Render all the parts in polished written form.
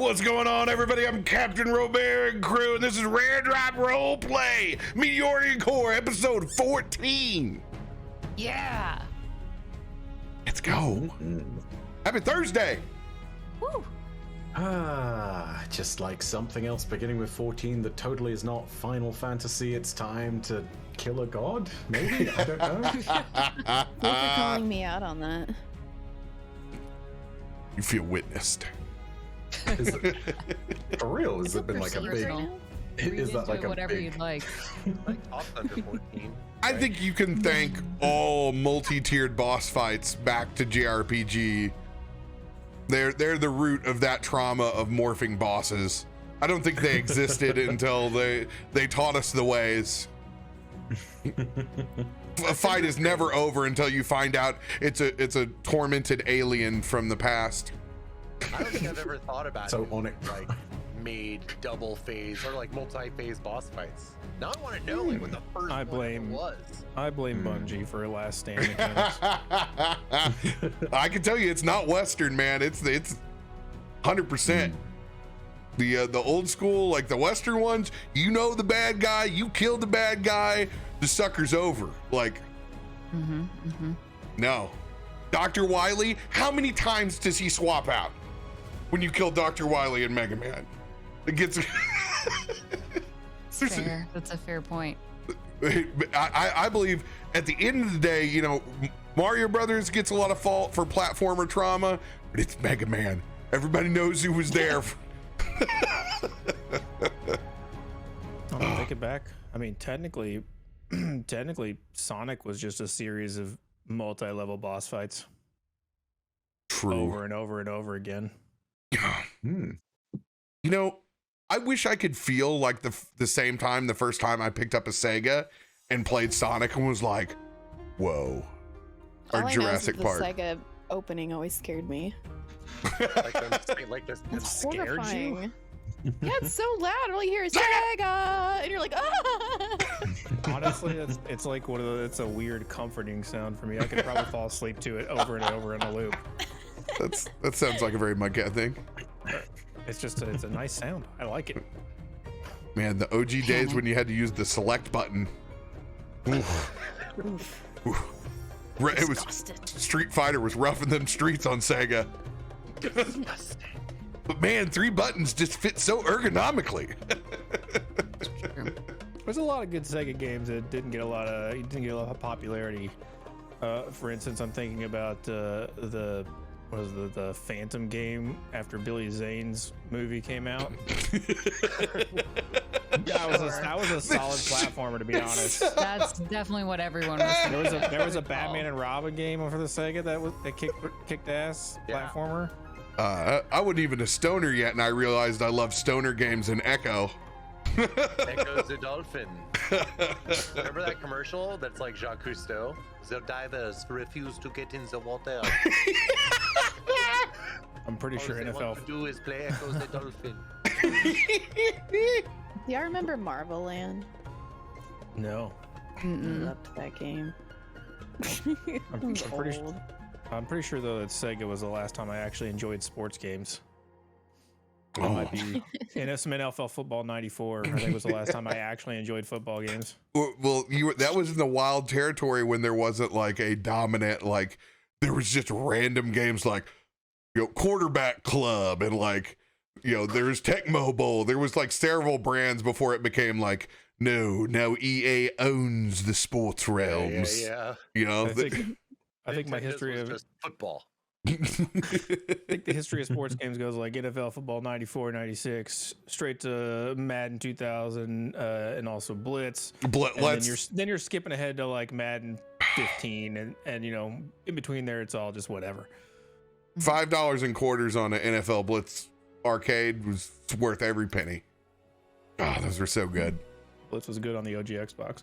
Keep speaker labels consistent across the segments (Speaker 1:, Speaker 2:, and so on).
Speaker 1: What's going on, everybody? I'm Captain Robert and crew, and this is Rare Drop Roleplay, Meteorian Core, episode 14.
Speaker 2: Yeah.
Speaker 1: Let's go. Happy Thursday.
Speaker 2: Woo.
Speaker 3: Just like something else beginning with 14 that totally is not Final Fantasy, it's time to kill a god? Maybe? I don't know.
Speaker 4: Thank you for calling me out on that.
Speaker 1: You feel witnessed.
Speaker 3: For real, has it been like a big... Is that like a
Speaker 2: whatever
Speaker 3: big...
Speaker 2: you'd like.
Speaker 5: Like Toff under 14.
Speaker 1: I think you can thank all multi-tiered boss fights back to JRPG. They're the root of that trauma of morphing bosses. I don't think they existed until they taught us the ways. A fight is never over until you find out it's a tormented alien from the past.
Speaker 5: I don't think I've ever thought about
Speaker 3: So
Speaker 5: it.
Speaker 3: on it.
Speaker 5: Like made double phase or like multi-phase boss fights. Now I want to know like what the first
Speaker 6: I
Speaker 5: one
Speaker 6: blame-
Speaker 5: was.
Speaker 6: I blame Bungie for Last Stand mechanics.
Speaker 1: I can tell you it's not Western, man. It's 100%. The old school, like the Western ones, you know the bad guy, you killed the bad guy, the sucker's over. Like, no. Dr. Wily, how many times does he swap out when you kill Dr. Wily in Mega Man? It gets...
Speaker 2: Fair. That's a fair point.
Speaker 1: I believe at the end of the day, you know, Mario Brothers gets a lot of fault for platformer trauma, but it's Mega Man. Everybody knows who was there.
Speaker 6: I'm take it back. I mean, technically, Sonic was just a series of multi-level boss fights.
Speaker 1: True.
Speaker 6: Over and over and over again.
Speaker 1: You know, I wish I could feel like the same time the first time I picked up a Sega and played Sonic and was like, whoa. Or
Speaker 4: All I know is
Speaker 1: Jurassic
Speaker 4: that
Speaker 1: Park.
Speaker 4: The Sega opening always scared me.
Speaker 5: like this.
Speaker 4: It's
Speaker 6: scared you?
Speaker 4: horrifying. Yeah, it's so loud. All you hear is Sega, and you're like, ah.
Speaker 6: Honestly, it's like one of the. It's a weird, comforting sound for me. I could probably fall asleep to it over and over in a loop.
Speaker 1: That sounds like a very Mugcat thing.
Speaker 6: It's a nice sound. I like it.
Speaker 1: Man, the OG days when you had to use the select button. Oof. Oof. It was Street Fighter was roughing them streets on Sega. But man, 3 buttons just fit so ergonomically.
Speaker 6: There's a lot of good Sega games that didn't get a lot of popularity. For instance, I'm thinking about the Phantom game after Billy Zane's movie came out. that was a solid platformer, to be honest.
Speaker 2: That's definitely what everyone was saying.
Speaker 6: There was a Batman and Robin game for the Sega that kicked ass platformer.
Speaker 1: I wasn't even a stoner yet, and I realized I love stoner games in Echo.
Speaker 5: Echo's the dolphin. Remember that commercial that's like Jacques Cousteau? The divers refuse to get in the water.
Speaker 6: I'm pretty sure
Speaker 5: All they
Speaker 6: NFL.
Speaker 5: want to do is play Echo's the dolphin.
Speaker 4: Yeah, I remember Marvel Land.
Speaker 6: No,
Speaker 4: I loved that game.
Speaker 6: I'm pretty sure though that Sega was the last time I actually enjoyed sports games. It
Speaker 1: Oh.
Speaker 6: might be some NFL football '94. I think was the last time I actually enjoyed football games.
Speaker 1: Well, that was in the wild territory when there wasn't like a dominant, like there was just random games like, you know, Quarterback Club and like, you know, there's Tecmo Bowl. There was like several brands before it became like, no, now EA owns the sports realms.
Speaker 5: Yeah.
Speaker 1: You know,
Speaker 6: I think my
Speaker 5: Nintendo's
Speaker 6: history
Speaker 5: was
Speaker 6: of
Speaker 5: just football.
Speaker 6: I think the history of sports games goes like NFL football 94, 96, straight to Madden 2000, and also Blitz. Then you're skipping ahead to like Madden 15, and you know, in between there, it's all just whatever.
Speaker 1: $5 in quarters on an NFL Blitz arcade was worth every penny. God, those were so good.
Speaker 6: Blitz was good on the OG Xbox.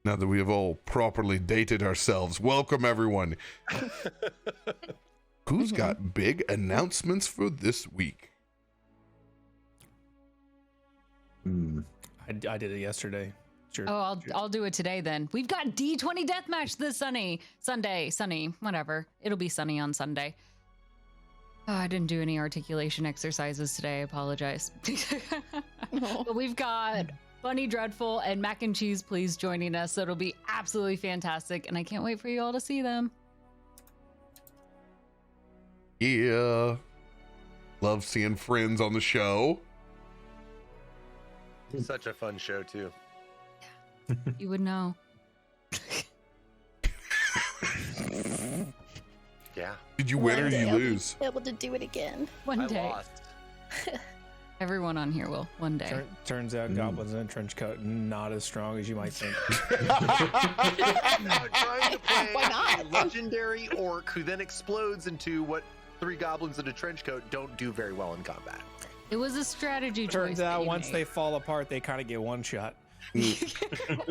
Speaker 1: Now that we have all properly dated ourselves, welcome everyone. Who's got big announcements for this week?
Speaker 6: I did it yesterday. Sure.
Speaker 2: Oh, I'll do it today then. We've got D20 Deathmatch this Sunday, whatever. It'll be sunny on Sunday. Oh, I didn't do any articulation exercises today. I apologize. But we've got Bunny Dreadful and Mac and Cheese Please joining us, so it'll be absolutely fantastic, and I can't wait for you all to see them.
Speaker 1: Yeah. Love seeing friends on the show.
Speaker 5: Such a fun show too.
Speaker 2: You would know.
Speaker 5: Yeah.
Speaker 1: Did you win or
Speaker 4: One
Speaker 1: did
Speaker 4: day
Speaker 1: you
Speaker 4: I'll
Speaker 1: lose?
Speaker 4: be able to do it again.
Speaker 2: One
Speaker 5: I
Speaker 2: day.
Speaker 5: lost.
Speaker 2: Everyone on here will. One day.
Speaker 6: Turns out goblins in a trench coat not as strong as you might think.
Speaker 5: Trying to play
Speaker 4: Why not?
Speaker 5: a legendary orc who then explodes into what 3 goblins in a trench coat don't do very well in combat.
Speaker 2: It was a strategy choice.
Speaker 6: Turns
Speaker 2: that
Speaker 6: out
Speaker 2: you
Speaker 6: once
Speaker 2: made.
Speaker 6: they fall apart, they kind of get one shot.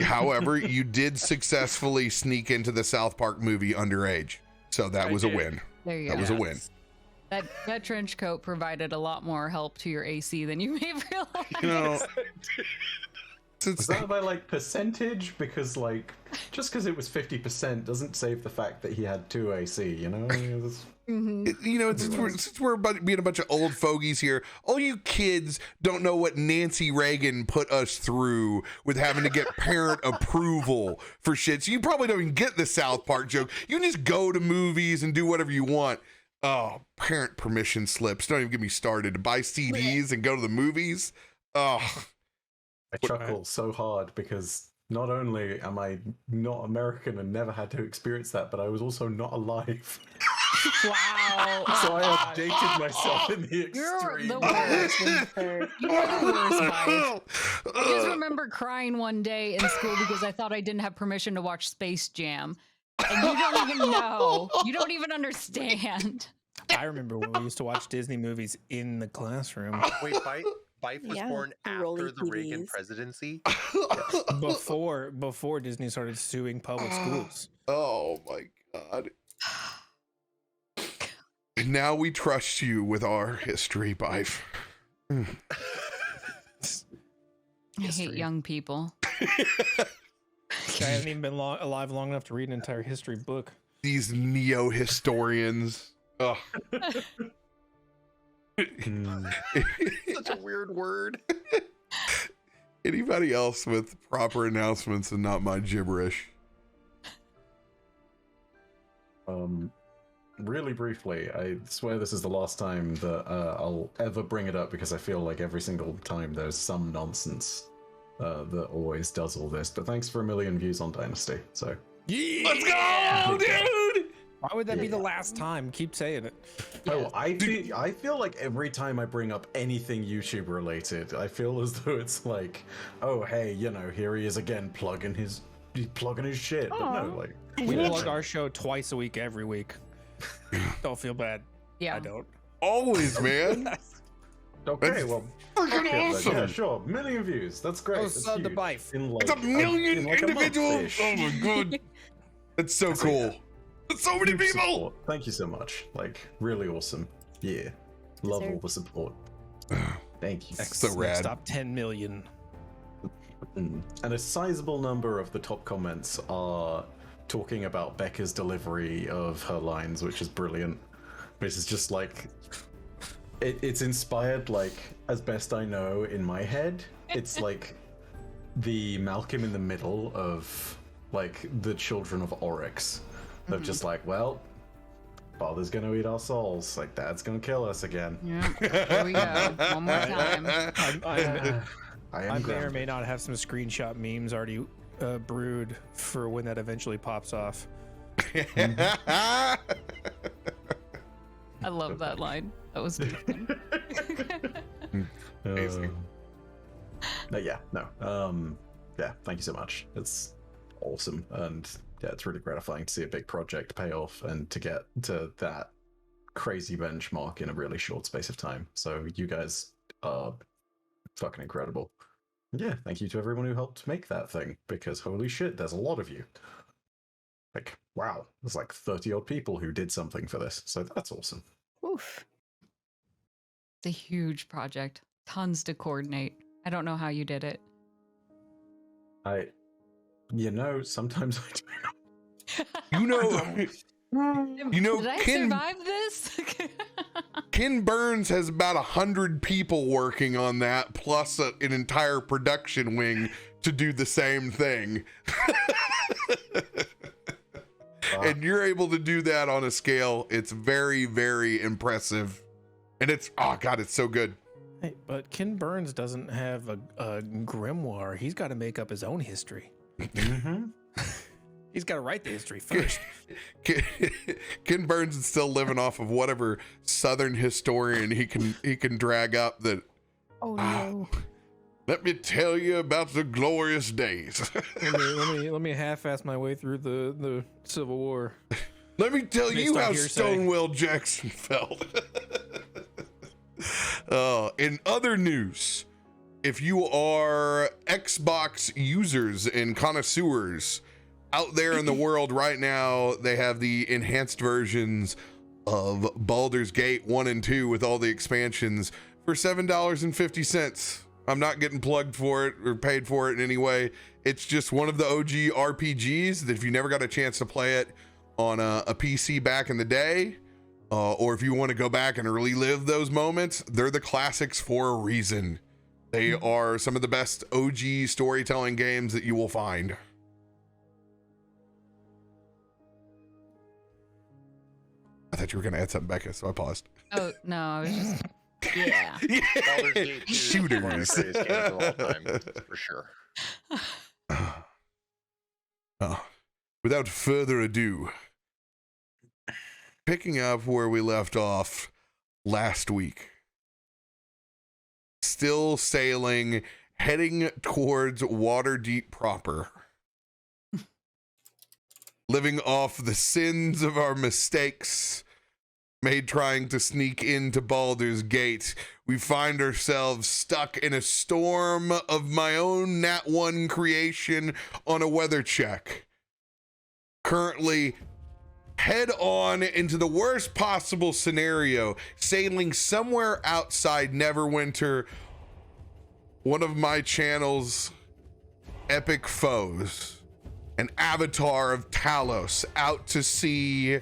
Speaker 1: However, you did successfully sneak into the South Park movie underage. So that
Speaker 5: I
Speaker 1: was a
Speaker 5: did.
Speaker 1: win.
Speaker 2: There you
Speaker 1: That
Speaker 2: go.
Speaker 1: was a win.
Speaker 2: That trench coat provided a lot more help to your AC than you may realize.
Speaker 1: You know,
Speaker 3: Was
Speaker 1: since
Speaker 3: that by like percentage? Because like, just because it was 50% doesn't save the fact that he had 2 AC, you know?
Speaker 1: since we're being a bunch of old fogies here, all you kids don't know what Nancy Reagan put us through with having to get parent approval for shit. So you probably don't even get the South Park joke. You can just go to movies and do whatever you want. Oh, parent permission slips. Don't even get me started. To buy CDs and go to the movies. Oh,
Speaker 3: I chuckle so hard because not only am I not American and never had to experience that, but I was also not alive.
Speaker 2: Wow.
Speaker 3: So I updated myself in the
Speaker 2: You're
Speaker 3: extreme.
Speaker 2: the worst. You're the worst, Mike. I just remember crying one day in school because I thought I didn't have permission to watch Space Jam. And you don't even know. You don't even understand.
Speaker 6: I remember when we used to watch Disney movies in the classroom
Speaker 5: Wait, Bife was
Speaker 4: Yeah,
Speaker 5: born
Speaker 4: rolling
Speaker 5: after the Reagan
Speaker 4: PDs.
Speaker 5: presidency.
Speaker 6: before Disney started suing public schools.
Speaker 1: oh my God. And now we trust you with our history, Bife.
Speaker 2: I hate young people.
Speaker 6: I haven't even been alive long enough to read an entire history book.
Speaker 1: These neo-historians. Ugh.
Speaker 5: Such a weird word.
Speaker 1: Anybody else with proper announcements and not my gibberish?
Speaker 3: Really briefly, I swear this is the last time that I'll ever bring it up because I feel like every single time there's some nonsense that always does all this. But thanks for 1 million views on Dynasty. So
Speaker 1: Let's go, dude!
Speaker 6: Why would that be the last time? Keep saying it.
Speaker 3: Oh, I feel like every time I bring up anything YouTube related, I feel as though it's like, oh hey, you know, here he is again plugging his shit. But no, like
Speaker 6: We plug our show twice a week, every week. Don't feel bad.
Speaker 2: Yeah.
Speaker 6: I don't.
Speaker 1: Always, man.
Speaker 3: okay,
Speaker 1: That's
Speaker 3: well,
Speaker 1: freaking awesome.
Speaker 3: yeah, sure, 1 million views. That's great.
Speaker 6: Oh,
Speaker 3: That's
Speaker 6: sub to
Speaker 3: huge.
Speaker 6: Bife.
Speaker 3: In like
Speaker 1: It's a million
Speaker 3: in like a
Speaker 1: individuals.
Speaker 3: month-ish.
Speaker 1: Oh my God. That's so cool. That's so many
Speaker 3: Huge
Speaker 1: people.
Speaker 3: support. Thank you so much. Like, really awesome. Yeah. Love all the support. Thank you.
Speaker 1: So rad.
Speaker 6: Stop 10 million.
Speaker 3: And a sizable number of the top comments are talking about Becca's delivery of her lines, which is brilliant. This is just like, it's inspired, like, as best I know in my head, it's like the Malcolm in the Middle of, like, the children of Oryx. They're just like, well, Father's gonna eat our souls. Like, Dad's gonna kill us again.
Speaker 2: Yeah. Here we go. One more time.
Speaker 3: I
Speaker 6: I
Speaker 3: am
Speaker 6: may or may
Speaker 3: grounded.
Speaker 6: not have some screenshot memes already brewed for when that eventually pops off.
Speaker 2: I love that line. That was beautiful.
Speaker 1: Amazing.
Speaker 3: But yeah, no. Yeah, thank you so much. It's awesome. And yeah, it's really gratifying to see a big project pay off and to get to that crazy benchmark in a really short space of time. So you guys are fucking incredible. Yeah, thank you to everyone who helped make that thing, because holy shit, there's a lot of you. Like, wow, there's like 30 odd people who did something for this. So that's awesome.
Speaker 4: Oof.
Speaker 2: It's a huge project. Tons to coordinate. I don't know how you did it.
Speaker 3: Sometimes I do.
Speaker 1: You know,
Speaker 2: Did I
Speaker 1: Ken,
Speaker 2: survive this?
Speaker 1: Ken Burns has about 100 people working on that, plus an entire production wing to do the same thing. And you're able to do that on a scale. It's very, very impressive. And it's, oh God, it's so good.
Speaker 6: Hey, but Ken Burns doesn't have a grimoire. He's got to make up his own history. He's got to write the history first.
Speaker 1: Ken Burns is still living off of whatever Southern historian he can drag up that.
Speaker 4: Oh no.
Speaker 1: Let me tell you about the glorious days.
Speaker 6: let me half-ass my way through the Civil War.
Speaker 1: Let me tell you how
Speaker 6: hearsay.
Speaker 1: Stonewall Jackson felt. In other news, if you are Xbox users and connoisseurs out there in the world right now, they have the enhanced versions of Baldur's Gate 1 and 2 with all the expansions for $7.50. I'm not getting plugged for it or paid for it in any way. It's just one of the OG RPGs that if you never got a chance to play it on a PC back in the day, or if you want to go back and relive those moments, they're the classics for a reason. They are some of the best OG storytelling games that you will find. I thought you were going to add something, Becca, so I paused.
Speaker 2: Oh, no, I was just... Yeah.
Speaker 5: Baldur's Gate 2 is one of the
Speaker 1: Shooters.
Speaker 5: greatest games of all time, for sure.
Speaker 1: Without further ado, picking up where we left off last week, still sailing, heading towards Waterdeep proper, living off the sins of our mistakes made trying to sneak into Baldur's Gate. We find ourselves stuck in a storm of my own Nat 1 creation on a weather check. Currently head on into the worst possible scenario, sailing somewhere outside Neverwinter, one of my channel's epic foes, an avatar of Talos, out to sea,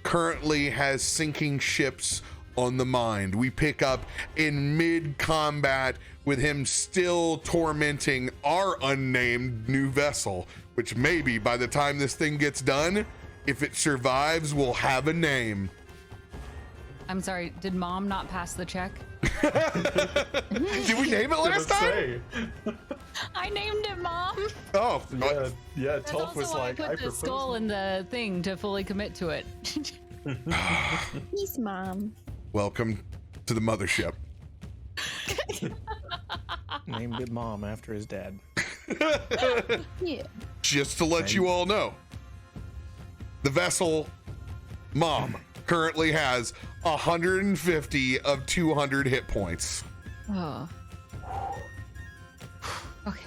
Speaker 1: currently has sinking ships on the mind. We pick up in mid-combat with him still tormenting our unnamed new vessel, which maybe by the time this thing gets done, if it survives, we'll have a name.
Speaker 2: I'm sorry, did Mom not pass the check?
Speaker 1: Did we name it last time?
Speaker 2: I named it Mom.
Speaker 1: Oh,
Speaker 3: Yeah,
Speaker 2: That's
Speaker 3: Toff was
Speaker 2: also why
Speaker 3: like,
Speaker 2: I put the skull in the thing to fully commit to it.
Speaker 4: Peace, Mom.
Speaker 1: welcome to the mothership.
Speaker 6: Named it Mom after his dad.
Speaker 4: Yeah.
Speaker 1: Just to let you all know, the vessel Mom currently has 150 of 200 hit points.
Speaker 2: Oh. Okay.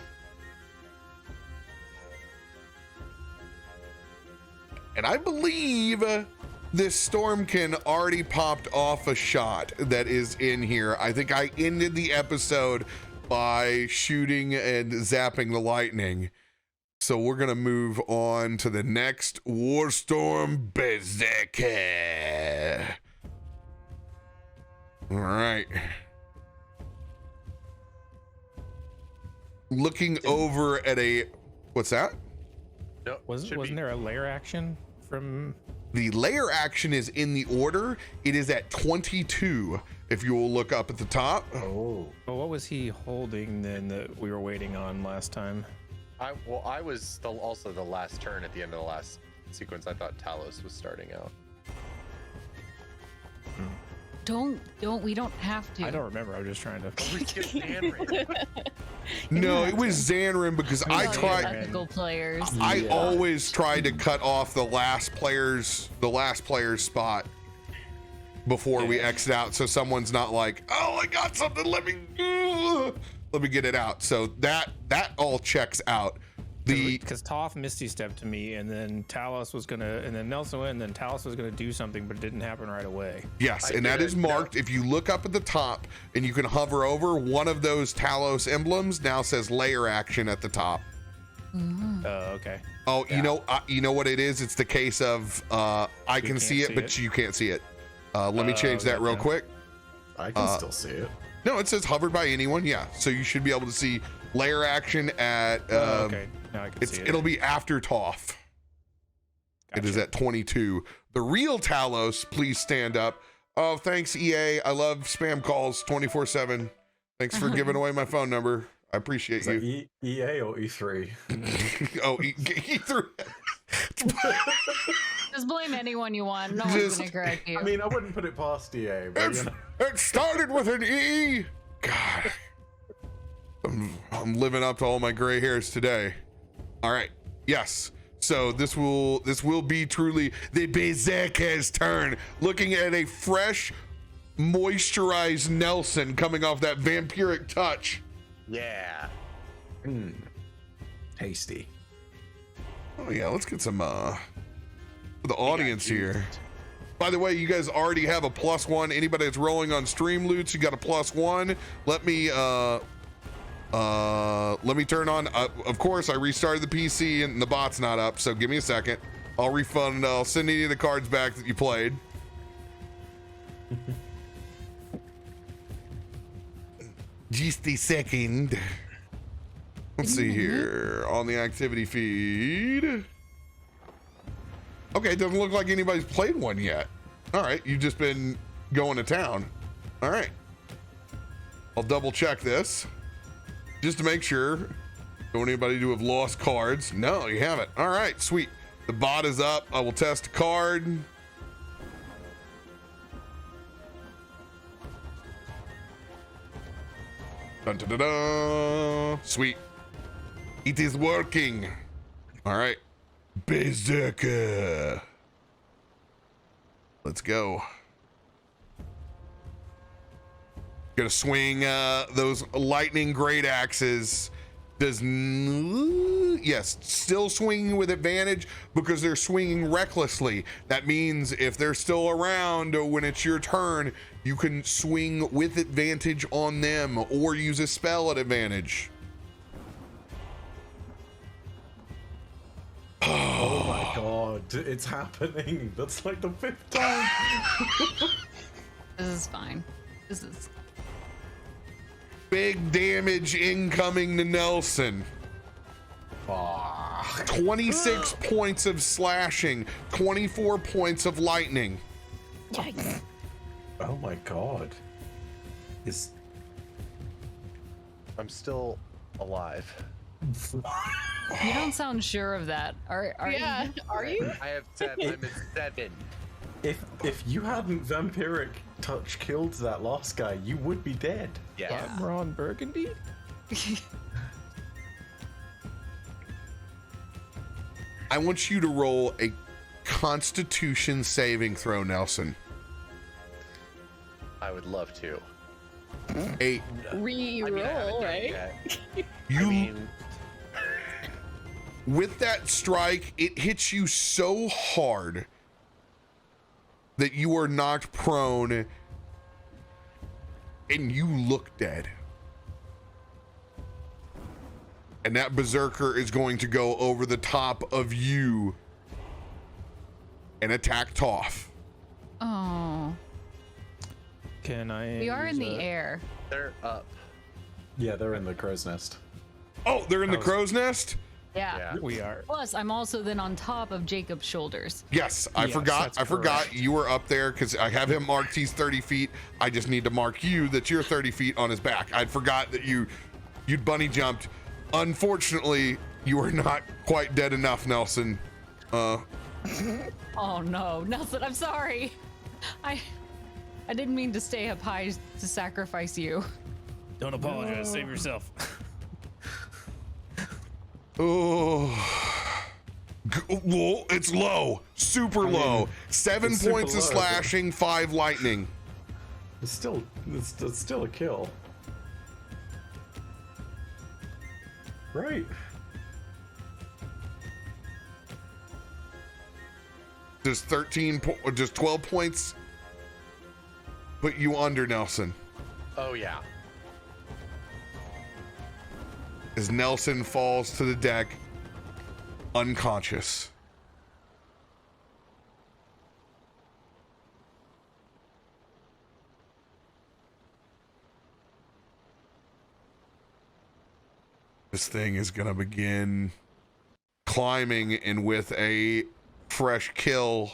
Speaker 1: And I believe this Stormkin already popped off a shot that is in here. I think I ended the episode by shooting and zapping the lightning. So we're going to move on to the next Warstorm Berserker. All right. Looking over at a... What's that?
Speaker 5: No,
Speaker 6: Wasn't there a layer action from...
Speaker 1: The layer action is in the order. It is at 22, if you will look up at the top.
Speaker 3: Oh.
Speaker 6: Well, what was he holding then that we were waiting on last time?
Speaker 5: I was also the last turn at the end of the last sequence. I thought Talos was starting out.
Speaker 2: We don't have to.
Speaker 6: I don't remember. I was just trying to...
Speaker 1: No, it was Xanrin because I
Speaker 2: Oh,
Speaker 1: tried...
Speaker 2: ethical players.
Speaker 1: I always try to cut off the last player's spot before we exit out, so someone's not like, oh, I got something, let me get it out. So that all checks out.
Speaker 6: Because Toff Misty stepped to me, and then Talos was gonna, and then Nelson went, and then Talos was gonna do something, but it didn't happen right away.
Speaker 1: Yes, and that is marked. If you look up at the top and you can hover over, one of those Talos emblems now says layer action at the top.
Speaker 6: Okay.
Speaker 1: Oh, you know what it is? It's the case of I can see it, but you can't see it. Let me change that real quick.
Speaker 3: I can still see it.
Speaker 1: No, it says hovered by anyone. Yeah, so you should be able to see layer action at.
Speaker 6: Okay, now I can see it.
Speaker 1: It'll be after Toff.
Speaker 6: Gotcha.
Speaker 1: It is at 22. The real Talos, please stand up. Oh, thanks, EA. I love spam calls 24/7. Thanks for giving away my phone number. I appreciate
Speaker 3: Is
Speaker 1: you.
Speaker 3: that EA or E3?
Speaker 1: Oh, E3.
Speaker 2: Just blame anyone you want. No one's gonna correct you.
Speaker 3: I mean, I wouldn't put it past EA, but you know.
Speaker 1: It started with an E. God, I'm living up to all my gray hairs today. All right, yes. So this will be truly the Berserker's turn. Looking at a fresh, moisturized Nelson coming off that vampiric touch.
Speaker 5: Yeah.
Speaker 3: Tasty.
Speaker 1: Oh yeah, let's get some for the audience here. By the way, you guys already have a +1. Anybody that's rolling on stream loots, you got a +1. Let me turn on. Of course, I restarted the PC and the bot's not up, so give me a second. I'll refund. I'll send any of the cards back that you played. Just a second. Let's see here on the activity feed. Okay, it doesn't look like anybody's played one yet. All right, you've just been going to town. All right. I'll double check this just to make sure. Don't want anybody to have lost cards. No, you haven't. All right, sweet. The bot is up. I will test a card. Dun, dun, dun, dun. Sweet. It is working. All right. Berserker. Let's go. Gonna swing those lightning great axes. Yes, still swinging with advantage because they're swinging recklessly. That means if they're still around when it's your turn, you can swing with advantage on them or use a spell at advantage.
Speaker 3: Oh my god, it's happening. That's like the 5th time.
Speaker 2: This is fine. This is
Speaker 1: Big damage incoming to Nelson. 26 points of slashing, 24 points of lightning.
Speaker 4: Yikes.
Speaker 3: Oh my god.
Speaker 5: I'm still alive.
Speaker 2: You don't sound sure of that. Are
Speaker 4: Yeah,
Speaker 2: you?
Speaker 4: are you?
Speaker 5: I have 7. I'm at 7.
Speaker 3: If you hadn't vampiric touch killed that last guy, you would be dead.
Speaker 5: Yeah.
Speaker 6: I'm Ron Burgundy.
Speaker 1: I want you to roll a Constitution saving throw, Nelson.
Speaker 5: I would love to.
Speaker 4: Reroll, right?
Speaker 1: With that strike, it hits you so hard that you are knocked prone and you look dead. And that berserker is going to go over the top of you and attack Toff.
Speaker 2: Oh,
Speaker 6: Can I?
Speaker 2: we are in
Speaker 6: use
Speaker 2: the
Speaker 6: a-
Speaker 2: air.
Speaker 5: They're up.
Speaker 3: Yeah, they're in the crow's nest.
Speaker 1: Oh, they're in the crow's nest?
Speaker 2: Yeah.
Speaker 6: We are.
Speaker 2: Plus, I'm also then on top of Jacob's shoulders.
Speaker 1: Yes, I
Speaker 6: Yes,
Speaker 1: forgot.
Speaker 6: that's
Speaker 1: I forgot
Speaker 6: correct.
Speaker 1: you were up there because I have him marked. He's 30 feet. I just need to mark you that you're 30 feet on his back. I'd forgot that you'd bunny jumped. Unfortunately, you were not quite dead enough, Nelson.
Speaker 2: Oh no, Nelson, I'm sorry. I didn't mean to stay up high to sacrifice you.
Speaker 6: Don't apologize. Save yourself.
Speaker 1: Oh, whoa, it's low, super low. 7
Speaker 3: it's super
Speaker 1: points of
Speaker 3: low,
Speaker 1: slashing, 5 lightning.
Speaker 3: It's still a kill. Right.
Speaker 1: Does 12 points put you under, Nelson?
Speaker 5: Oh yeah.
Speaker 1: As Nelson falls to the deck, unconscious. This thing is gonna begin climbing, and with a fresh kill,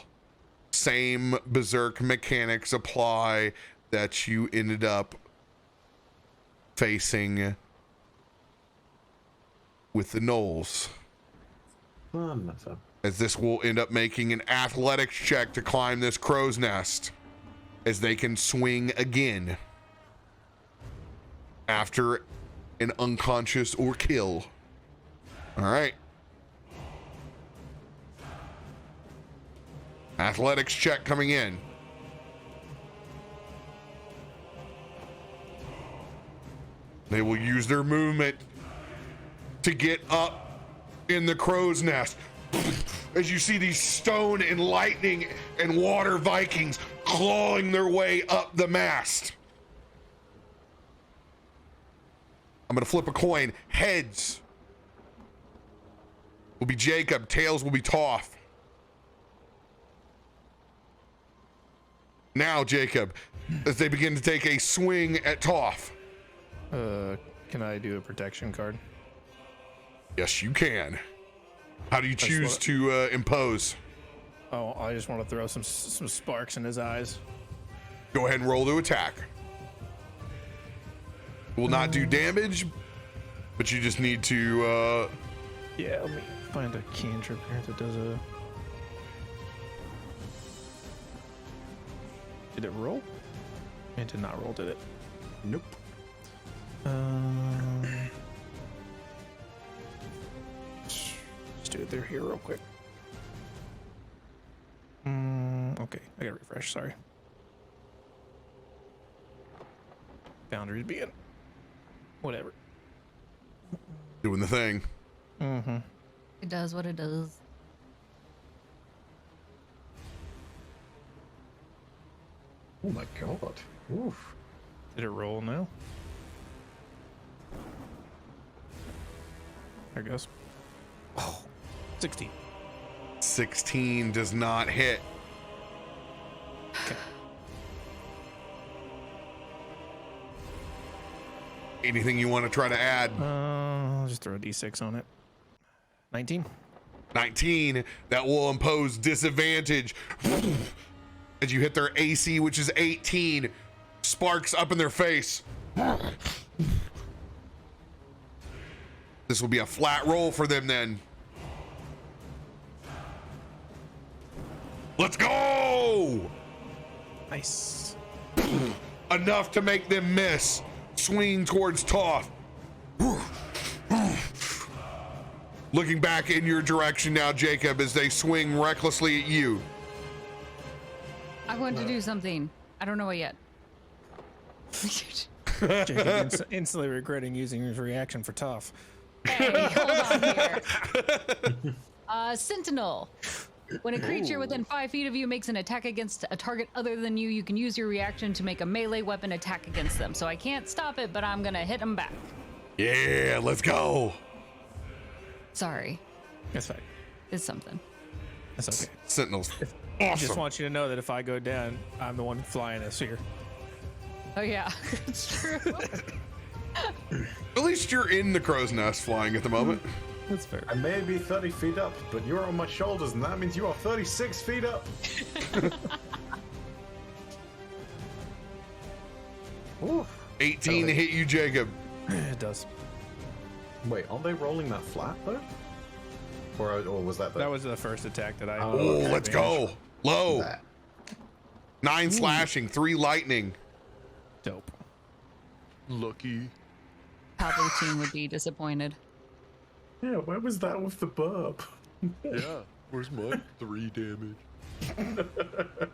Speaker 1: same berserk mechanics apply that you ended up facing with the gnolls. As this will end up making an athletics check to climb this crow's nest, as they can swing again after an unconscious or kill. All right. Athletics check coming in. They will use their movement to get up in the crow's nest. As you see these stone and lightning and water Vikings clawing their way up the mast. I'm gonna flip a coin. Heads will be Jacob, tails will be Toff. Now, Jacob, as they begin to take a swing at Toff.
Speaker 6: Can I do a protection card?
Speaker 1: Yes, you can. How do you choose to impose?
Speaker 6: Oh, I just want to throw some sparks in his eyes.
Speaker 1: Go ahead and roll to attack. Will not do damage, but you just need to
Speaker 6: Yeah, let me find a cantrip here that does a... Did it roll? It did not roll, did it?
Speaker 3: Nope.
Speaker 6: Let's do it here real quick. Okay, I gotta refresh, sorry. Boundaries begin. Whatever.
Speaker 1: doing the thing.
Speaker 6: Mm-hmm.
Speaker 2: It does what it does.
Speaker 3: Oh my god. Oof.
Speaker 6: Did it roll now? There it goes. Oh, 16.
Speaker 1: 16 does not hit.
Speaker 6: Okay.
Speaker 1: Anything you want to try to add?
Speaker 6: I'll just throw a d6 on it. 19.
Speaker 1: 19. That will impose disadvantage. As you hit their AC, which is 18. Sparks up in their face. This will be a flat roll for them then. Let's go!
Speaker 6: Nice.
Speaker 1: Enough to make them miss. Swing towards Toff. Looking back in your direction now, Jacob, as they swing recklessly at you.
Speaker 2: I want to do something. I don't know what yet.
Speaker 6: Jacob instantly regretting using his reaction for Toff.
Speaker 2: Hey, hold on here. Sentinel. When a creature within 5 feet of you makes an attack against a target other than you, you can use your reaction to make a melee weapon attack against them. So I can't stop it, but I'm gonna hit them back.
Speaker 1: Yeah, let's go.
Speaker 2: Sorry.
Speaker 6: That's fine.
Speaker 2: It's something.
Speaker 6: That's okay.
Speaker 1: Sentinels.
Speaker 6: I
Speaker 1: Awesome.
Speaker 6: just want you to know that if I go down, I'm the one flying us here.
Speaker 2: Oh yeah, it's true.
Speaker 1: At least you're in the crow's nest flying at the moment.
Speaker 6: That's fair.
Speaker 3: I may be 30 feet up, but you're on my shoulders, and that means you are 36 feet up. Oof.
Speaker 1: 18 to hit you, Jacob.
Speaker 6: It does.
Speaker 3: Wait, aren't they rolling that flat though? Or was that the...
Speaker 6: That was the first attack that I...
Speaker 1: Oh,
Speaker 3: okay.
Speaker 1: let's go. Low.
Speaker 3: That.
Speaker 1: 9 slashing, 3 lightning.
Speaker 6: Dope.
Speaker 5: Lucky.
Speaker 2: Palpatine would be disappointed.
Speaker 3: Yeah, where was that with the burp?
Speaker 5: Yeah. Where's my 3 damage?
Speaker 1: If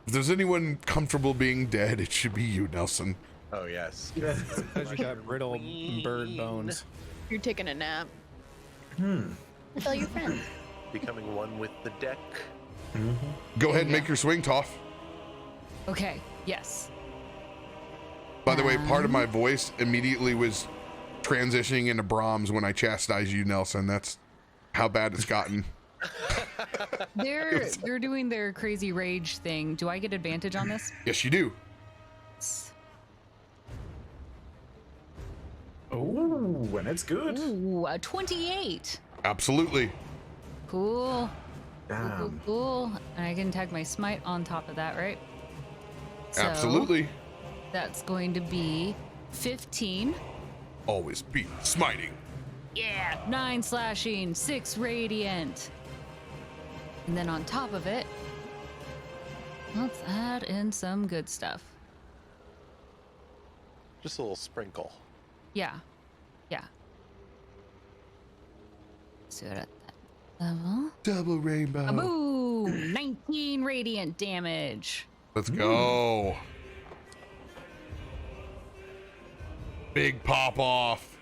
Speaker 1: there's anyone comfortable being dead, it should be you, Nelson.
Speaker 5: Oh, yes.
Speaker 6: Because you got brittle bird bones.
Speaker 4: You're taking a nap.
Speaker 7: With all your friends.
Speaker 5: Becoming one with the deck.
Speaker 1: Go ahead and make your swing, Toff.
Speaker 2: Okay, yes.
Speaker 1: By the way, part of my voice immediately was transitioning into Brahms when I chastised you, Nelson. That's how bad it's gotten.
Speaker 2: They're doing their crazy rage thing. Do I get advantage on this?
Speaker 1: Yes, you do.
Speaker 3: Oh. Ooh, and it's good.
Speaker 2: Ooh, a 28.
Speaker 1: Absolutely.
Speaker 2: Cool.
Speaker 3: Damn.
Speaker 2: Cool, cool. And I can tag my smite on top of that, right? So
Speaker 1: Absolutely.
Speaker 2: that's going to be 15.
Speaker 1: Always be smiting.
Speaker 2: Yeah, 9 slashing, 6 radiant. And then on top of it, let's add in some good stuff.
Speaker 5: Just a little sprinkle.
Speaker 2: Yeah, yeah. So at that level.
Speaker 1: Double rainbow.
Speaker 2: Boom! 19 radiant damage.
Speaker 1: Let's go. Big pop off.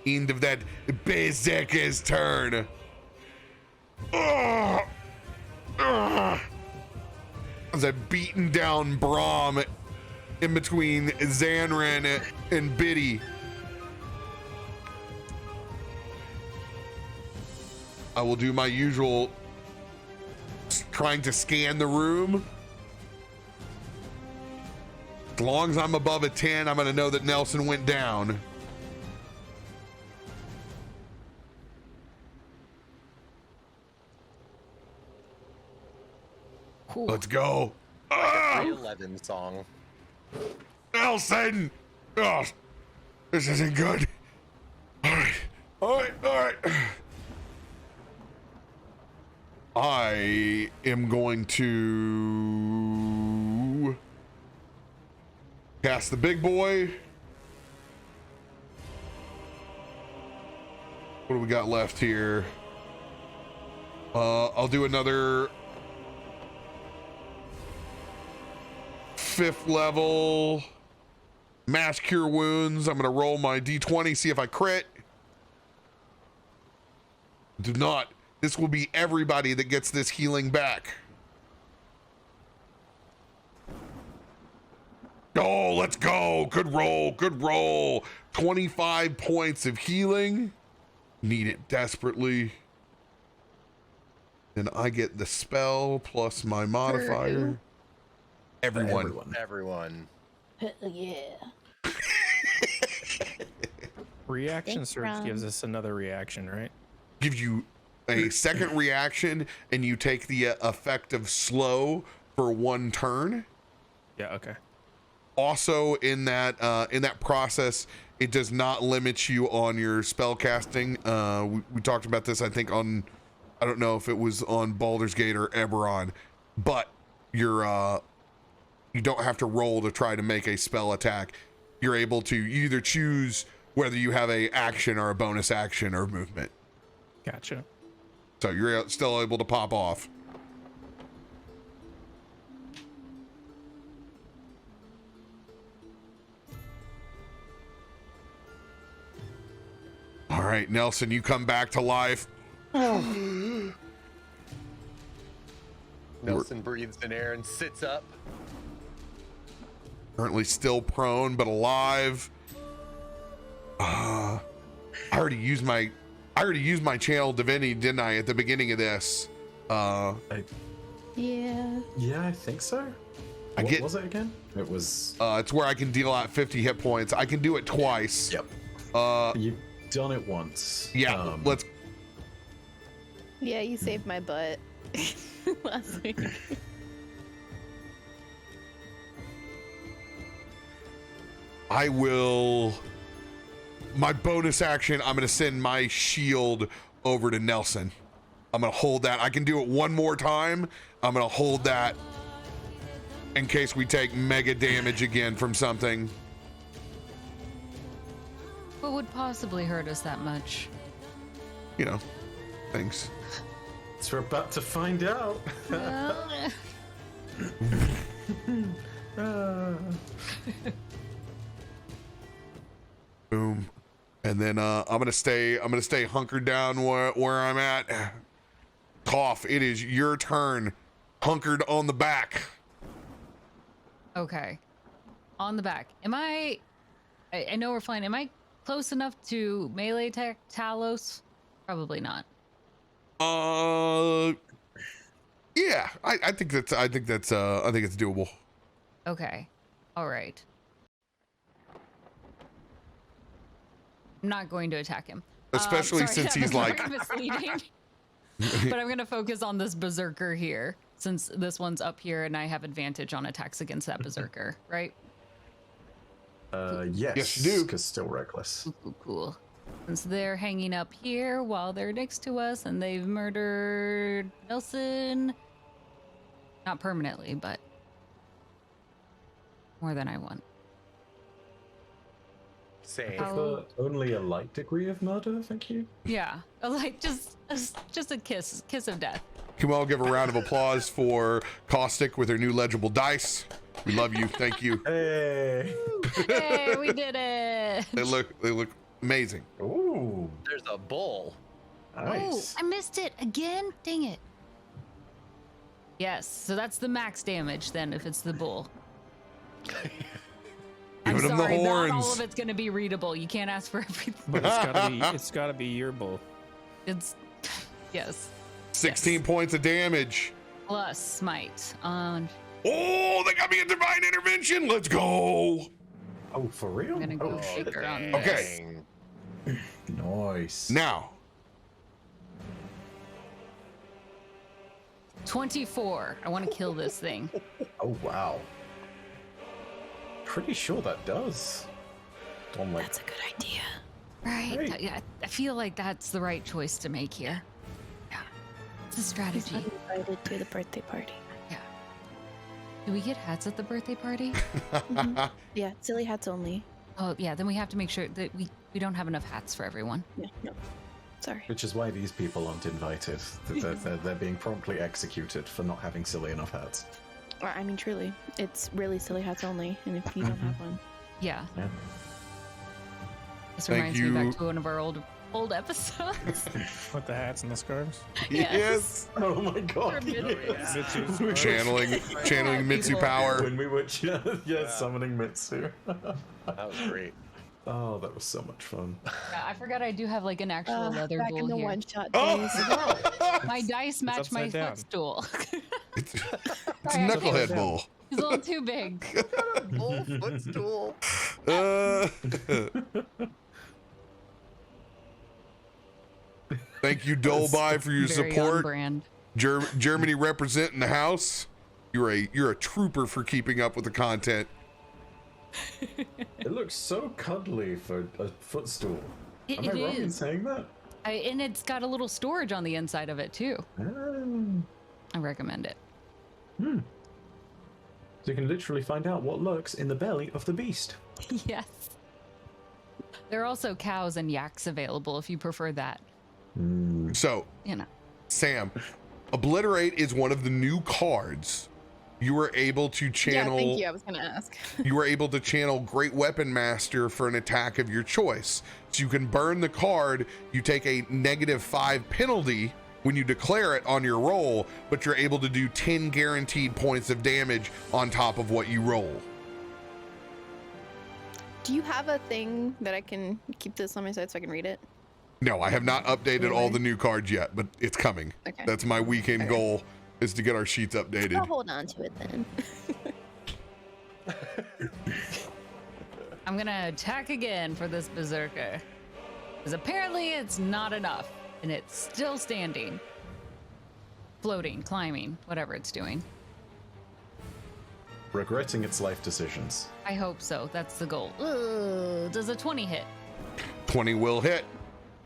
Speaker 1: End of that Berserker's turn. Ugh. Ugh. As I beaten down Braum in between Zanran and Biddy. I will do my usual trying to scan the room. As long as I'm above a 10, I'm going to know that Nelson went down.
Speaker 2: Cool.
Speaker 1: Let's go.
Speaker 5: 311 song.
Speaker 1: Nelson! Oh, this isn't good. All right. All right. All right. I am going to cast the big boy. What do we got left here? I'll do another 5th level mass cure wounds. I'm gonna roll my d20, see if I crit. Do not. This will be everybody that gets this healing back. Oh, let's go. Good roll. Good roll. 25 points of healing. Need it desperately. Then I get the spell plus my modifier. Everyone.
Speaker 7: Hell yeah.
Speaker 6: Reaction
Speaker 7: Thanks,
Speaker 6: surge
Speaker 7: Ron.
Speaker 6: gives us another reaction, right?
Speaker 1: Gives you a second reaction, and you take the effect of slow for 1 turn.
Speaker 6: Yeah, okay.
Speaker 1: Also, in that process, it does not limit you on your spell casting. We talked about this, I think, on, I don't know if it was on Baldur's Gate or Eberron, but you don't have to roll to try to make a spell attack. You're able to either choose whether you have a action or a bonus action or movement.
Speaker 6: Gotcha.
Speaker 1: So you're still able to pop off. All right, Nelson, you come back to life.
Speaker 5: Nelson breathes in air and sits up.
Speaker 1: Currently still prone, but alive. I already used my channel divinity, didn't I, at the beginning of this?
Speaker 4: Yeah.
Speaker 3: Yeah, I think so. What was it again? It was.
Speaker 1: It's where I can deal out 50 hit points. I can do it twice.
Speaker 3: Yep. You've done it once.
Speaker 1: Yeah. Let's.
Speaker 4: Yeah, you saved my butt last week.
Speaker 1: I will. My bonus action, I'm going to send my shield over to Nelson. I'm going to hold that. I can do it one more time. I'm going to hold that in case we take mega damage again from something.
Speaker 2: What would possibly hurt us that much?
Speaker 1: You know, things.
Speaker 3: So we're about to find out.
Speaker 1: Boom. And then I'm gonna stay hunkered down where I'm at. Toff, it is your turn. Hunkered on the back.
Speaker 2: Okay. On the back. Am I know we're flying. Am I close enough to melee attack Talos? Probably not.
Speaker 1: Yeah, I think it's doable.
Speaker 2: Okay. All right. I'm not going to attack him.
Speaker 1: Especially
Speaker 2: Sorry,
Speaker 1: since
Speaker 2: that
Speaker 1: he's
Speaker 2: was
Speaker 1: like.
Speaker 2: very misleading. But I'm going to focus on this berserker here, since this one's up here and I have advantage on attacks against that berserker, right?
Speaker 3: Yes.
Speaker 1: Yes, you do.
Speaker 3: Because still reckless.
Speaker 2: Cool. Since they're hanging up here while they're next to us and they've murdered Nelson. Not permanently, but more than I want.
Speaker 5: Same.
Speaker 3: Prefer only a light degree of murder, thank you.
Speaker 2: Yeah, like just a kiss of death.
Speaker 1: Can we all give a round of applause for Caustic with her new legible dice? We love you. Thank you.
Speaker 3: Hey.
Speaker 2: Hey, we did it.
Speaker 1: They look amazing.
Speaker 3: Ooh.
Speaker 5: There's a bull.
Speaker 3: Nice.
Speaker 2: Oh, I missed it again. Dang it. Yes, so that's the max damage then if it's the bull. I'm
Speaker 1: Giving them
Speaker 2: sorry,
Speaker 1: the horns.
Speaker 2: not all of it's going to be readable. You can't ask for everything.
Speaker 6: But it's gotta be your bull.
Speaker 2: It's yes.
Speaker 1: 16 points of damage.
Speaker 2: Plus smite.
Speaker 1: Oh, they got me a divine intervention. Let's go.
Speaker 3: Oh, for real?
Speaker 2: I'm gonna go
Speaker 3: shit.
Speaker 2: bigger on
Speaker 1: Okay.
Speaker 2: this.
Speaker 3: Nice.
Speaker 1: Now,
Speaker 2: 24. I want to kill this thing.
Speaker 3: Oh, wow. Pretty sure that does. Oh my.
Speaker 4: That's a good idea.
Speaker 2: Right?
Speaker 3: Right.
Speaker 2: I feel like that's the right choice to make here. Yeah. It's a
Speaker 4: He's
Speaker 2: strategy.
Speaker 4: not invited to the birthday party.
Speaker 2: Yeah. Do we get hats at the birthday party?
Speaker 4: Yeah, silly hats only.
Speaker 2: Oh, yeah. Then we have to make sure that we don't have enough hats for everyone.
Speaker 4: Yeah, no. Sorry.
Speaker 3: Which is why these people aren't invited. They're being promptly executed for not having silly enough hats.
Speaker 4: I mean, truly, it's really silly hats only, and if you don't have one,
Speaker 2: Yeah.
Speaker 3: Yeah.
Speaker 2: This
Speaker 1: Thank
Speaker 2: reminds me
Speaker 1: you.
Speaker 2: back to one of our old episodes.
Speaker 6: With the hats and the scarves.
Speaker 2: Yes.
Speaker 3: Oh my god.
Speaker 6: Bitches.
Speaker 1: channeling Mitsu power.
Speaker 3: When we were summoning Mitsu.
Speaker 5: That was great.
Speaker 3: Oh, that was so much fun.
Speaker 2: Yeah, I forgot I do have like an actual leather
Speaker 4: back in
Speaker 2: bull
Speaker 4: the
Speaker 2: here.
Speaker 4: one-shot
Speaker 1: Oh!
Speaker 4: days.
Speaker 2: My dice match my
Speaker 6: upside down.
Speaker 2: footstool.
Speaker 1: It's a knucklehead bull.
Speaker 2: He's a little too big.
Speaker 5: Bull footstool.
Speaker 1: Thank you, Dolby, for your
Speaker 2: Very on
Speaker 1: support.
Speaker 2: brand.
Speaker 1: Germany representing the house. You're a trooper for keeping up with the content.
Speaker 3: It looks so cuddly for a footstool.
Speaker 2: It
Speaker 3: Am I wrong in
Speaker 2: is.
Speaker 3: saying that?
Speaker 2: And it's got a little storage on the inside of it too. I recommend it.
Speaker 3: So you can literally find out what lurks in the belly of the beast.
Speaker 2: Yes. There are also cows and yaks available if you prefer that.
Speaker 1: So,
Speaker 2: You know.
Speaker 1: Sam, Obliterate is one of the new cards. You were able to
Speaker 4: Yeah,
Speaker 1: channel.
Speaker 4: thank you. I was gonna ask.
Speaker 1: You were able to channel Great Weapon Master for an attack of your choice. So you can burn the card. You take a -5 penalty when you declare it on your roll, but you're able to do 10 guaranteed points of damage on top of what you roll.
Speaker 4: Do you have a thing that I can keep this on my side so I can read it?
Speaker 1: No, I have not updated all the new cards yet, but it's coming.
Speaker 4: Okay.
Speaker 1: That's my weekend goal, is to get our sheets updated.
Speaker 4: I'll hold on to it then.
Speaker 2: I'm gonna attack again for this berserker. Because apparently it's not enough. And it's still standing. Floating, climbing, whatever it's doing.
Speaker 3: Regretting its life decisions.
Speaker 2: I hope so. That's the goal. Ugh, does a 20 hit?
Speaker 1: 20 will hit.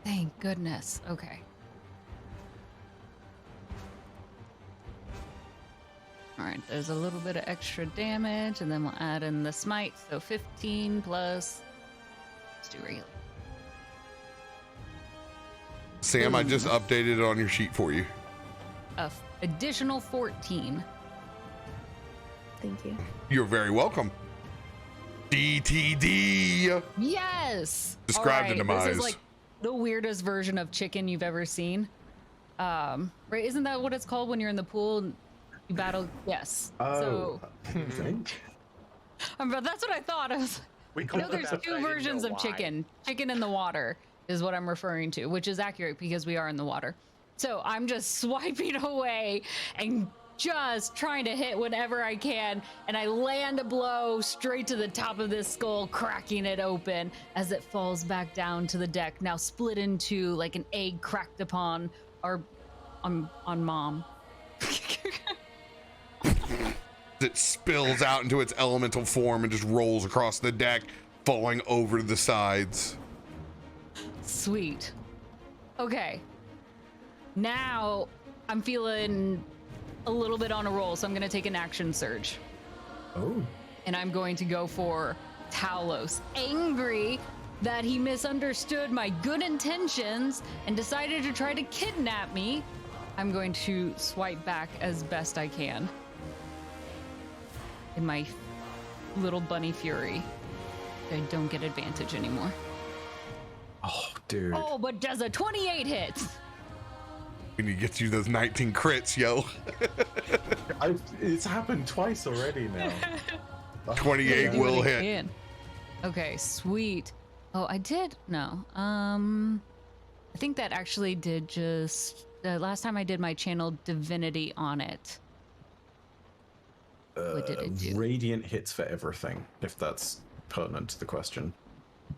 Speaker 2: Thank goodness. Okay. All right, there's a little bit of extra damage, and then we'll add in the smite. So 15 plus. Let's do regular.
Speaker 1: Sam, I just updated it on your sheet for you.
Speaker 2: Additional 14.
Speaker 4: Thank you.
Speaker 1: You're very welcome. DTD.
Speaker 2: Yes.
Speaker 1: Describe the
Speaker 2: All right,
Speaker 1: demise.
Speaker 2: This is like the weirdest version of chicken you've ever seen. Right? Isn't that what it's called when you're in the pool? And you battle. Yes.
Speaker 3: Oh,
Speaker 2: So,
Speaker 3: I think.
Speaker 2: but that's what I thought. I was.
Speaker 5: We
Speaker 2: I
Speaker 5: called
Speaker 2: know
Speaker 5: it
Speaker 2: there's
Speaker 5: that, but I
Speaker 2: two
Speaker 5: didn't
Speaker 2: versions
Speaker 5: know
Speaker 2: of
Speaker 5: why.
Speaker 2: chicken. Chicken in the water is what I'm referring to, which is accurate because we are in the water. So I'm just swiping away and just trying to hit whenever I can, and I land a blow straight to the top of this skull, cracking it open as it falls back down to the deck, now split into like an egg cracked upon on Mom.
Speaker 1: It spills out into its elemental form and just rolls across the deck, falling over the sides.
Speaker 2: Sweet. Okay. Now I'm feeling a little bit on a roll, so I'm going to take an action surge.
Speaker 3: Oh.
Speaker 2: And I'm going to go for Talos. Angry that he misunderstood my good intentions and decided to try to kidnap me, I'm going to swipe back as best I can in my little bunny fury. I don't get advantage anymore.
Speaker 3: Oh, dude.
Speaker 2: Oh, but does a 28 hit?
Speaker 1: When you get you those 19 crits, yo.
Speaker 3: It's happened twice already now.
Speaker 1: 28 will hit.
Speaker 2: Okay, sweet. Oh, I did? No. I think that actually did just... The last time I did my channel divinity on it. What did it do?
Speaker 3: Radiant hits for everything, if that's pertinent to the question.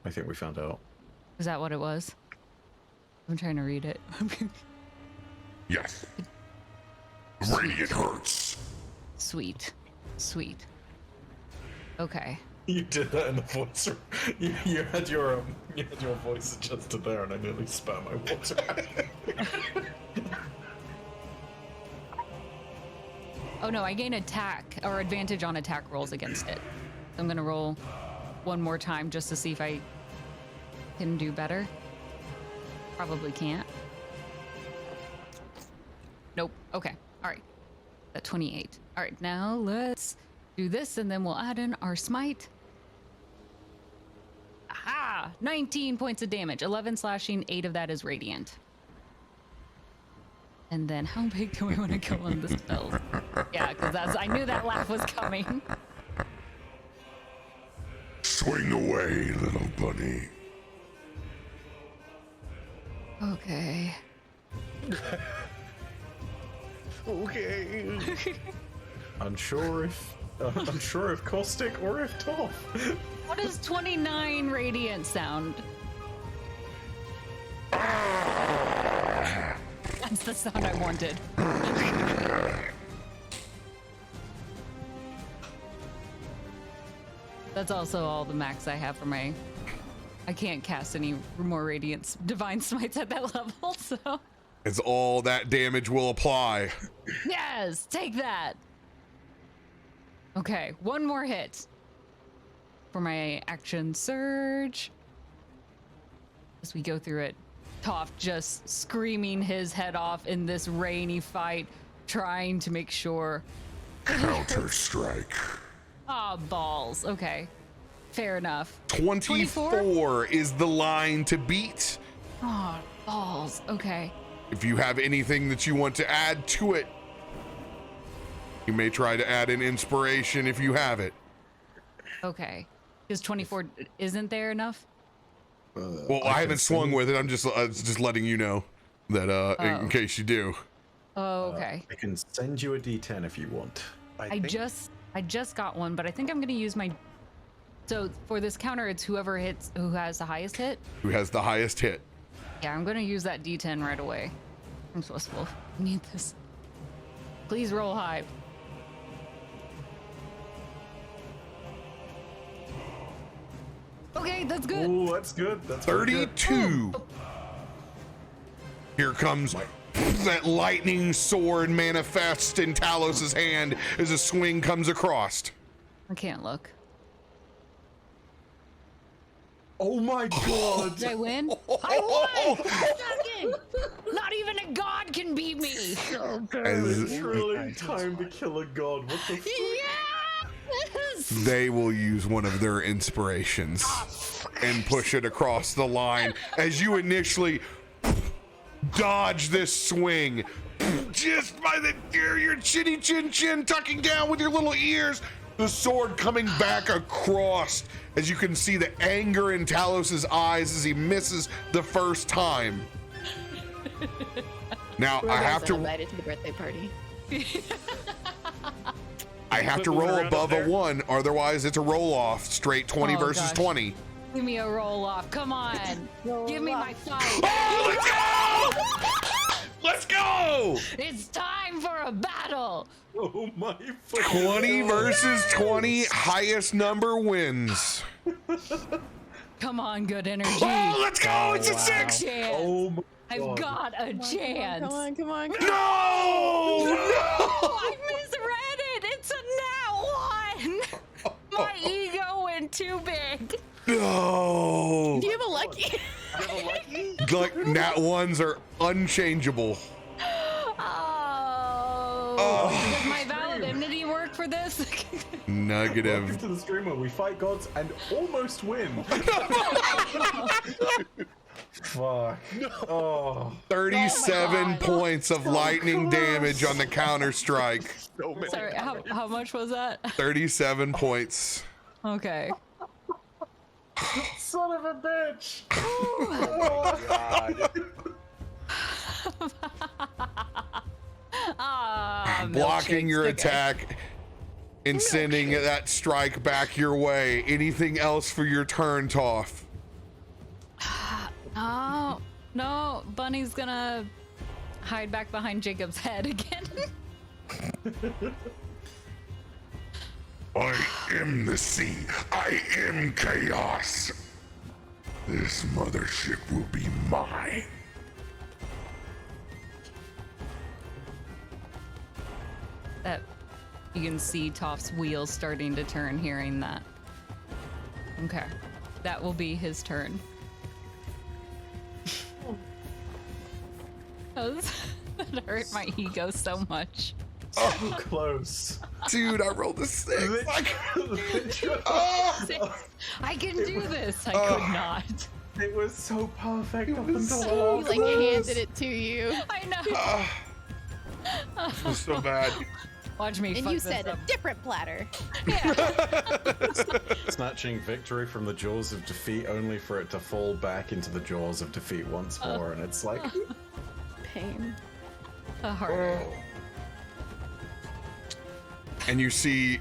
Speaker 3: I think we found out.
Speaker 2: Is that what it was? I'm trying to read it.
Speaker 1: Yes. Radiant hurts.
Speaker 2: Sweet. Sweet. Okay.
Speaker 3: You did that in the voice. You had your voice adjusted there, and I nearly spat my water.
Speaker 2: Oh no, I gain attack or advantage on attack rolls against it. So I'm gonna roll one more time just to see if I can do better. Probably can't. Nope. Okay. All right. That 28. All right. Now let's do this, and then we'll add in our smite. Aha! 19 points of damage. 11 slashing. 8 of that is radiant. And then how big do I want to go on the spells? Yeah, because I knew that laugh was coming.
Speaker 1: Swing away, little bunny.
Speaker 2: Okay.
Speaker 5: Okay.
Speaker 3: Unsure if caustic or if Toff.
Speaker 2: What does 29 radiant sound? That's the sound I wanted. That's also all the max I have for my... I can't cast any more radiant divine smites at that level, so...
Speaker 1: It's all that damage will apply.
Speaker 2: Yes, take that. Okay, one more hit for my action surge. As we go through it, Toff just screaming his head off in this rainy fight, trying to make sure.
Speaker 1: Counter strike.
Speaker 2: Ah, balls. Okay, fair enough.
Speaker 1: 24 is the line to beat.
Speaker 2: Oh, balls. Okay.
Speaker 1: If you have anything that you want to add to it, you may try to add an inspiration if you have it.
Speaker 2: Okay. Because 24 isn't there enough?
Speaker 1: Well, I haven't swung with it. I'm just letting you know that in case you do.
Speaker 2: Oh, okay.
Speaker 3: I can send you a D10 if you want.
Speaker 2: I just got one, but I think I'm gonna use my. So for this counter, it's whoever hits who has the highest hit.
Speaker 1: Who has the highest hit?
Speaker 2: Yeah, I'm gonna use that D10 right away. I'm supposed to need this. Please roll high. Okay, that's good.
Speaker 3: Oh, that's good. That's
Speaker 1: 32.
Speaker 3: Good.
Speaker 1: Here comes that lightning sword manifests in Talos's hand as a swing comes across.
Speaker 2: I can't look.
Speaker 3: Oh my god!
Speaker 2: Did I win? I won! Second! Not even a god can beat me!
Speaker 3: It's really time to kill a god. What the fuck?
Speaker 2: Yes!
Speaker 1: They will use one of their inspirations and push it across the line as you initially dodge this swing just by your chinny chin tucking down with your little ears, the sword coming back across as you can see the anger in Talos's eyes as he misses the first time. Now I have to
Speaker 4: invited to the birthday party.
Speaker 1: I have to roll above a 1, otherwise it's a roll off. Straight 20 versus 20.
Speaker 2: Give me a roll off. Come on. Give me my fight.
Speaker 1: Oh, let's go!
Speaker 2: It's time for a battle.
Speaker 3: Oh my
Speaker 1: 20 versus 20, highest number wins.
Speaker 2: Come on, good energy.
Speaker 1: Oh, let's go! It's a 6!
Speaker 2: Chance.
Speaker 3: Oh my
Speaker 2: I've got a chance.
Speaker 4: Come on, come on.
Speaker 1: No!
Speaker 2: I misread it. It's a nat 1. My ego went too big.
Speaker 1: No!
Speaker 4: Do you have a lucky?
Speaker 1: Like, nat 1s are unchangeable.
Speaker 2: Oh. Does my valid enmity work for this?
Speaker 1: Negative.
Speaker 3: Welcome to the stream where we fight gods and almost win. Fuck. No. Oh.
Speaker 1: 37 points of lightning damage on the counter-strike.
Speaker 2: Sorry, how much was that?
Speaker 1: 37 points.
Speaker 2: Okay.
Speaker 3: Son of a bitch.
Speaker 5: Oh my god.
Speaker 1: Blocking your attack and sending that strike back your way. Anything else for your turn, Toff?
Speaker 2: Oh, no. Bunny's gonna hide back behind Jacob's head again.
Speaker 1: I am the sea. I am chaos. This mothership will be mine.
Speaker 2: You can see Toff's wheels starting to turn hearing that. Okay. That will be his turn. That hurt my ego so much.
Speaker 3: So close.
Speaker 1: Dude, I rolled a 6.
Speaker 2: I can do this. I could not.
Speaker 3: It was so perfect up until
Speaker 4: He like handed it to you.
Speaker 2: I know.
Speaker 1: It was so bad.
Speaker 2: Watch me.
Speaker 4: And
Speaker 2: fuck
Speaker 4: you
Speaker 2: this
Speaker 4: said
Speaker 2: up.
Speaker 4: a different platter.
Speaker 3: Snatching victory from the jaws of defeat only for it to fall back into the jaws of defeat once more, and it's like
Speaker 4: Pain.
Speaker 2: A harder.
Speaker 1: And you see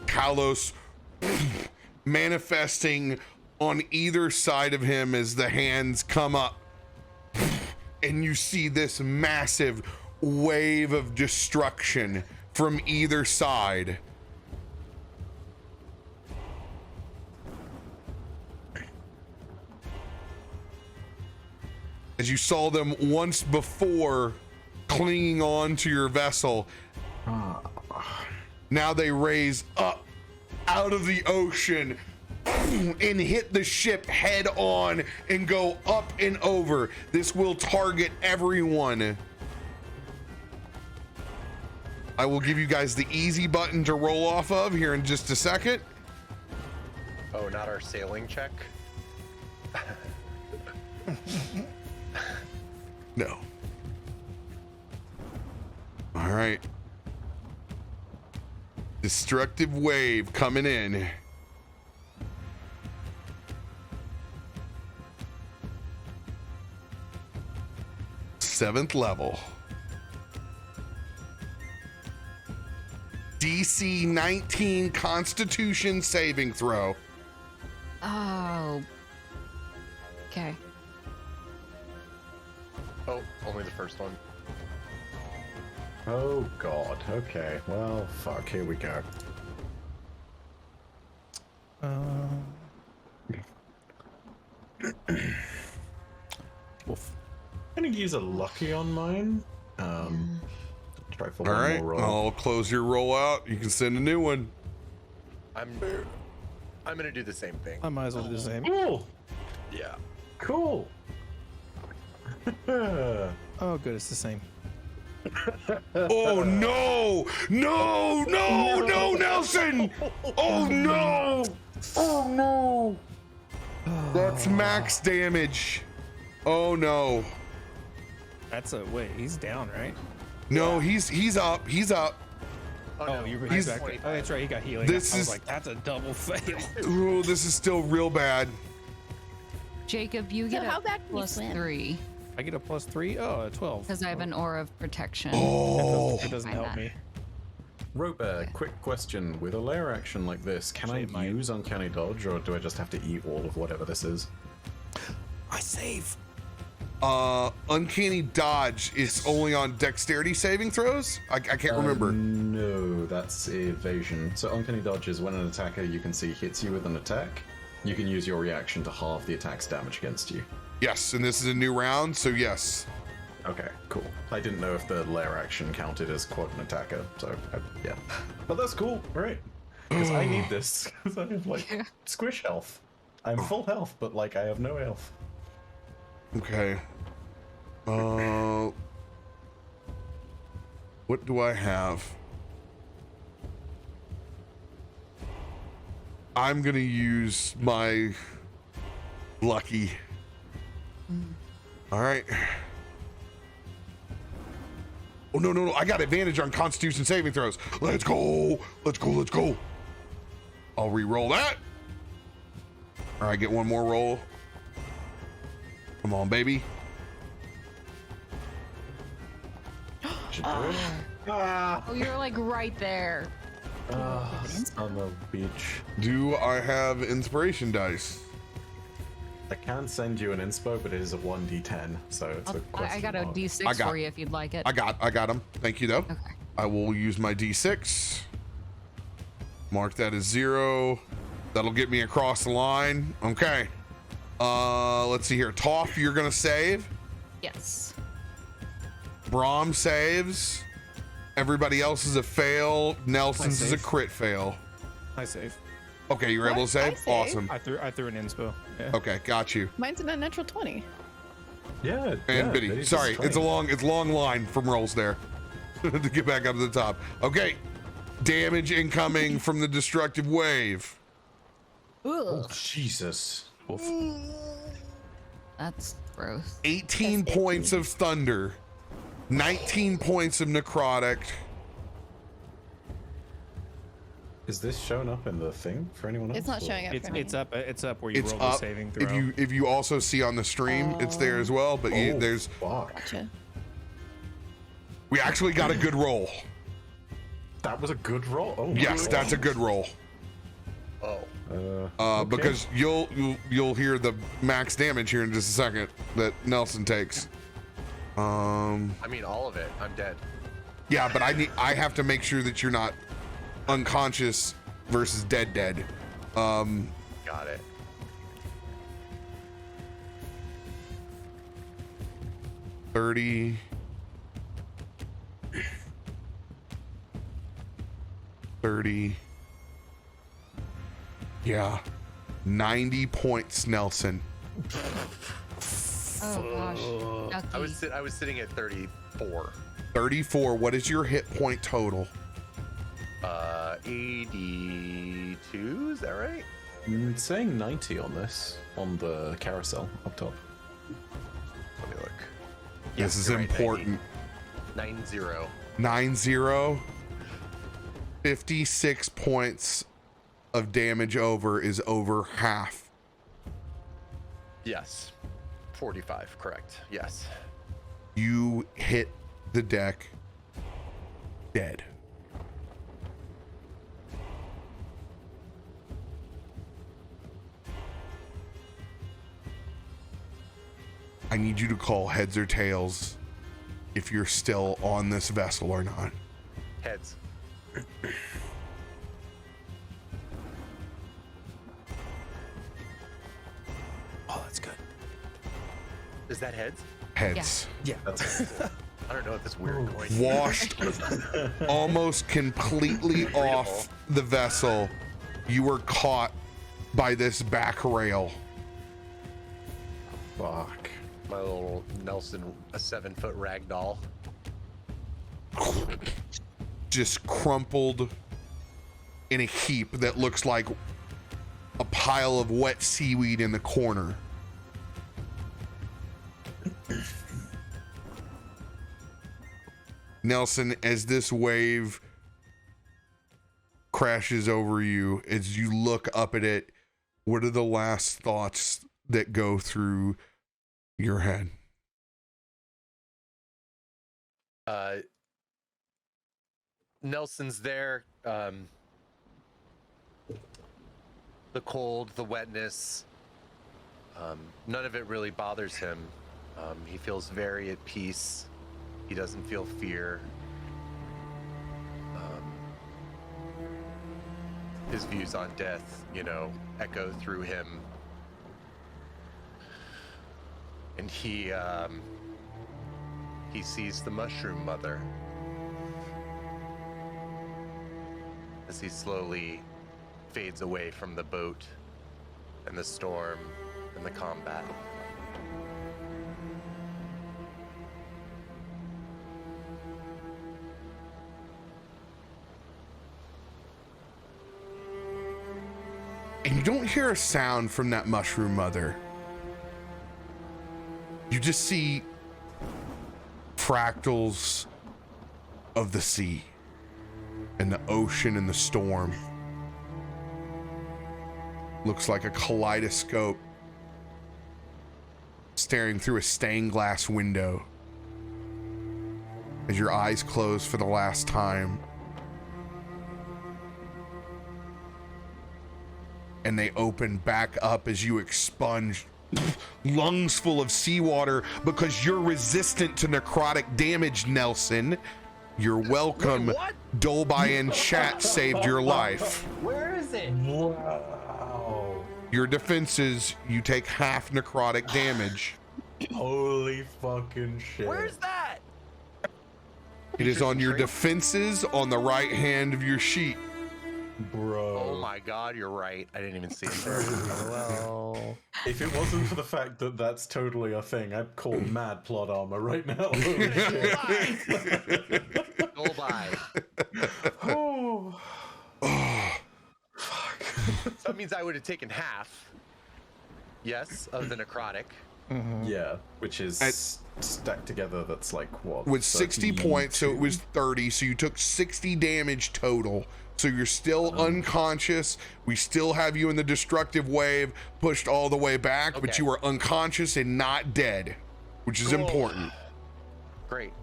Speaker 1: Talos manifesting on either side of him as the hands come up. And you see this massive wave of destruction from either side. As you saw them once before clinging on to your vessel, now they raise up out of the ocean and hit the ship head on and go up and over. This will target everyone. I will give you guys the easy button to roll off of here in just a second.
Speaker 5: Oh, not our sailing check?
Speaker 1: No. All right. Destructive wave coming in. Seventh level. DC 19 Constitution saving throw.
Speaker 2: Oh. Okay.
Speaker 5: Oh, only the first one.
Speaker 3: oh god, okay, well, fuck, here we go.
Speaker 6: Wolf.
Speaker 3: I'm gonna use a lucky on mine. Try for
Speaker 1: All
Speaker 3: one
Speaker 1: right,
Speaker 3: more roll.
Speaker 1: I'll close your roll out. You can send a new one.
Speaker 5: I'm gonna do the same thing.
Speaker 6: I might as well do the same.
Speaker 3: Cool,
Speaker 5: Yeah.
Speaker 3: cool.
Speaker 6: Oh, good, it's the same.
Speaker 1: Oh no! No! No! No, Nelson! Oh no! Oh no! That's max damage. Oh no!
Speaker 6: That's a wait. He's down, right?
Speaker 1: No, he's up. He's up.
Speaker 5: Oh,
Speaker 6: Oh,
Speaker 5: no.
Speaker 6: you're
Speaker 1: He's-
Speaker 6: back. Oh, that's right. He got healing.
Speaker 1: This
Speaker 6: I was
Speaker 1: is-
Speaker 6: like, that's a double fail.
Speaker 1: Ooh, this is still real bad.
Speaker 2: Jacob, you
Speaker 4: So
Speaker 2: get
Speaker 4: how
Speaker 2: a
Speaker 4: back can you swim?
Speaker 2: +3
Speaker 6: I get a +3. Oh, a 12.
Speaker 2: because I have an aura of protection.
Speaker 1: Oh,
Speaker 6: It doesn't
Speaker 2: Find
Speaker 6: help
Speaker 2: that.
Speaker 6: me.
Speaker 3: Roper, quick question. With a layer action like this, can I use Uncanny Dodge, or do I just have to eat all of whatever this is?
Speaker 6: I save.
Speaker 1: Uncanny Dodge is only on dexterity saving throws? I can't remember.
Speaker 3: No, that's evasion. So Uncanny Dodge is when an attacker you can see hits you with an attack, you can use your reaction to halve the attack's damage against you.
Speaker 1: Yes, and this is a new round, so yes.
Speaker 3: Okay, cool. I didn't know if the layer action counted as quote an attacker, so yeah. But that's cool, right? Because I need this, because I have like squish health. I'm full health, but like I have no health.
Speaker 1: Okay. What do I have? I'm gonna use my lucky. All right. Oh, no. I got advantage on Constitution saving throws. Let's go. I'll re-roll that. All right, get one more roll. Come on, baby.
Speaker 2: Oh, you're like right there.
Speaker 3: On the beach.
Speaker 1: Do I have inspiration dice?
Speaker 3: I can send you an inspo, but it is a 1d10, so it's a question.
Speaker 2: I got a
Speaker 3: mark.
Speaker 2: D6 for you if you'd like it.
Speaker 1: I got them. Thank you, though.
Speaker 2: Okay.
Speaker 1: I will use my D6. Mark that as 0. That'll get me across the line. Okay. Let's see here. Toff, you're gonna save.
Speaker 2: Yes.
Speaker 1: Brahm saves. Everybody else is a fail. Nelson's is a crit fail.
Speaker 6: I save.
Speaker 1: Okay, you're able to save?
Speaker 4: I save.
Speaker 1: Awesome.
Speaker 6: I threw an inspo. Yeah.
Speaker 1: Okay, got you.
Speaker 4: Mine's an unnatural 20.
Speaker 3: Yeah.
Speaker 1: And Biddy,
Speaker 3: Biddy's
Speaker 1: sorry,
Speaker 3: strength.
Speaker 1: it's a long line from rolls there to get back up to the top. Okay, damage incoming from the destructive wave.
Speaker 3: Oh, Jesus. Oof.
Speaker 2: That's gross.
Speaker 1: 18 points of thunder, 19 points of necrotic.
Speaker 3: Is this showing up in the thing for anyone else?
Speaker 4: It's not
Speaker 3: or-
Speaker 4: showing up for me.
Speaker 6: It's up where you
Speaker 1: It's
Speaker 6: roll the
Speaker 1: up.
Speaker 6: saving throw.
Speaker 1: If you also see on the stream, it's there as well. But
Speaker 3: Oh,
Speaker 1: there's
Speaker 3: fuck.
Speaker 4: Gotcha.
Speaker 1: we actually got a good roll.
Speaker 3: That was a good roll. Oh,
Speaker 1: Yes,
Speaker 3: my
Speaker 1: that's a good roll.
Speaker 5: Oh.
Speaker 3: Okay.
Speaker 1: Because you'll hear the max damage here in just a second that Nelson takes.
Speaker 5: I mean, all of it. I'm dead.
Speaker 1: Yeah, but I have to make sure that you're not unconscious versus dead.
Speaker 5: Got it.
Speaker 1: $30. Yeah. 90 points, Nelson.
Speaker 2: Oh gosh. Lucky.
Speaker 5: I was sitting at 34.
Speaker 1: 34. What is your hit point total?
Speaker 5: 82. Is that right?
Speaker 3: It's saying 90 on this, on the carousel up top.
Speaker 5: Let me look.
Speaker 1: This is
Speaker 5: you're right,
Speaker 1: important.
Speaker 5: 90.
Speaker 1: 9-0. 56 points of damage over is over half.
Speaker 5: Yes. 45, correct. Yes.
Speaker 1: You hit the deck dead. I need you to call heads or tails if you're still on this vessel or not.
Speaker 5: Heads.
Speaker 6: Oh, that's good.
Speaker 5: Is that heads?
Speaker 1: Heads.
Speaker 6: Yeah.
Speaker 5: I don't know if this weird noise.
Speaker 1: Washed almost completely off the vessel. You were caught by this back rail.
Speaker 3: Fuck.
Speaker 5: My little Nelson, a 7-foot rag doll.
Speaker 1: Just crumpled in a heap that looks like a pile of wet seaweed in the corner. Nelson, as this wave crashes over you, as you look up at it, what are the last thoughts that go through your head?
Speaker 5: Nelson's there. The cold, the wetness, none of it really bothers him. He feels very at peace. He doesn't feel fear. His views on death, echo through him. And he sees the Mushroom Mother as he slowly fades away from the boat and the storm and the combat.
Speaker 1: And you don't hear a sound from that Mushroom Mother. You just see fractals of the sea and the ocean and the storm. Looks like a kaleidoscope staring through a stained glass window as your eyes close for the last time. And they open back up as you expunge lungs full of seawater because you're resistant to necrotic damage, Nelson. You're welcome.
Speaker 5: Wait, what?
Speaker 1: Dolby in chat saved your life.
Speaker 5: Where is it?
Speaker 3: Wow.
Speaker 1: Your defenses, you take half necrotic damage.
Speaker 3: Holy fucking shit.
Speaker 5: Where's that?
Speaker 1: It is on your defenses on the right hand of your sheet.
Speaker 3: Bro.
Speaker 5: Oh my god, you're right. I didn't even see it there.
Speaker 6: Well,
Speaker 3: If it wasn't for the fact that that's totally a thing, I'd call mad plot armor right now. Holy shit.
Speaker 5: Go by.
Speaker 3: Oh.
Speaker 5: So that means I would have taken half. Yes, of the necrotic.
Speaker 3: Yeah, which is stacked together. That's like what?
Speaker 1: With 60 points, so it was 30. So you took 60 damage total. So you're still unconscious. We still have you in the destructive wave, pushed all the way back, but you are unconscious and not dead, which is important.
Speaker 5: Great.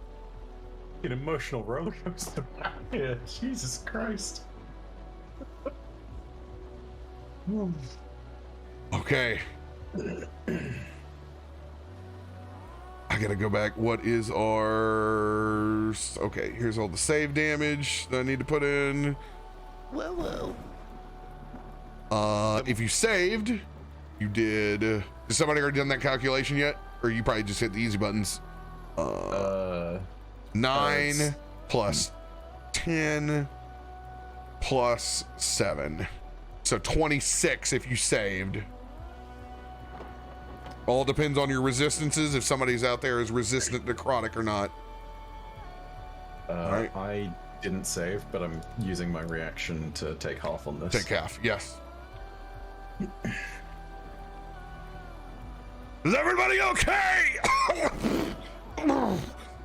Speaker 3: An emotional roller coaster. Yeah, Jesus Christ.
Speaker 1: Okay. I gotta go back. What is our... Okay, here's all the save damage that I need to put in.
Speaker 5: Whoa.
Speaker 1: If you saved, you did... Has somebody already done that calculation yet? Or you probably just hit the easy buttons? 9 plus 10 plus 7. So 26 if you saved. All depends on your resistances, if somebody's out there is resistant to necrotic or not.
Speaker 3: Right. I didn't save, but I'm using my reaction to take half on this.
Speaker 1: Take half, yes. Is everybody okay?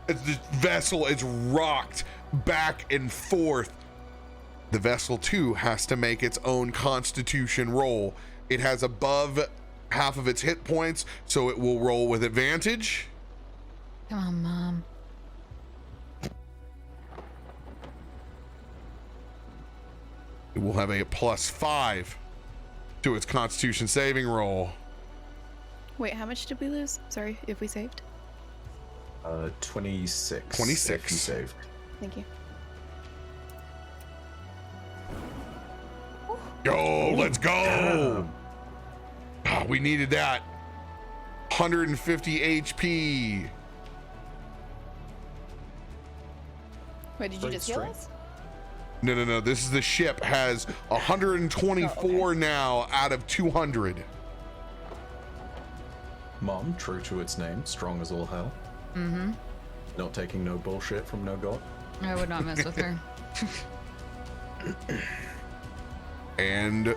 Speaker 1: As the vessel is rocked back and forth, the vessel too has to make its own constitution roll. It has above half of its hit points, so it will roll with advantage.
Speaker 2: Come on, Mom.
Speaker 1: It will have a +5 to its constitution saving roll.
Speaker 4: Wait, how much did we lose? Sorry, if we saved.
Speaker 3: 26.
Speaker 1: 26.
Speaker 3: If you saved.
Speaker 4: Thank you.
Speaker 1: Yo, let's go. We needed that. 150 HP.
Speaker 4: Wait, did you just heal us?
Speaker 1: No. This is the ship has 124 now out of 200.
Speaker 3: Mom, true to its name, strong as all hell.
Speaker 2: Mm-hmm.
Speaker 3: Not taking no bullshit from no god.
Speaker 2: I would not mess with her.
Speaker 1: And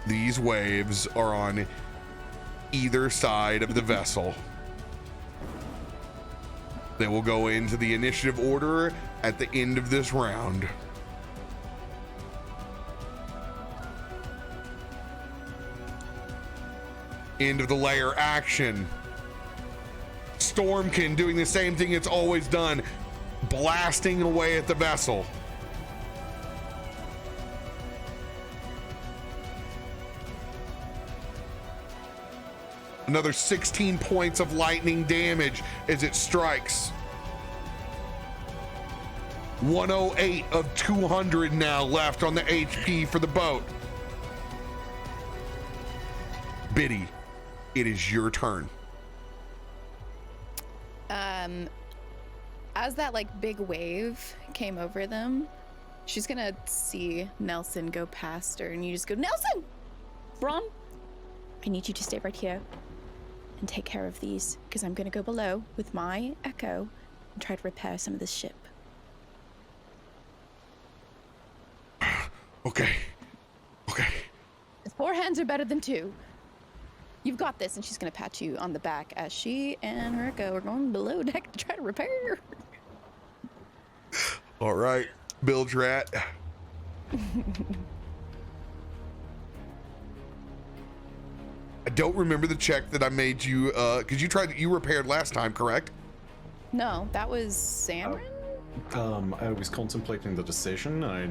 Speaker 1: these waves are on either side of the vessel. They will go into the initiative order at the end of this round. End of the layer action. Stormkin doing the same thing it's always done, blasting away at the vessel. Another 16 points of lightning damage as it strikes. 108 of 200 now left on the HP for the boat. Biddy, it is your turn.
Speaker 4: As that like big wave came over them, she's gonna see Nelson go past her, and you just go, Nelson! Bron, I need you to stay right here and take care of these, because I'm gonna go below with my echo and try to repair some of this ship.
Speaker 1: Okay.
Speaker 4: 4 hands are better than 2. You've got this. And she's gonna pat you on the back as she and her echo are going below deck to try to repair.
Speaker 1: All right, Bildrat. I don't remember the check that I made you, because you repaired last time, correct?
Speaker 4: No, that was Samrin?
Speaker 3: I was contemplating the decision. I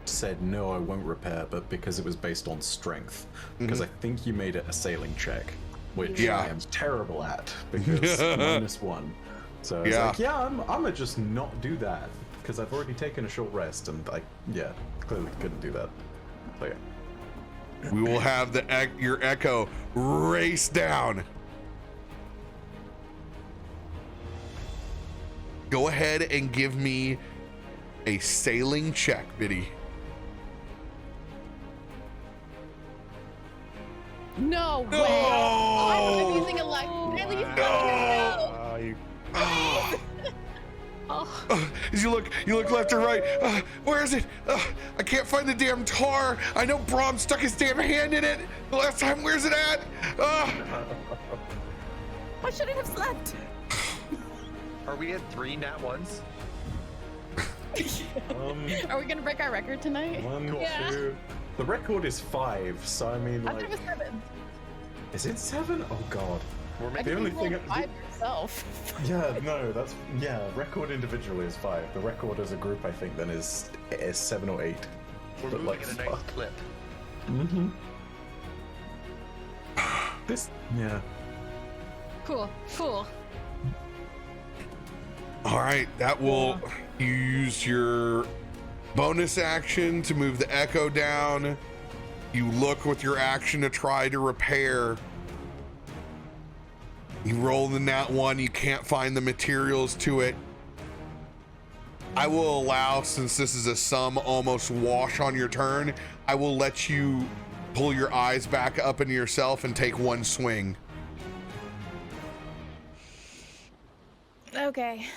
Speaker 3: said no, I won't repair, but because it was based on strength. Because I think you made it a sailing check, which I am terrible at because -1. So I was like, I'm gonna just not do that because I've already taken a short rest and I clearly couldn't do that. So yeah.
Speaker 1: We will have your echo race down. Go ahead and give me a sailing check, Biddy.
Speaker 4: No way! I'm using a life. Really?
Speaker 1: As you look left and right. Where is it? I can't find the damn tar. I know Brom stuck his damn hand in it the last time. Where's it at?
Speaker 4: I shouldn't have slept.
Speaker 5: Are we at 3 nat ones?
Speaker 4: Are we gonna break our record tonight?
Speaker 3: 1, 2. The record is 5, so I mean,
Speaker 4: I
Speaker 3: like.
Speaker 4: thought it was 7.
Speaker 3: Is it 7? Oh god.
Speaker 5: We're
Speaker 4: I
Speaker 5: making
Speaker 3: The only
Speaker 4: think you
Speaker 3: thing.
Speaker 4: rolled 5 yourself.
Speaker 3: Yeah, no, that's record individually is 5. The record as a group, I think, then is 7 or 8.
Speaker 5: we're
Speaker 3: but,
Speaker 5: moving
Speaker 3: like,
Speaker 5: at a nice
Speaker 3: fuck.
Speaker 5: clip.
Speaker 3: This,
Speaker 2: Cool.
Speaker 1: All right, that will use your bonus action to move the echo down. You look with your action to try to repair. You roll the nat 1, you can't find the materials to it. I will allow, since this is a sum almost wash on your turn, I will let you pull your eyes back up into yourself and take 1 swing.
Speaker 4: Okay.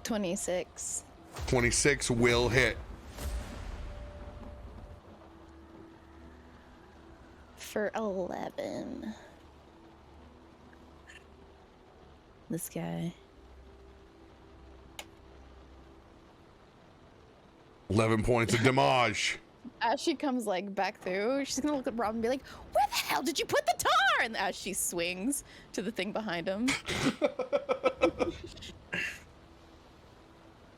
Speaker 4: $26.
Speaker 1: 26 will hit.
Speaker 4: For 11. This guy.
Speaker 1: 11 points of damage.
Speaker 4: As she comes like back through, she's gonna look at Rob and be like, "Where the hell did you put the tar?" And as she swings to the thing behind him.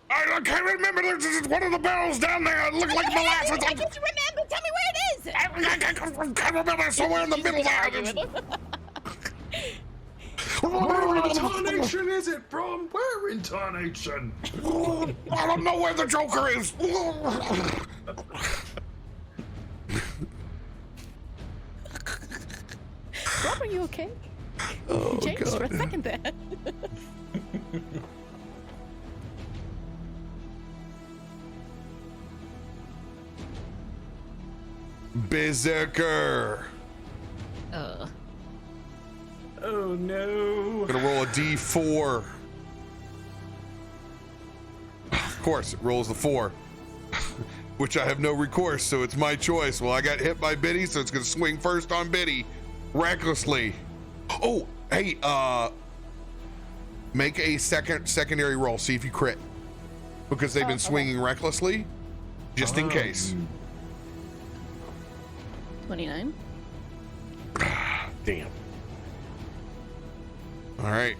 Speaker 1: I can't remember. There's one of the barrels down there. It looked like molasses.
Speaker 4: I can't remember. Tell me where it is.
Speaker 1: I can't remember. Somewhere in the middle there.
Speaker 3: Where in tarnation is it, Brom? Where in tarnation?
Speaker 1: I don't know where the Joker is.
Speaker 4: Rob, are you okay?
Speaker 1: Oh,
Speaker 4: James,
Speaker 1: God.
Speaker 4: for a second there.
Speaker 1: Berserker.
Speaker 3: Oh no.
Speaker 1: Gonna roll a D4. Of course, it rolls the 4. Which I have no recourse, so it's my choice. Well, I got hit by Biddy, so it's gonna swing first on Biddy. Recklessly. Oh, hey, make a secondary roll, see if you crit. Because they've been swinging recklessly, just in case.
Speaker 4: 29.
Speaker 1: Damn. All right.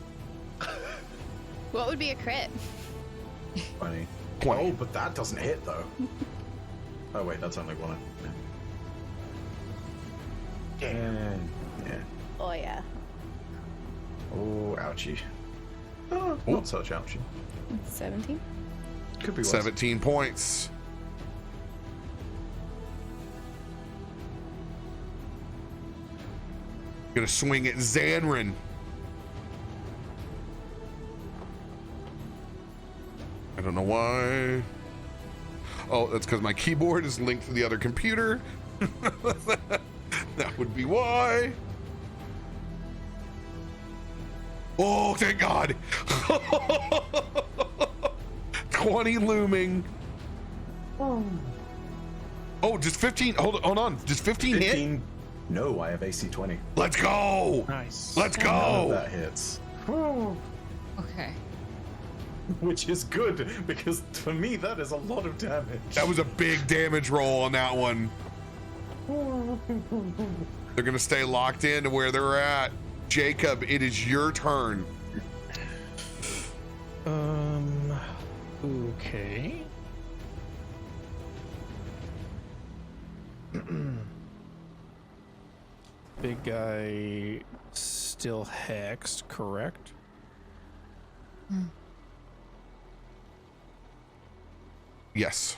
Speaker 4: What would be a crit?
Speaker 3: 20.
Speaker 1: 20.
Speaker 3: Oh, but that doesn't hit though. Oh wait, that's only one. Yeah.
Speaker 4: Oh yeah.
Speaker 3: Oh, ouchie. Oh, not such ouchie.
Speaker 4: 17.
Speaker 3: Could be worse.
Speaker 1: 17 points. Gonna swing at Zanrin. I don't know why. Oh, that's because my keyboard is linked to the other computer. That would be why. Oh, thank God. 20 looming. Oh, just 15. Hold on. Just 15 hit?
Speaker 3: 15. No, I have AC 20.
Speaker 1: Let's go.
Speaker 6: Nice.
Speaker 1: Let's
Speaker 3: None of
Speaker 1: go.
Speaker 3: that hits.
Speaker 2: Okay.
Speaker 3: Which is good, because for me, that is a lot of damage.
Speaker 1: That was a big damage roll on that one. They're going to stay locked in to where they're at. Jacob, it is your turn.
Speaker 6: Okay. Big guy still hexed, correct?
Speaker 1: Yes.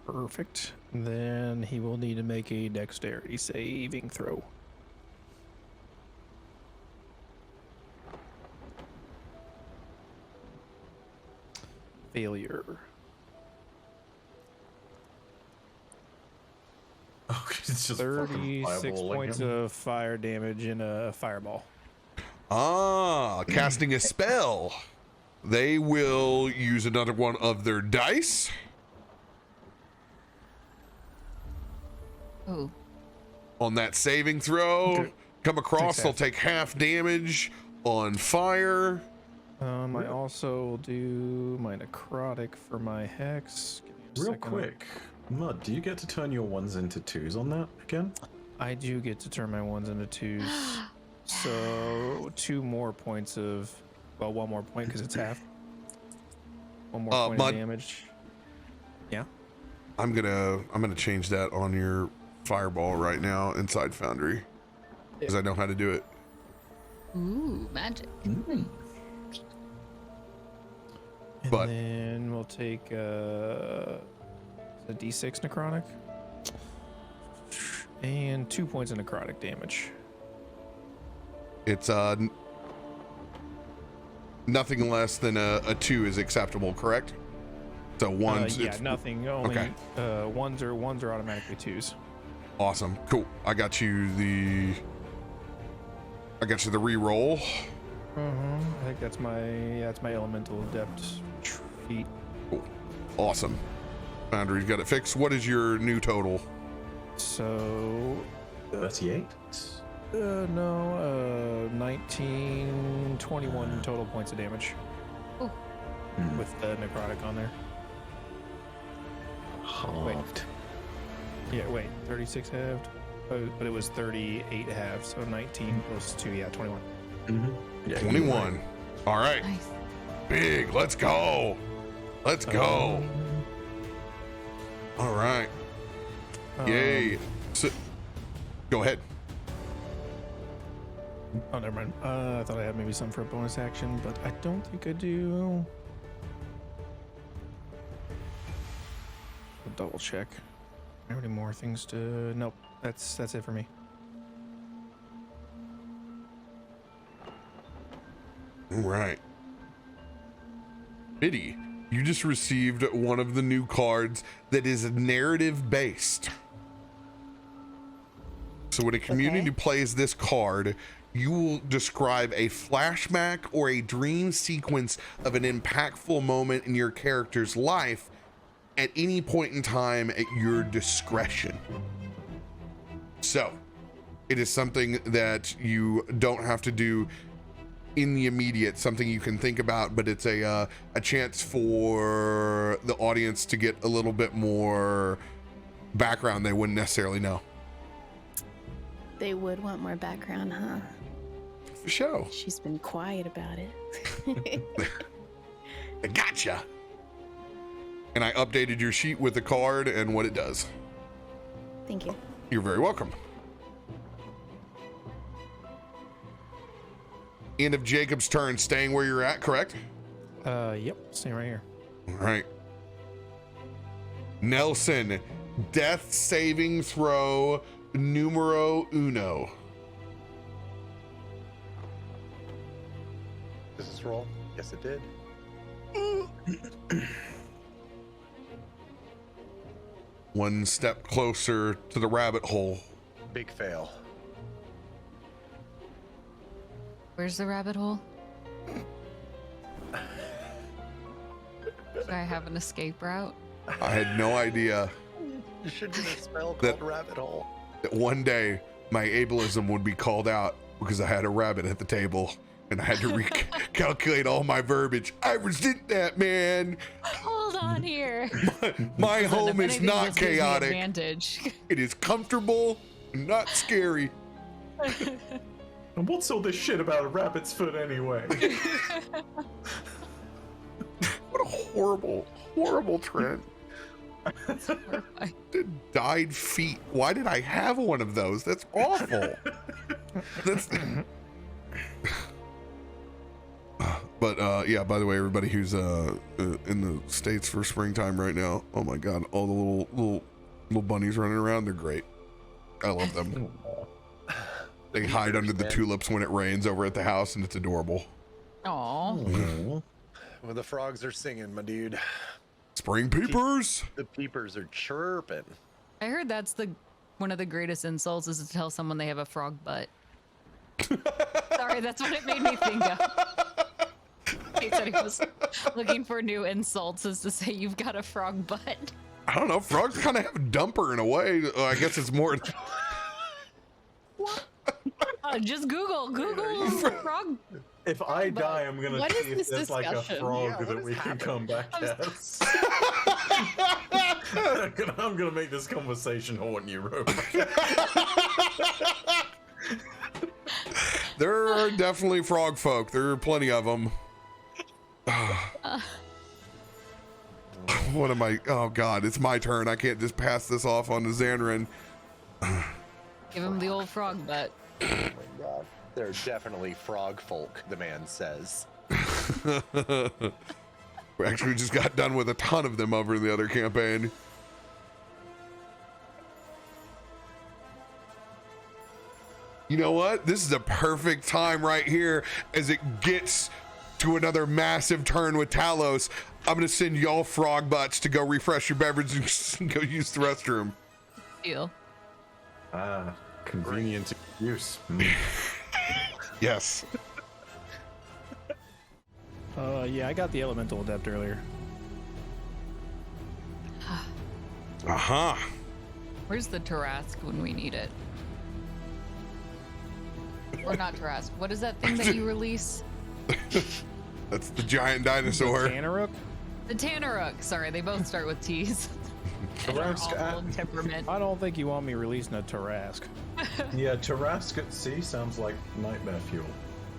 Speaker 6: Perfect. Then he will need to make a dexterity saving throw. Failure.
Speaker 3: Oh, it's just
Speaker 6: 36 points of fire damage in a fireball.
Speaker 1: Ah, casting a spell. They will use another one of their dice.
Speaker 2: Ooh.
Speaker 1: On that saving throw.
Speaker 6: Okay.
Speaker 1: Come across,
Speaker 6: Takes
Speaker 1: they'll
Speaker 6: half.
Speaker 1: take half damage on fire.
Speaker 6: I also will do my necrotic for my hex. Give me a
Speaker 3: Real
Speaker 6: second.
Speaker 3: quick, Mud, do you get to turn your ones into twos on that again?
Speaker 6: I do get to turn my ones into twos. So 2 more points of, well, 1 more point because it's half. 1 more point
Speaker 1: Mud.
Speaker 6: of damage. Yeah.
Speaker 1: I'm gonna change that on your fireball right now inside Foundry. Because I know how to do it.
Speaker 2: Ooh, magic.
Speaker 6: And
Speaker 1: But-
Speaker 6: then we'll take a D6 necrotic. And 2 points of necrotic damage.
Speaker 1: It's nothing less than a 2 is acceptable, correct? So ones.
Speaker 6: Yeah,
Speaker 1: it's
Speaker 6: nothing. Only
Speaker 1: okay.
Speaker 6: ones are automatically 2s.
Speaker 1: Awesome. Cool. I got you the re-roll.
Speaker 6: I think that's my elemental adept feat.
Speaker 1: Cool. Awesome. Foundry's got it fixed. What is your new total?
Speaker 6: So
Speaker 3: 38?
Speaker 6: no, 19, 21 total points of damage.
Speaker 2: Ooh.
Speaker 6: With the necrotic on there.
Speaker 3: Halved.
Speaker 6: Yeah, wait, 36 halved? Oh, but it was 38 halved, so 19 plus 2, yeah, 21.
Speaker 3: Yeah,
Speaker 1: 21. All right.
Speaker 2: Nice.
Speaker 1: Big. Let's go. Let's go. All right. Yay. So, go ahead.
Speaker 6: Oh, never mind. I thought I had maybe some for a bonus action, but I don't think I do. I'll double check. Are there any more things to? Nope. That's it for me.
Speaker 1: All right. Biddy, you just received one of the new cards that is narrative based. So when a community plays this card, you will describe a flashback or a dream sequence of an impactful moment in your character's life at any point in time at your discretion. So it is something that you don't have to do in the immediate, something you can think about, but it's a chance for the audience to get a little bit more background they wouldn't necessarily know.
Speaker 4: They would want more background, huh?
Speaker 1: For sure.
Speaker 4: She's been quiet about it.
Speaker 1: I gotcha. And I updated your sheet with the card and what it does.
Speaker 4: Thank you.
Speaker 1: You're very welcome. End of Jacob's turn, staying where you're at, correct?
Speaker 6: Yep, staying right here.
Speaker 1: All right. Nelson, death saving throw numero uno.
Speaker 5: Does this roll? Yes, it did.
Speaker 1: One step closer to the rabbit hole.
Speaker 5: Big fail.
Speaker 2: Where's the rabbit hole? Do I have an escape route?
Speaker 1: I had no idea
Speaker 5: You should get a spell
Speaker 1: That-
Speaker 5: called Rabbit Hole.
Speaker 1: that one day my ableism would be called out because I had a rabbit at the table and I had to recalculate all my verbiage. I resent that, man.
Speaker 2: Hold on here.
Speaker 1: My
Speaker 2: Listen,
Speaker 1: home
Speaker 2: if
Speaker 1: is
Speaker 2: anything,
Speaker 1: not
Speaker 2: this gives me
Speaker 1: chaotic.
Speaker 2: advantage.
Speaker 1: It is comfortable, not scary.
Speaker 3: And what's all this shit about a rabbit's foot anyway?
Speaker 1: What a horrible, horrible trend. Dyed feet. Why did I have one of those? That's awful. That's. But yeah. By the way, everybody who's in the States for springtime right now, oh my God, all the little bunnies running around, they're great. I love them. They hide under the tulips when it rains over at the house, and it's adorable.
Speaker 2: Aw.
Speaker 5: Well, the frogs are singing, my dude.
Speaker 1: Spring peepers.
Speaker 5: The peepers are chirping.
Speaker 2: I heard that's one of the greatest insults is to tell someone they have a frog butt. Sorry, that's what it made me think of. He said he was looking for new insults is to say you've got a frog butt.
Speaker 1: I don't know. Frogs kind of have a dumper in a way. I guess it's more.
Speaker 2: Just Google frog.
Speaker 3: If I die, I'm gonna
Speaker 4: What
Speaker 3: see
Speaker 4: is
Speaker 3: if
Speaker 4: this
Speaker 3: there's like a
Speaker 4: discussion?
Speaker 3: frog
Speaker 5: Yeah,
Speaker 3: that
Speaker 5: what
Speaker 3: we
Speaker 5: is
Speaker 3: can come back
Speaker 2: I'm
Speaker 3: as. I'm gonna make this conversation haunt you, Rope.
Speaker 1: There are definitely frog folk. There are plenty of them. What am I? Oh God, it's my turn. I can't just pass this off on to Xanrin.
Speaker 2: Give him the old frog butt.
Speaker 5: Oh my God. They're definitely frog folk, the man says.
Speaker 1: We actually just got done with a ton of them over in the other campaign. You know what? This is a perfect time right here as it gets to another massive turn with Talos. I'm going to send y'all frog butts to go refresh your beverage and go use the restroom.
Speaker 2: Deal.
Speaker 3: Ah, convenient use.
Speaker 1: Yes.
Speaker 6: Yeah, I got the elemental adept earlier.
Speaker 1: Uh-huh.
Speaker 2: Where's the Tarask when we need it? Or not Tarask. What is that thing that you release?
Speaker 1: That's the giant dinosaur.
Speaker 6: Tanaruk?
Speaker 2: The Tanaruk. Sorry, they both start with T's. They're awful in temperament.
Speaker 6: I don't think you want me releasing a Tarask.
Speaker 3: Yeah, Tarask at sea sounds like nightmare fuel.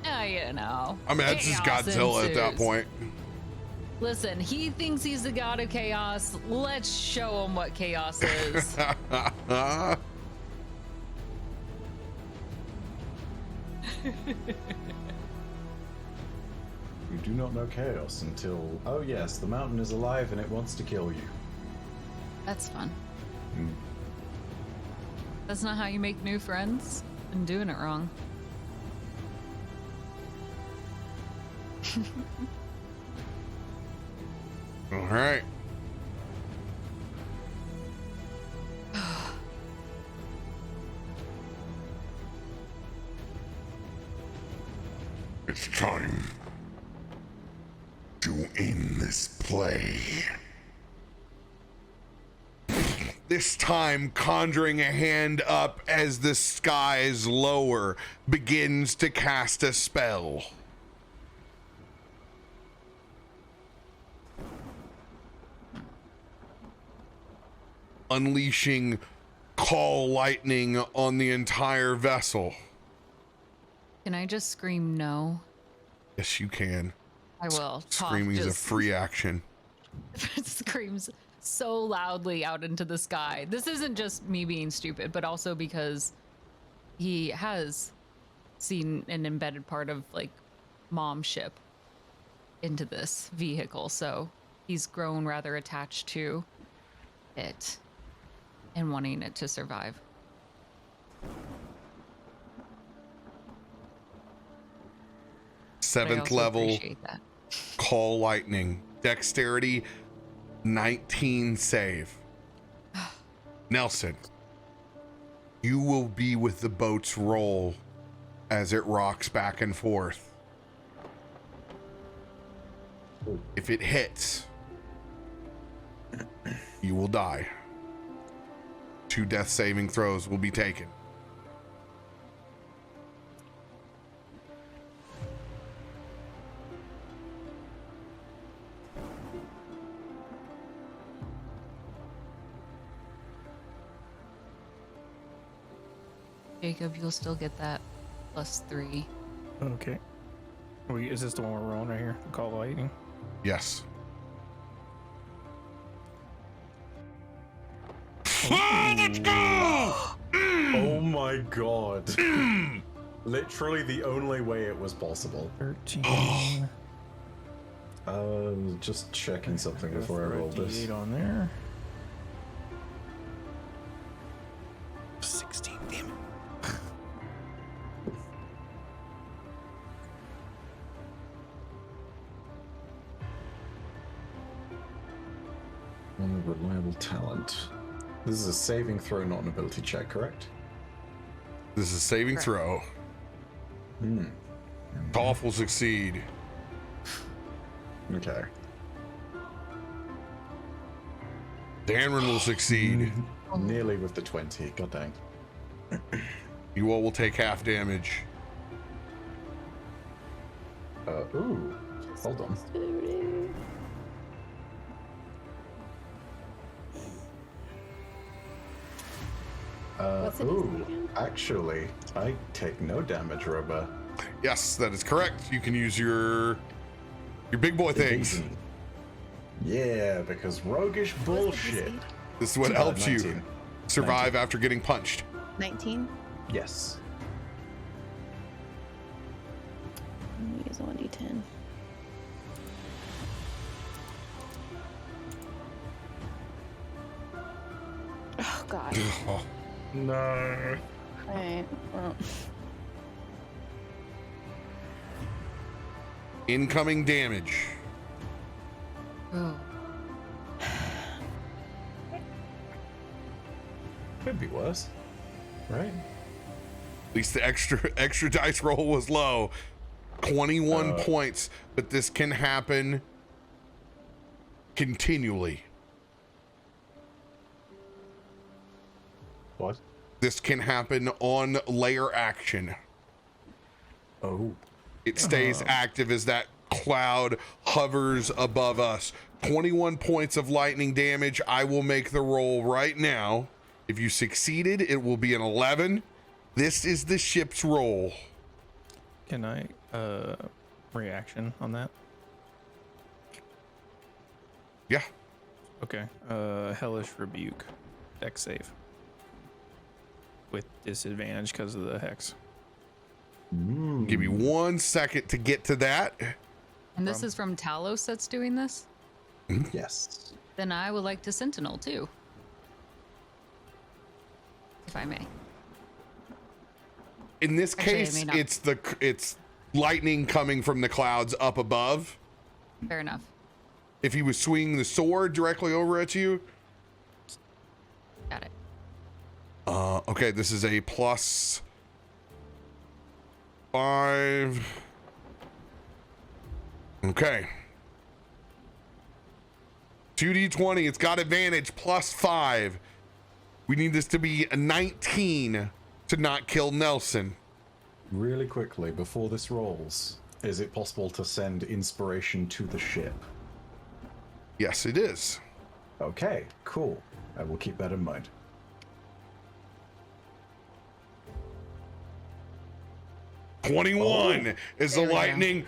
Speaker 2: You know.
Speaker 1: I mean, that's just
Speaker 2: Chaos
Speaker 1: Godzilla at that
Speaker 2: ensues.
Speaker 1: point.
Speaker 2: Listen, he thinks he's the god of chaos. Let's show him what chaos is.
Speaker 3: You do not know chaos until, oh yes, the mountain is alive and it wants to kill you.
Speaker 2: That's fun. That's not how you make new friends. I'm doing it wrong.
Speaker 1: All right. It's time to end this play. This time, conjuring a hand up as the skies lower, begins to cast a spell. Unleashing call lightning on the entire vessel.
Speaker 2: Can I just scream no?
Speaker 1: Yes, you can.
Speaker 2: I will. Toff
Speaker 1: Screaming is a
Speaker 2: just
Speaker 1: free action.
Speaker 2: screams so loudly out into the sky. This isn't just me being stupid, but also because he has seen an embedded part of like Mom's ship into this vehicle, so he's grown rather attached to it and wanting it to survive.
Speaker 1: Seventh level. Call lightning. Dexterity 19 save. Nelson, you will be with the boat's roll as it rocks back and forth. If it hits, you will die. 2 death saving throws will be taken.
Speaker 2: Jacob, you'll still get that +3.
Speaker 6: Okay. Is this the one we're rolling right here? Call lightning?
Speaker 1: Yes.
Speaker 3: Let's go! Oh my god. Literally the only way it was possible.
Speaker 6: 13.
Speaker 3: Just checking something before I roll this.
Speaker 6: 8 on there. 16, damn it.
Speaker 3: Reliable talent. This is a saving throw, not an ability check, correct?
Speaker 1: This is a saving throw. Toff will succeed.
Speaker 3: Okay.
Speaker 1: Danron will succeed.
Speaker 3: Nearly with the 20. God dang.
Speaker 1: You all will take half damage.
Speaker 3: Ooh. Hold on.
Speaker 4: What's it again?
Speaker 3: Actually, I take no damage, Roba.
Speaker 1: Yes, that is correct. You can use your big boy things.
Speaker 3: Yeah, because roguish bullshit.
Speaker 1: This is what helps
Speaker 3: 19.
Speaker 1: you survive after getting punched.
Speaker 4: 19.
Speaker 3: Yes.
Speaker 4: I'm gonna use a 1d10. Oh god.
Speaker 3: No.
Speaker 4: Alright. Well.
Speaker 1: Incoming damage.
Speaker 2: Oh.
Speaker 3: Could be worse. Right?
Speaker 1: At least the extra dice roll was low. 21 points, but this can happen continually.
Speaker 3: What?
Speaker 1: This can happen on layer action.
Speaker 3: Oh.
Speaker 1: It stays active as that cloud hovers above us. 21 points of lightning damage. I will make the roll right now. If you succeeded, it will be an 11. This is the ship's roll.
Speaker 6: Can I reaction on that?
Speaker 1: Yeah.
Speaker 6: Okay. Hellish Rebuke. Dex save. With disadvantage because of the hex.
Speaker 1: Give me 1 second to get to that.
Speaker 2: And this is from Talos that's doing this?
Speaker 3: Yes.
Speaker 2: Then I would like to Sentinel too. If I may.
Speaker 1: In this
Speaker 2: Actually, I
Speaker 1: case,
Speaker 2: may not.
Speaker 1: it's lightning coming from the clouds up above.
Speaker 2: Fair enough.
Speaker 1: If he was swinging the sword directly over at you.
Speaker 2: Got it.
Speaker 1: Okay, this is a +5. Okay. 2d20, it's got advantage, +5. We need this to be a 19 to not kill Nelson.
Speaker 3: Really quickly, before this rolls, is it possible to send inspiration to the ship?
Speaker 1: Yes, it is.
Speaker 3: Okay, cool. I will keep that in mind.
Speaker 1: +21 is the
Speaker 2: There we go.
Speaker 1: lightning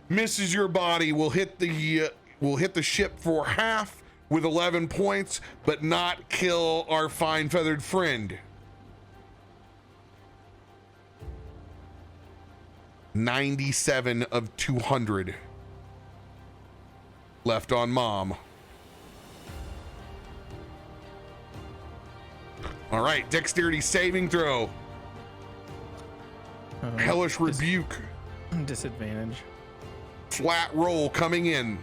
Speaker 1: misses your body, will hit the ship for half with 11 points, but not kill our fine feathered friend. 97 of 200 left on Mom. All right, dexterity saving throw. Hellish rebuke.
Speaker 6: Disadvantage.
Speaker 1: Flat roll coming in.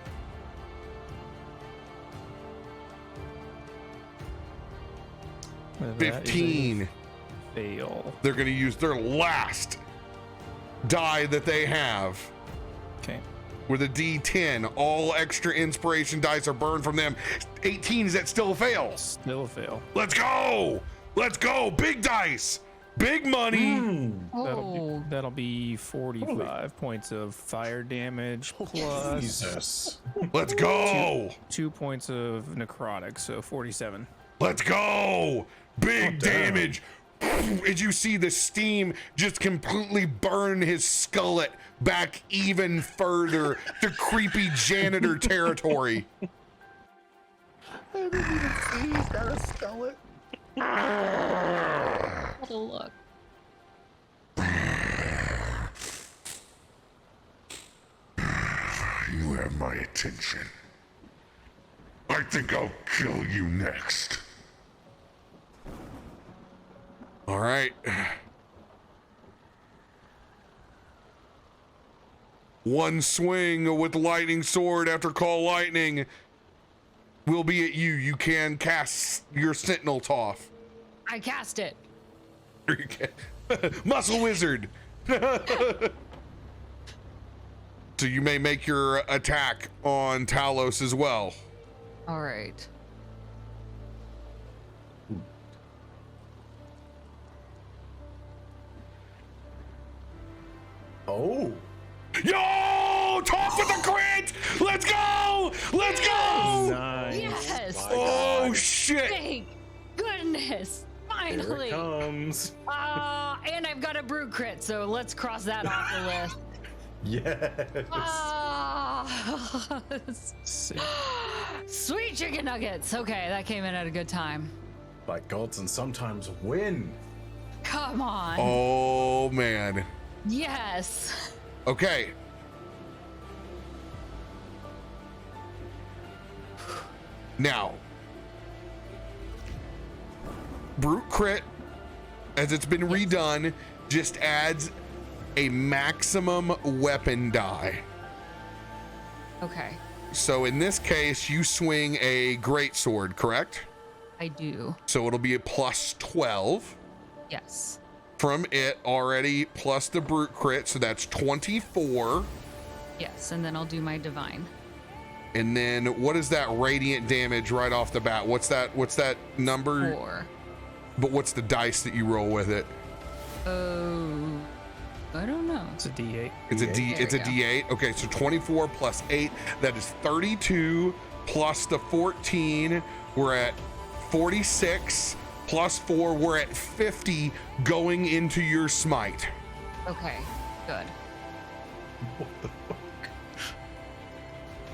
Speaker 6: That
Speaker 1: 15.
Speaker 6: is a fail.
Speaker 1: They're going to use their last die that they have.
Speaker 6: Okay.
Speaker 1: With a D10. All extra inspiration dice are burned from them. 18, is that still a fail?
Speaker 6: Still a fail.
Speaker 1: Let's go. Let's go. Big dice. Big money.
Speaker 6: That'll be 45 points of fire damage plus
Speaker 3: Jesus.
Speaker 1: Let's go.
Speaker 6: 2 points of necrotic, so 47.
Speaker 1: Let's go. Big damage. As you see the steam just completely burn his skullet back even further to creepy janitor territory.
Speaker 5: I didn't even see he's got a skullet.
Speaker 2: Have a look.
Speaker 1: You have my attention. I think I'll kill you next. All right. One swing with lightning sword after call lightning will be at you. You can cast your sentinel, Toff.
Speaker 2: I cast it.
Speaker 1: Muscle wizard. So you may make your attack on Talos as well.
Speaker 2: All right.
Speaker 3: Oh.
Speaker 1: Yo, Toff with the crit. Let's go. Let's go.
Speaker 6: Nice.
Speaker 2: Yes.
Speaker 1: Oh shit.
Speaker 2: Thank goodness.
Speaker 3: Here
Speaker 2: Finally.
Speaker 3: it comes.
Speaker 2: And I've got a brute crit, so let's cross that off the list.
Speaker 3: Yes.
Speaker 6: Sick.
Speaker 2: Sweet chicken nuggets. Okay, that came in at a good time.
Speaker 3: Like gods and sometimes win.
Speaker 2: Come on.
Speaker 1: Oh man.
Speaker 2: Yes.
Speaker 1: Okay. Now, brute crit, as it's been redone, just adds a maximum weapon die.
Speaker 2: Okay,
Speaker 1: So in this case, you swing a greatsword, correct?
Speaker 2: I do.
Speaker 1: So it'll be a plus 12
Speaker 2: Yes.
Speaker 1: from it already, plus the brute crit, so that's 24.
Speaker 2: Yes, and then I'll do my divine.
Speaker 1: And then what is that radiant damage right off the bat? What's that number?
Speaker 2: 4.
Speaker 1: But what's the dice that you roll with it?
Speaker 2: Oh, I don't know.
Speaker 6: It's a D8.
Speaker 1: It's a
Speaker 2: There
Speaker 1: it's a
Speaker 2: we go.
Speaker 1: D8. Okay, so 24 plus 8, that is 32 plus the 14, we're at 46 plus 4, we're at 50 going into your smite.
Speaker 2: Okay, good.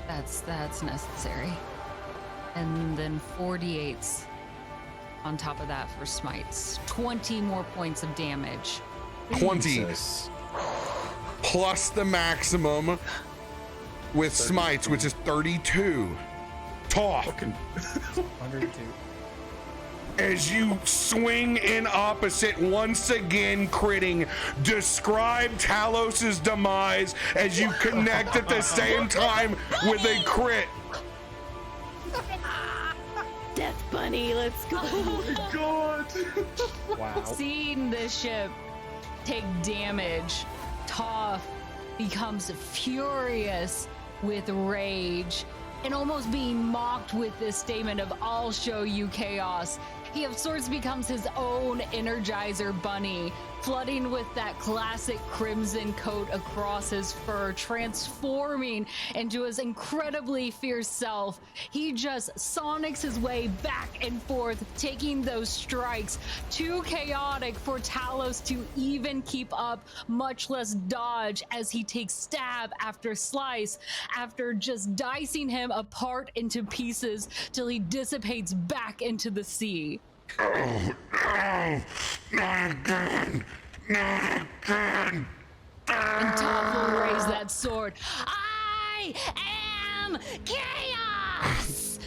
Speaker 2: That's necessary. And then 48s on top of that for smites. 20 more points of damage.
Speaker 1: 20
Speaker 3: Jesus.
Speaker 1: plus the maximum with smites, which is 32. Toff,
Speaker 6: 102.
Speaker 1: as you swing in opposite, once again critting, describe Talos's demise as you connect at the same time with a crit.
Speaker 4: Death Bunny, let's go.
Speaker 6: Wow.
Speaker 2: Seeing this ship take damage, Toff becomes furious with rage and almost being mocked with this statement of "I'll show you chaos," He of sorts becomes his own Energizer Bunny, flooding with that classic crimson coat across his fur, transforming into his incredibly fierce self. He just sonics his way back and forth, taking those strikes too chaotic for Talos to even keep up, much less dodge, as he takes stab after slice, after just dicing him apart into pieces till he dissipates back into the sea.
Speaker 1: Oh, no, not again, not again.
Speaker 2: And Toff will raise that sword. I am chaos!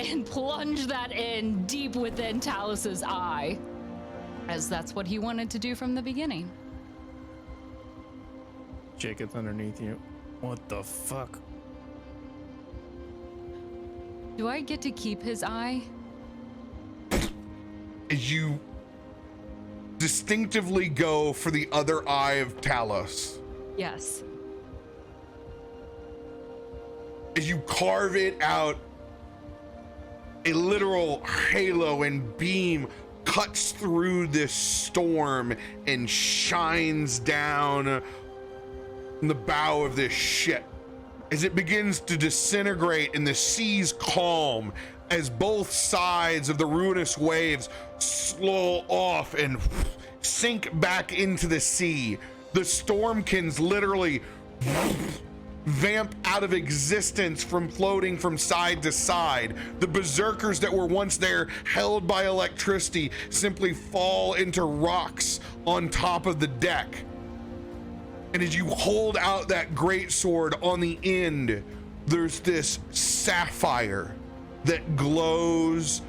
Speaker 2: And plunge that in deep within Talos's eye, as that's what he wanted to do from the beginning.
Speaker 6: Jacob's underneath you. What the fuck?
Speaker 2: Do I get to keep his eye?
Speaker 1: As you distinctively go for the other eye of Talos,
Speaker 2: Yes.
Speaker 1: as you carve it out, a literal halo and beam cuts through this storm and shines down the bow of this ship as it begins to disintegrate and the seas calm as both sides of the ruinous waves slow off and sink back into the sea. The stormkins literally vamp out of existence from floating from side to side. The berserkers that were once there, held by electricity, simply fall into rocks on top of the deck. And as you hold out that great sword, on the end, there's this sapphire that glows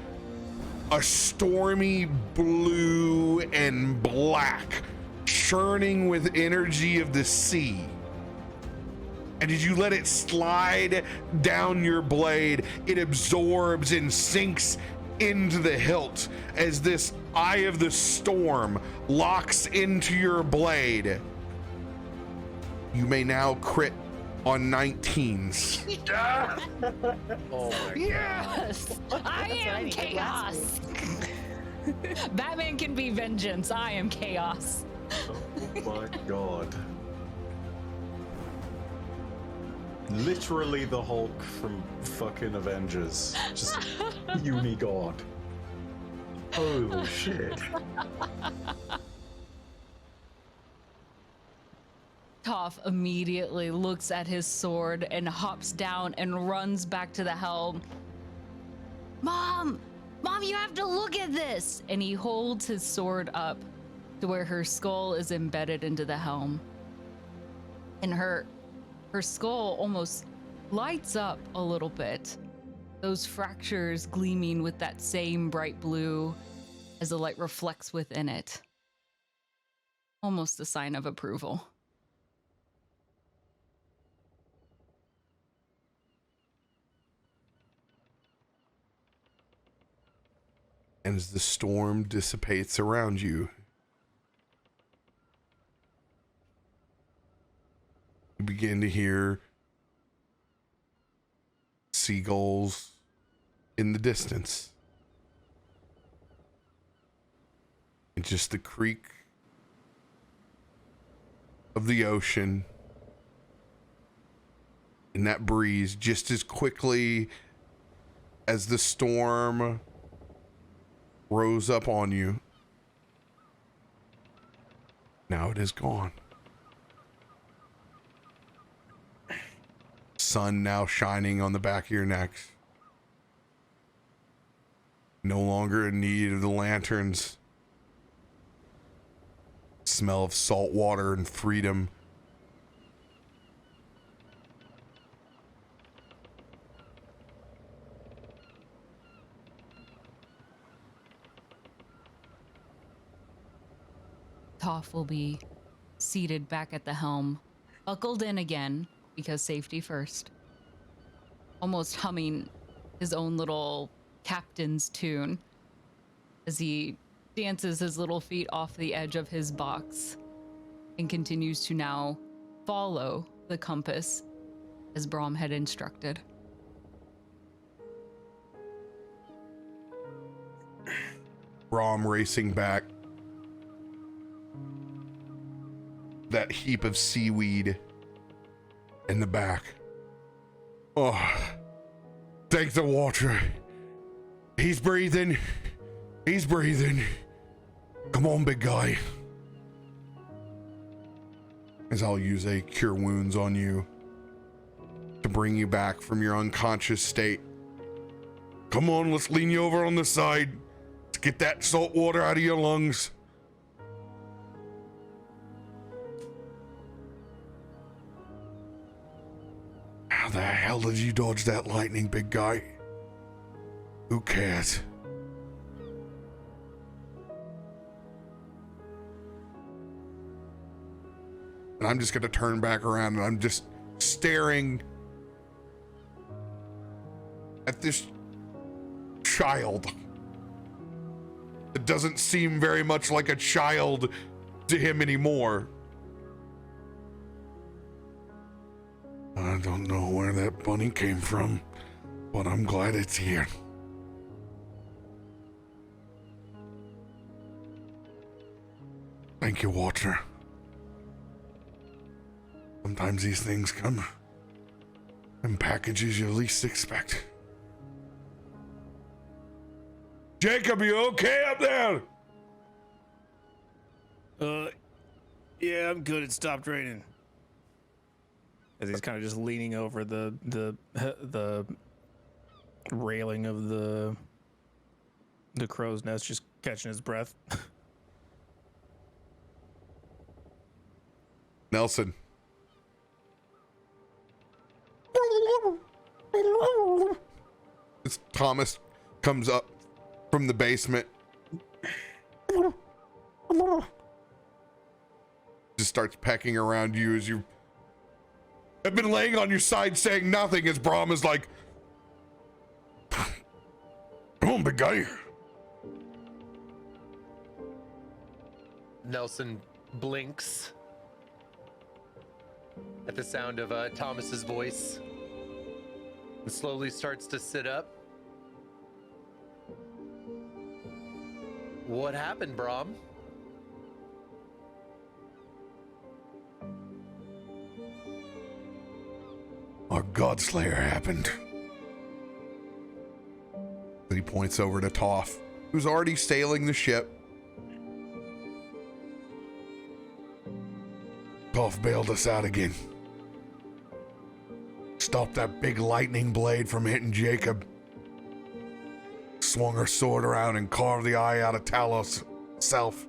Speaker 1: a stormy blue and black, churning with energy of the sea. And as you let it slide down your blade, it absorbs and sinks into the hilt as this eye of the storm locks into your blade. You may now crit on 19s.
Speaker 5: Oh my god.
Speaker 2: Yes! I am chaos! Batman can be vengeance. I am chaos.
Speaker 3: Oh my god. Literally the Hulk from fucking Avengers. Just uni-god. Holy shit.
Speaker 2: Toff immediately looks at his sword and hops down and runs back to the helm. Mom, you have to look at this! And he holds his sword up to where her skull is embedded into the helm. And her skull almost lights up a little bit. Those fractures gleaming with that same bright blue as the light reflects within it. Almost a sign of approval.
Speaker 1: And as the storm dissipates around you, you begin to hear seagulls in the distance. And just the creak of the ocean and that breeze just as quickly as the storm rose up on you. Now it is gone. Sun now shining on the back of your necks. No longer in need of the lanterns. Smell of salt water and freedom.
Speaker 2: Toff will be seated back at the helm, buckled in again, because safety first. Almost humming his own little captain's tune as he dances his little feet off the edge of his box and continues to now follow the compass as Brahm had instructed.
Speaker 1: Braum racing back. That heap of seaweed in the back. Oh, thank the water. He's breathing. He's breathing. Come on, big guy. As I'll use a cure wounds on you to bring you back from your unconscious state. Come on, let's lean you over on the side. Let's get that salt water out of your lungs. How the hell did you dodge that lightning, big guy? Who cares? And I'm just going to turn back around and I'm just staring at this child. It doesn't seem very much like a child to him anymore. I don't know where that bunny came from, but I'm glad it's here. Thank you, Water. Sometimes these things come in packages you least expect. Jacob, you okay up there?
Speaker 6: Yeah, I'm good. It stopped raining. As he's kind of just leaning over the railing of the crow's nest, just catching his breath.
Speaker 1: Nelson. As Thomas comes up from the basement, just starts pecking around you as you have been laying on your side saying nothing, as Braum is like, come on, big guy.
Speaker 5: Nelson blinks at the sound of Thomas's voice and slowly starts to sit up. What happened, Braum?
Speaker 1: Our Godslayer happened. Then he points over to Toff, who's already sailing the ship. Toff bailed us out again. Stopped that big lightning blade from hitting Jacob. Swung her sword around and carved the eye out of Talos itself.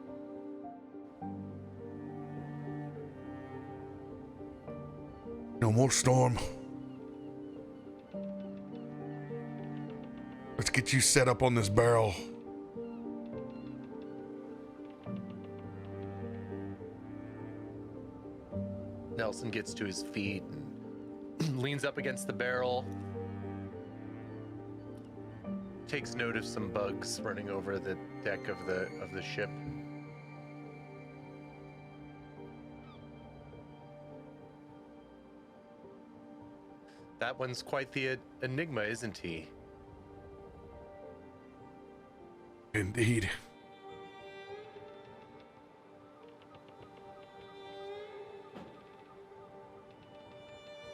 Speaker 1: No more storm. Let's get you set up on this barrel.
Speaker 5: Nelson gets to his feet and leans up against the barrel. Takes note of some bugs running over the deck of the ship. That one's quite the enigma, isn't he?
Speaker 1: Indeed.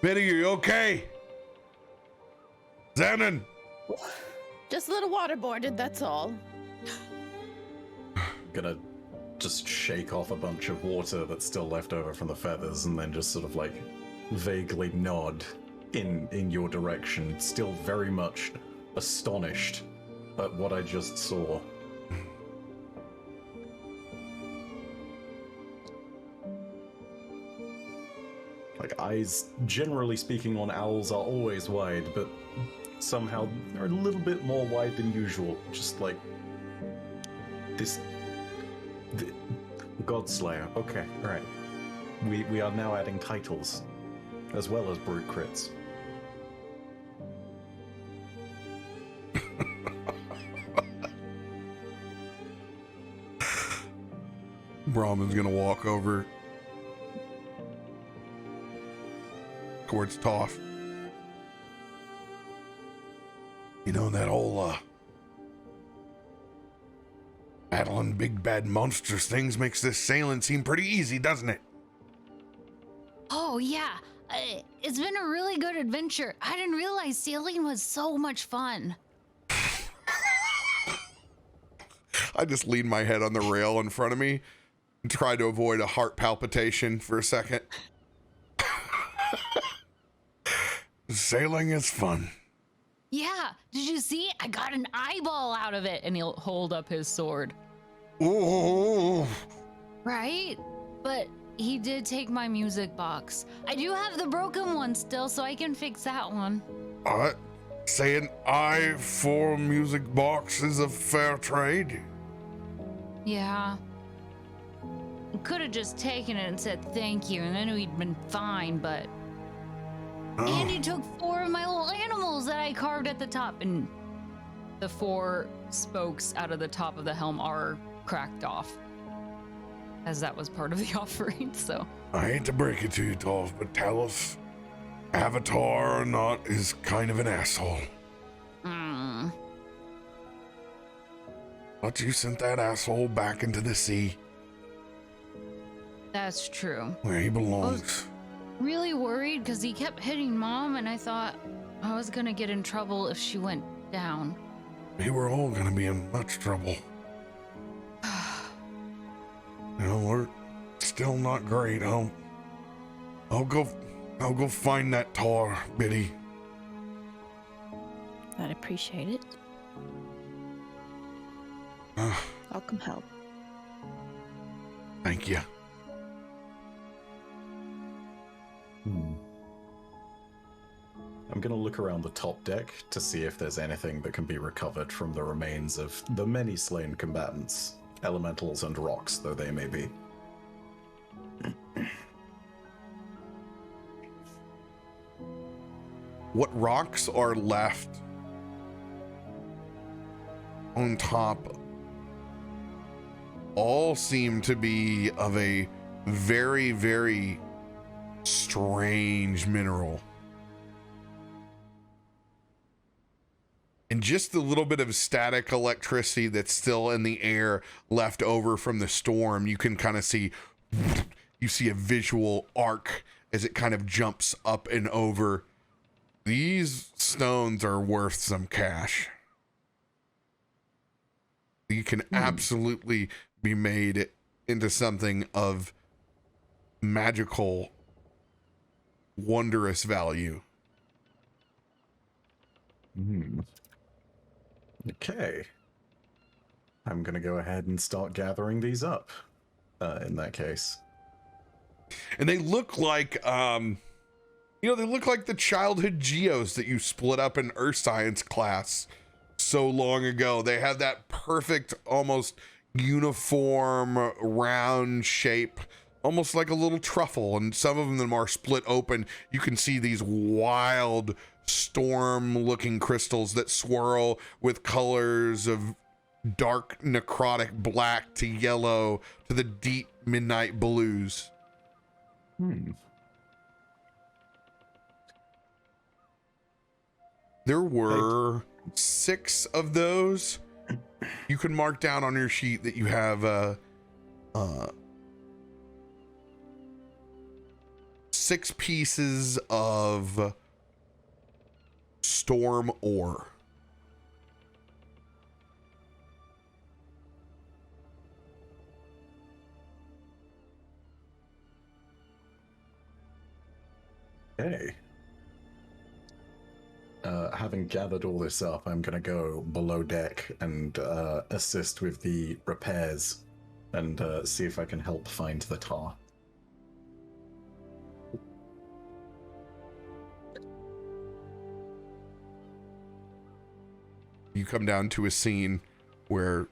Speaker 1: Betty, you okay? Xanon?
Speaker 4: Just a little waterboarded, that's all.
Speaker 3: Gonna just shake off a bunch of water that's still left over from the feathers and then just sort of like vaguely nod in your direction, still very much astonished at what I just saw. Like, eyes, generally speaking, on owls are always wide, but somehow they're a little bit more wide than usual. Just like this. Godslayer. Okay, alright. We are now adding titles as well as brute crits.
Speaker 1: Brahman's gonna walk over towards Toff. You know, that whole Battling big bad monstrous things makes this sailing seem pretty easy, doesn't it?
Speaker 2: Oh, yeah. It's been a really good adventure. I didn't realize sailing was so much fun.
Speaker 1: I just lean my head on the rail in front of me and try to avoid a heart palpitation for a second. Sailing is fun.
Speaker 2: Yeah. Did you see? I got an eyeball out of it. And he'll hold up his sword.
Speaker 1: Ooh.
Speaker 2: Right? But he did take my music box. I do have the broken one still, so I can fix that one.
Speaker 1: Say an eye for music box is a fair trade.
Speaker 2: Yeah. Could have just taken it and said thank you, and then we'd been fine, but... And he took 4 of my little animals that I carved at the top, and the 4 spokes out of the top of the helm are cracked off, as that was part of the offering, so...
Speaker 1: I hate to break it to you, Toff, but Talos, Avatar or not, is kind of an asshole. But you sent that asshole back into the sea.
Speaker 2: That's true.
Speaker 1: Where he belongs.
Speaker 2: Really worried because he kept hitting Mom, and I thought I was gonna get in trouble if she went down.
Speaker 1: We were all gonna be in much trouble. We're still not great. I'll go find that tar, Biddy.
Speaker 4: I'd appreciate it. I'll come help.
Speaker 1: Thank you.
Speaker 3: I'm going to look around the top deck to see if there's anything that can be recovered from the remains of the many slain combatants, elementals and rocks though they may be.
Speaker 1: What rocks are left on top all seem to be of a very, very strange mineral. And just the little bit of static electricity that's still in the air left over from the storm, you can kind of see, you see a visual arc as it kind of jumps up and over. These stones are worth some cash. You can absolutely be made into something of magical, wondrous value.
Speaker 3: Okay. I'm gonna go ahead and start gathering these up, in that case.
Speaker 1: And they look like, they look like the childhood geos that you split up in earth science class so long ago. They have that perfect, almost uniform, round shape, almost like a little truffle. And some of them are split open. You can see these wild storm-looking crystals that swirl with colors of dark necrotic black to yellow to the deep midnight blues. There were 6 of those. You can mark down on your sheet that you have 6 pieces of storm ore.
Speaker 3: Okay. Having gathered all this up, I'm gonna go below deck and assist with the repairs and see if I can help find the tar.
Speaker 1: You come down to a scene where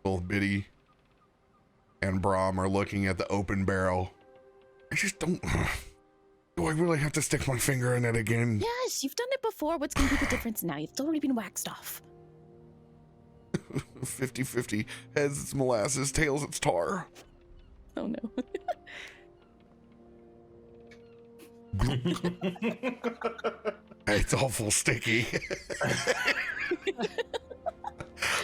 Speaker 1: both Biddy and Brahm are looking at the open barrel. I just don't... Do I really have to stick my finger in it again?
Speaker 4: Yes, you've done it before. What's going to be the difference now? It's already been waxed off.
Speaker 1: 50-50. Heads, it's molasses. Tails, it's tar.
Speaker 4: Oh, no.
Speaker 1: It's awful sticky.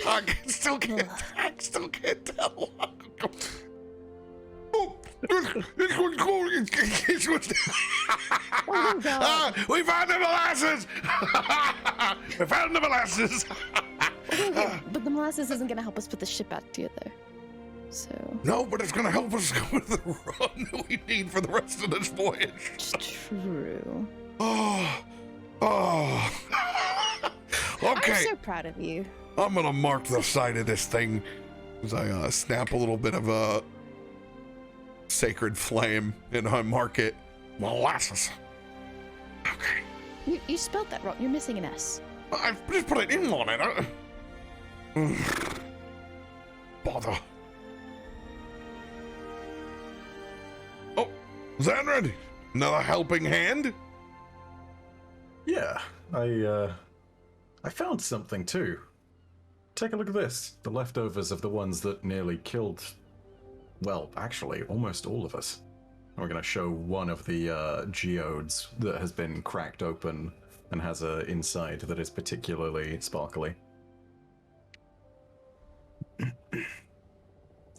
Speaker 1: I still can't tell. Oh, we found the molasses! We found the molasses!
Speaker 4: But the molasses isn't going to help us put the ship back together. So.
Speaker 1: No, but it's going to help us go with the run that we need for the rest of this voyage.
Speaker 4: True.
Speaker 1: Oh. Okay.
Speaker 4: I'm so proud of you.
Speaker 1: I'm going to mark the side of this thing as I snap a little bit of a sacred flame and I mark it molasses. Okay.
Speaker 4: You spelled that wrong. You're missing an S.
Speaker 1: I just put an M on it. Bother. Oh, Zanred, another helping hand?
Speaker 3: Yeah, I found something too. Take a look at this. The leftovers of the ones that nearly killed, well, actually, almost all of us. We're going to show one of the geodes that has been cracked open and has a inside that is particularly sparkly.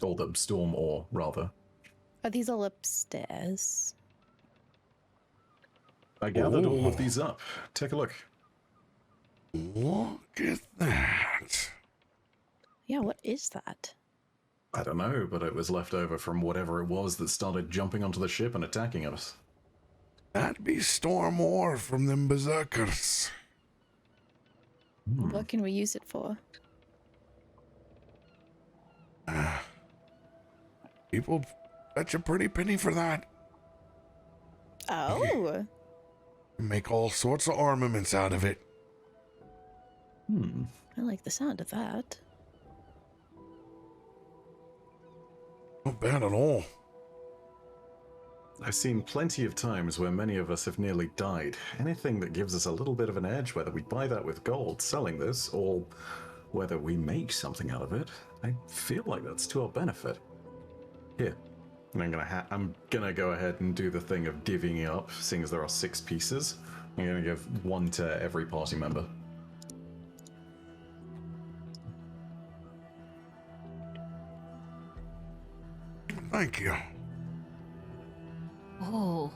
Speaker 3: Or the storm ore, rather.
Speaker 4: Are these all upstairs?
Speaker 3: I gathered all of these up. Take a look.
Speaker 1: Look at that.
Speaker 4: Yeah, what is that?
Speaker 3: I don't know, but it was left over from whatever it was that started jumping onto the ship and attacking us.
Speaker 1: That'd be storm ore from them berserkers.
Speaker 4: What can we use it for?
Speaker 1: People fetch a pretty penny for that.
Speaker 4: Oh.
Speaker 1: Make all sorts of armaments out of it.
Speaker 4: I like the sound of that.
Speaker 1: Not bad at all.
Speaker 3: I've seen plenty of times where many of us have nearly died. Anything that gives us a little bit of an edge, whether we buy that with gold selling this, or whether we make something out of it, I feel like that's to our benefit. Here, and I'm gonna go ahead and do the thing of divvying it up, seeing as there are 6 pieces. I'm gonna give 1 to every party member.
Speaker 1: Thank you.
Speaker 2: Oh.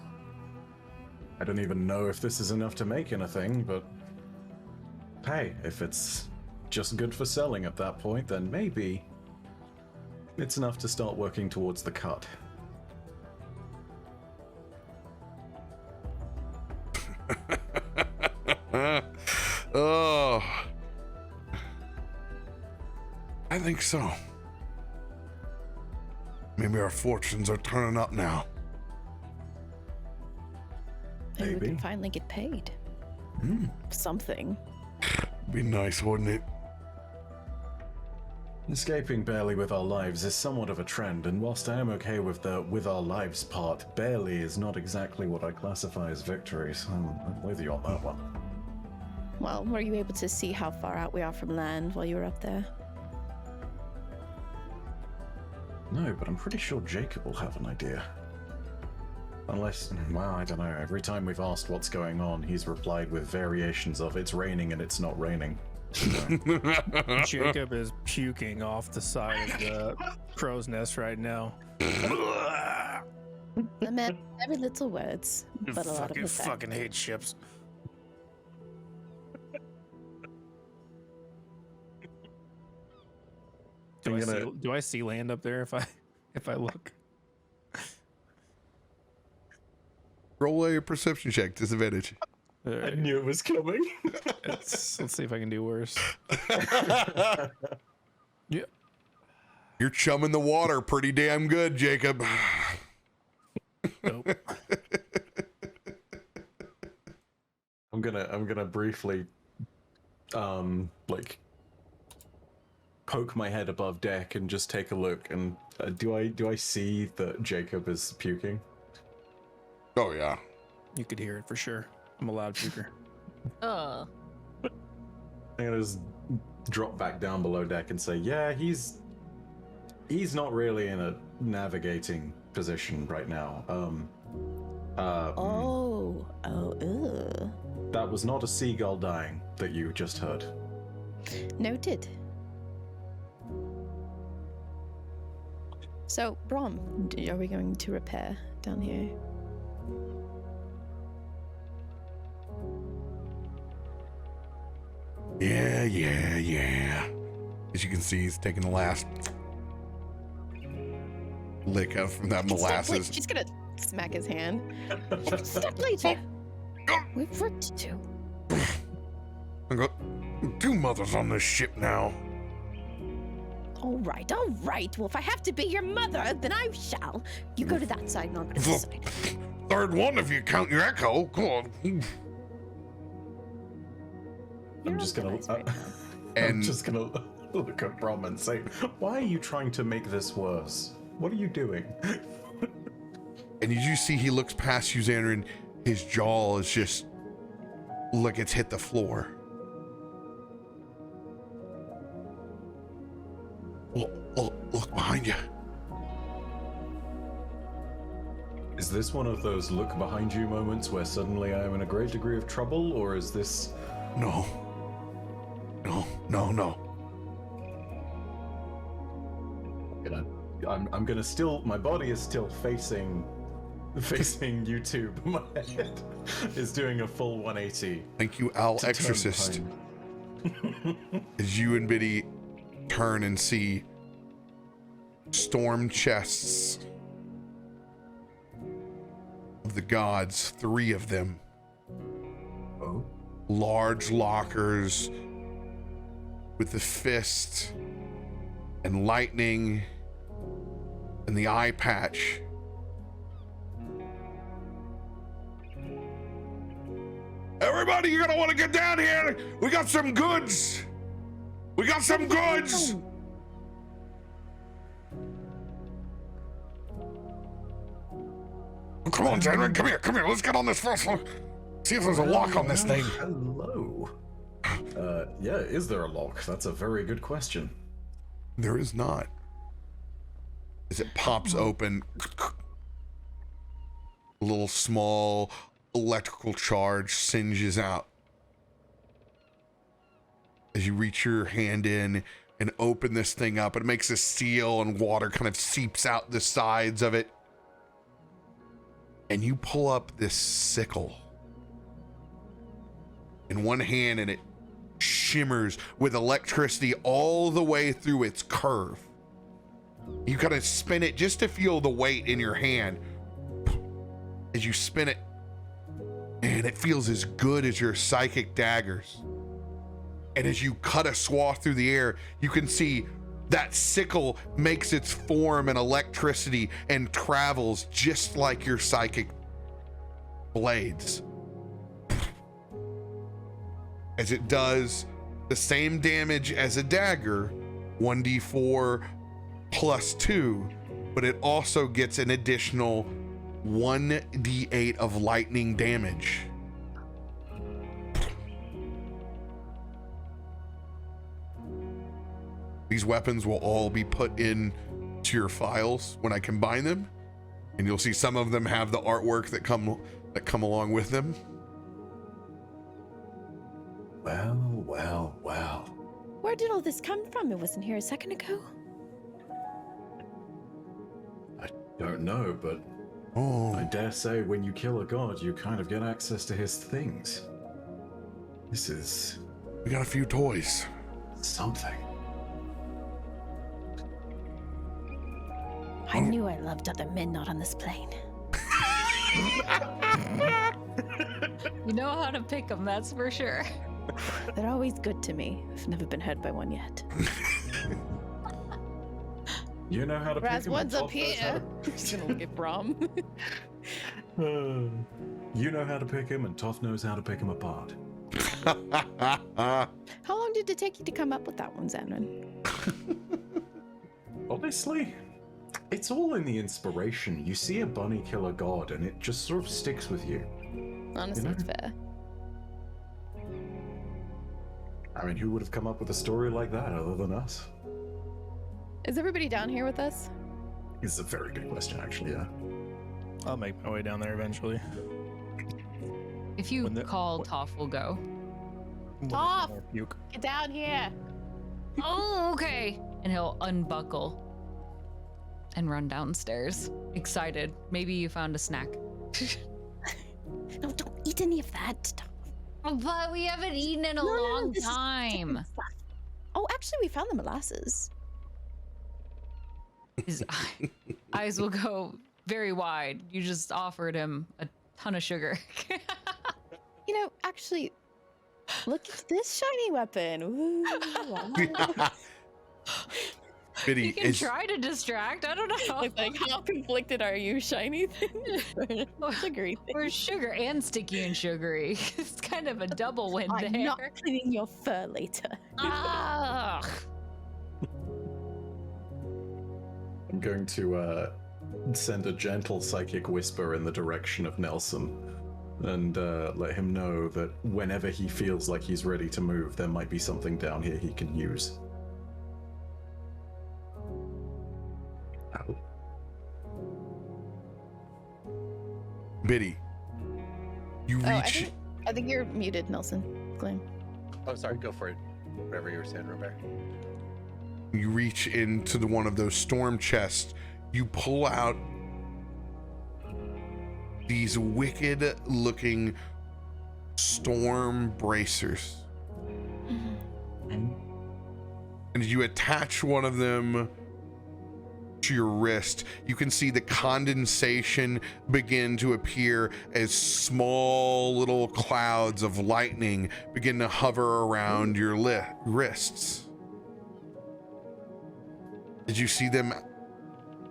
Speaker 3: I don't even know if this is enough to make anything, but hey, if it's just good for selling at that point, then maybe it's enough to start working towards the cut.
Speaker 1: Oh, I think so. Maybe our fortunes are turning up now.
Speaker 4: Maybe we
Speaker 3: Maybe.
Speaker 4: can finally get paid. Something.
Speaker 1: Be nice, wouldn't it?
Speaker 3: Escaping barely with our lives is somewhat of a trend, and whilst I am okay with the with our lives part, barely is not exactly what I classify as victory, so I'm with you on that one.
Speaker 4: Well, were you able to see how far out we are from land while you were up there?
Speaker 3: No, but I'm pretty sure Jacob will have an idea. Unless, well, I don't know. Every time we've asked what's going on, he's replied with variations of it's raining and it's not raining.
Speaker 6: Jacob is puking off the side of the crow's nest right now.
Speaker 4: I meant every little words, but a lot of effect.
Speaker 6: Fucking hate ships. Do I see land up there if I look?
Speaker 1: Roll a perception check, disadvantage.
Speaker 3: I knew it was coming.
Speaker 6: Let's see if I can do worse. Yeah.
Speaker 1: You're chumming the water pretty damn good, Jacob.
Speaker 6: Nope.
Speaker 3: I'm gonna briefly, like, poke my head above deck and just take a look. And do I see that Jacob is puking?
Speaker 1: Oh yeah.
Speaker 6: You could hear it for sure. I'm a loud puker.
Speaker 3: I'm gonna just drop back down below deck and say, yeah, he's not really in a navigating position right now.
Speaker 4: Ugh.
Speaker 3: That was not a seagull dying that you just heard.
Speaker 4: Noted. So, Brom, are we going to repair down here?
Speaker 1: Yeah. As you can see, he's taking the last lick out from that molasses.
Speaker 4: She's gonna smack his hand. Stop later. We've work to do.
Speaker 1: I got 2 mothers on this ship now.
Speaker 4: All right. Well, if I have to be your mother, then I shall. You go to that side and I'll go to this side.
Speaker 1: 3rd one if you count your echo. Come on.
Speaker 3: I'm just gonna look at Brom and say, why are you trying to make this worse? What are you doing?
Speaker 1: And you see he looks past you, Xander, and his jaw is just like it's hit the floor. Look behind you.
Speaker 3: Is this one of those look behind you moments where suddenly I am in a great degree of trouble, or is this...
Speaker 1: No.
Speaker 3: I'm gonna still... My body is still facing YouTube. My head is doing a full 180.
Speaker 1: Thank you, Al Exorcist. As you and Biddy turn and see storm chests of the gods, 3 of them.
Speaker 3: Oh.
Speaker 1: Large lockers with the fist and lightning and the eye patch. Everybody, you're gonna want to get down here. We got some goods. Oh, come on, Xander, come here. Let's get on this first one. See if there's a lock on this thing.
Speaker 3: Hello. Yeah, is there a lock? That's a very good question.
Speaker 1: There is not. As it pops open, a little small electrical charge singes out. As you reach your hand in and open this thing up, it makes a seal and water kind of seeps out the sides of it. And you pull up this sickle in one hand, and it shimmers with electricity all the way through its curve. You kind of spin it just to feel the weight in your hand. As you spin it, and it feels as good as your psychic daggers. And as you cut a swath through the air, you can see that sickle makes its form in electricity and travels just like your psychic blades. As it does the same damage as a dagger, 1d4 plus 2, but it also gets an additional 1d8 of lightning damage. These weapons will all be put in to your files when I combine them, and you'll see some of them have the artwork that come along with them.
Speaker 3: Well.
Speaker 4: Where did all this come from? It wasn't here a second ago.
Speaker 3: I don't know, but I dare say when you kill a god, you kind of get access to his things.
Speaker 1: We got a few toys.
Speaker 3: Something.
Speaker 4: I knew I loved other men not on this plane.
Speaker 2: You know how to pick them, that's for sure.
Speaker 4: They're always good to me. I've never been hurt by one yet.
Speaker 3: You know how to pick
Speaker 4: Whereas
Speaker 3: him.
Speaker 4: one's up here. Just gonna look at Brom.
Speaker 3: You know how to pick him, and Toff knows how to pick him apart.
Speaker 4: How long did it take you to come up with that one, Xanran?
Speaker 3: Honestly, it's all in the inspiration. You see a bunny kill a god, and it just sort of sticks with you.
Speaker 4: Honestly, it's fair.
Speaker 3: I mean, who would have come up with a story like that other than us?
Speaker 4: Is everybody down here with us?
Speaker 3: It's a very good question, actually, yeah.
Speaker 6: I'll make my way down there eventually.
Speaker 2: If you call, Toff will go.
Speaker 4: Toff! Get down here!
Speaker 2: Oh, okay. And he'll unbuckle and run downstairs, excited. Maybe you found a snack.
Speaker 4: No, don't eat any of that.
Speaker 2: But we haven't eaten in a long
Speaker 4: this is
Speaker 2: time.
Speaker 4: different stuff. Oh, actually, we found the molasses.
Speaker 2: His eyes will go very wide. You just offered him a ton of sugar.
Speaker 4: You know, actually, look at this shiny weapon. Ooh,
Speaker 1: Biddy,
Speaker 2: You can try to distract. I don't know.
Speaker 4: like how conflicted are you, shiny thing? Sugary thing.
Speaker 2: Or sugar and sticky and sugary. It's kind of a double win
Speaker 4: I'm
Speaker 2: there.
Speaker 4: not cleaning your fur later.
Speaker 2: Ah.
Speaker 3: I'm going to send a gentle psychic whisper in the direction of Nelson and let him know that whenever he feels like he's ready to move, there might be something down here he can use.
Speaker 1: Biddy, you reach.
Speaker 4: I think you're muted, Nelson. Glenn.
Speaker 5: Oh, sorry. Go for it. Whatever you were saying, Robert.
Speaker 1: You reach into one of those storm chests. You pull out these wicked looking storm bracers. And you attach one of them to your wrist. You can see the condensation begin to appear as small little clouds of lightning begin to hover around your wrists. Did you see them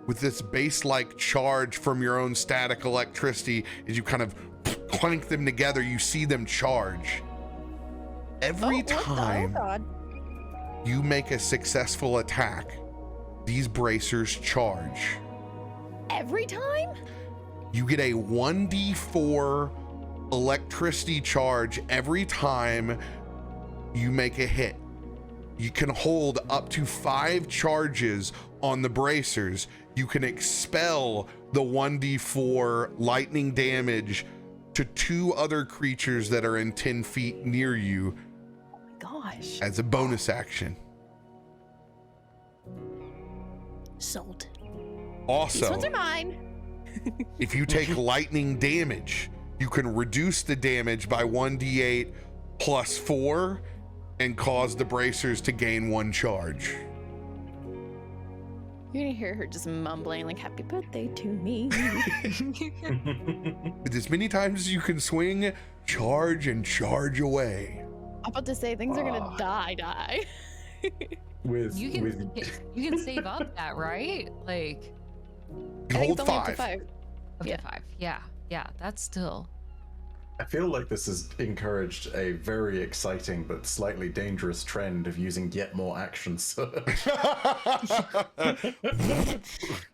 Speaker 1: with this base-like charge from your own static electricity? As you kind of clank them together, you see them charge. Every time you make a successful attack, these bracers charge.
Speaker 4: Every time?
Speaker 1: You get a 1d4 electricity charge every time you make a hit. You can hold up to 5 charges on the bracers. You can expel the 1d4 lightning damage to 2 other creatures that are in 10 feet near you.
Speaker 4: Oh my gosh.
Speaker 1: As a bonus action.
Speaker 4: Sold.
Speaker 1: Also,
Speaker 4: These ones are mine.
Speaker 1: if you take lightning damage, you can reduce the damage by 1d8 plus 4 and cause the bracers to gain 1 charge.
Speaker 4: You're gonna hear her just mumbling like "Happy birthday to me."
Speaker 1: With as many times as you can swing, charge and charge away.
Speaker 4: I'm about to say things are gonna die.
Speaker 2: You can save up that, right? Like,
Speaker 1: You hold
Speaker 4: it's only up to
Speaker 1: 5.
Speaker 4: 5.
Speaker 2: up
Speaker 4: Yeah.
Speaker 2: to 5. Yeah, that's still.
Speaker 3: I feel like this has encouraged a very exciting but slightly dangerous trend of using yet more action surge.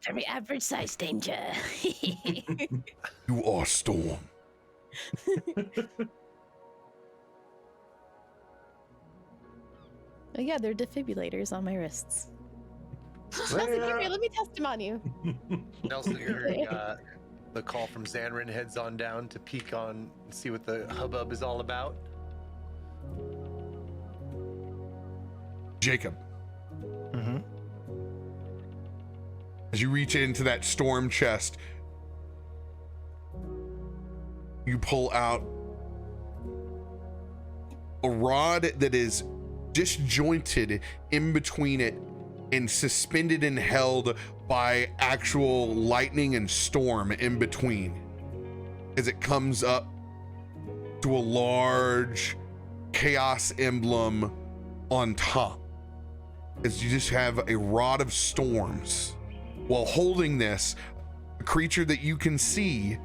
Speaker 4: Very average size danger.
Speaker 1: You are Storm.
Speaker 4: Oh yeah, they're defibrillators on my wrists. Nelson, come here, let me test them on you.
Speaker 5: Nelson, hearing the call from Xanrin, heads on down to peek on and see what the hubbub is all about.
Speaker 1: Jacob.
Speaker 6: Mm-hmm.
Speaker 1: As you reach into that storm chest, you pull out a rod that is disjointed in between it and suspended and held by actual lightning and storm in between, as it comes up to a large chaos emblem on top, as you just have a rod of storms. While holding this, a creature that you can see,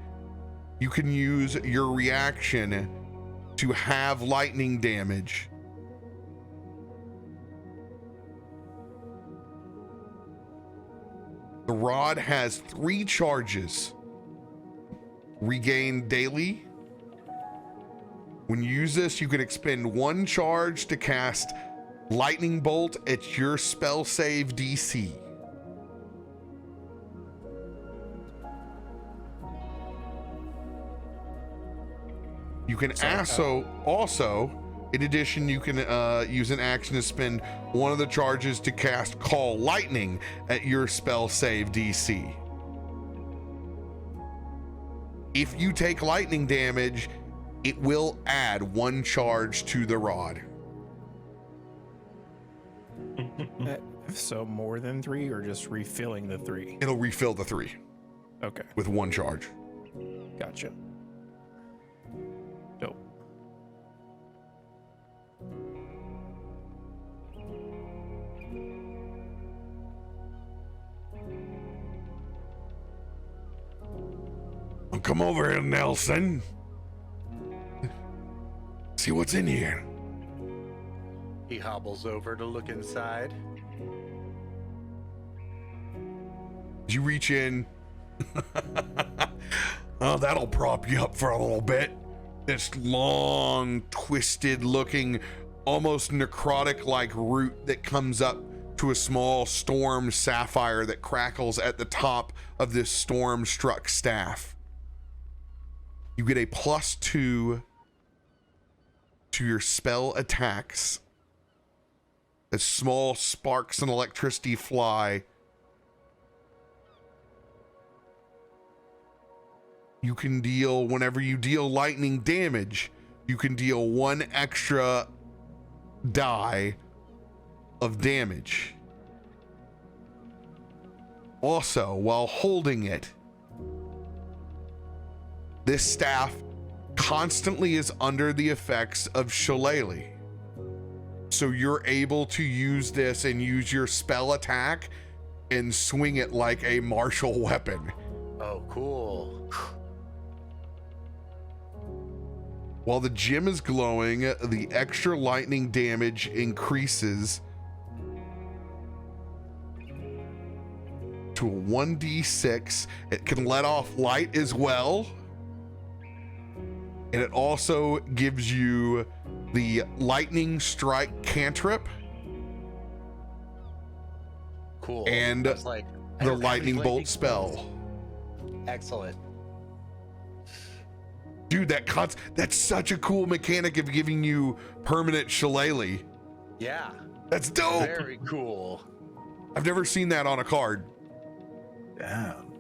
Speaker 1: you can use your reaction to have lightning damage. The rod has 3 charges. Regain daily. When you use this, you can expend 1 charge to cast Lightning Bolt at your spell save DC. You can also In addition, you can use an action to spend one of the charges to cast Call Lightning at your spell save DC. If you take lightning damage, it will add 1 charge to the rod.
Speaker 6: So more than 3 or just refilling the 3?
Speaker 1: It'll refill the 3.
Speaker 6: Okay.
Speaker 1: With 1 charge.
Speaker 6: Gotcha. Dope.
Speaker 1: Well, come over here, Nelson. See what's in here.
Speaker 5: He hobbles over to look inside.
Speaker 1: You reach in. Oh, that'll prop you up for a little bit. This long, twisted looking, almost necrotic like root that comes up to a small storm sapphire that crackles at the top of this storm struck staff. You get a +2 to your spell attacks as small sparks and electricity fly. You can deal, whenever you deal lightning damage, you can deal 1 extra die of damage. Also, while holding it, this staff constantly is under the effects of shillelagh. So you're able to use this and use your spell attack and swing it like a martial weapon.
Speaker 5: Oh, cool.
Speaker 1: While the gem is glowing, the extra lightning damage increases to a 1d6. It can let off light as well. And it also gives you the lightning strike cantrip.
Speaker 5: Cool.
Speaker 1: And
Speaker 5: That's like
Speaker 1: the lightning bolt spell.
Speaker 5: Excellent.
Speaker 1: Dude, that's such a cool mechanic of giving you permanent shillelagh.
Speaker 5: Yeah.
Speaker 1: That's dope.
Speaker 5: Very cool.
Speaker 1: I've never seen that on a card.
Speaker 3: Damn.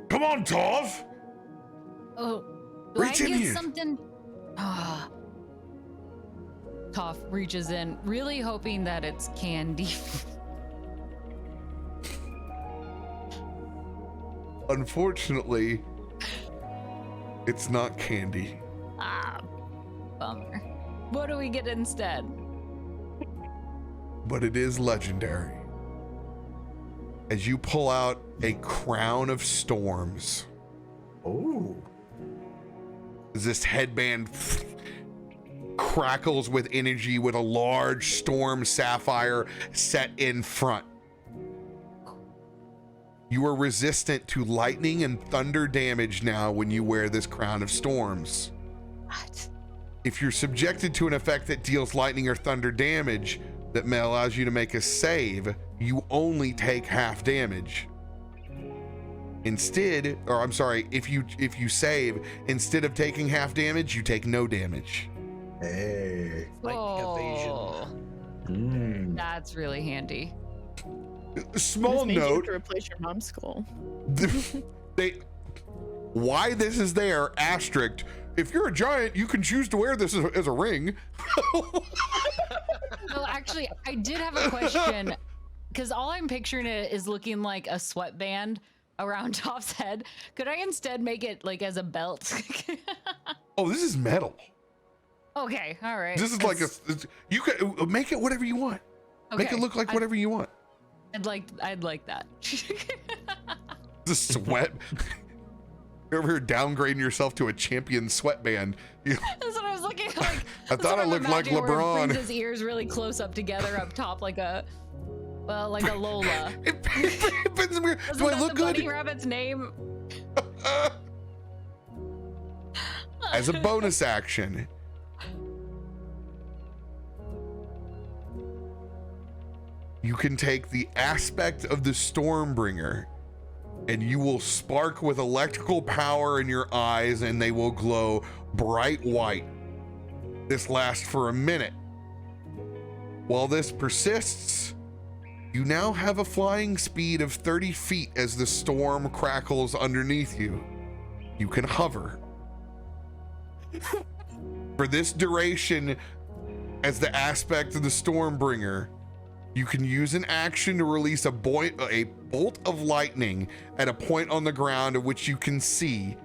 Speaker 1: Come on, Toff.
Speaker 2: Oh, do
Speaker 1: Reach
Speaker 2: I
Speaker 1: in
Speaker 2: get
Speaker 1: here.
Speaker 2: something? Ah. Toff reaches in, really hoping that it's candy.
Speaker 1: Unfortunately, it's not candy.
Speaker 2: Ah, bummer. What do we get instead?
Speaker 1: But it is legendary. As you pull out a crown of storms.
Speaker 3: Oh.
Speaker 1: As this headband crackles with energy with a large storm sapphire set in front. You are resistant to lightning and thunder damage now when you wear this crown of storms.
Speaker 2: What?
Speaker 1: If you're subjected to an effect that deals lightning or thunder damage that allows you to make a save, you only take half damage. Instead, or I'm sorry, if you save, instead of taking half damage, you take no damage.
Speaker 3: Hey.
Speaker 5: Lightning
Speaker 3: Mm.
Speaker 2: That's really handy.
Speaker 1: Small
Speaker 4: Just made you have
Speaker 1: note,
Speaker 4: to replace your mom's skull.
Speaker 1: why this is there, asterisk, if you're a giant, you can choose to wear this as a ring.
Speaker 2: Well, actually, I did have a question, because all I'm picturing it is looking like a sweatband around Toff's head. Could I instead make it like as a belt?
Speaker 1: Oh, this is metal.
Speaker 2: Okay, all right.
Speaker 1: This is like you can make it whatever you want.
Speaker 2: Okay,
Speaker 1: Make it look like whatever you want.
Speaker 2: I'd like that.
Speaker 1: The sweat. You're over here downgrading yourself to a champion sweatband.
Speaker 2: That's what I was looking like.
Speaker 1: I thought I looked like LeBron.
Speaker 2: Brings his ears really close up together up top, like a Lola.
Speaker 1: Do I look
Speaker 2: the
Speaker 1: good?
Speaker 2: bunny rabbit's name?
Speaker 1: As a bonus action, you can take the aspect of the Stormbringer and you will spark with electrical power in your eyes, and they will glow bright white. This lasts for a minute. While this persists, you now have a flying speed of 30 feet as the storm crackles underneath you. You can hover. For this duration, as the aspect of the Stormbringer, you can use an action to release a bolt of lightning at a point on the ground of which you can see.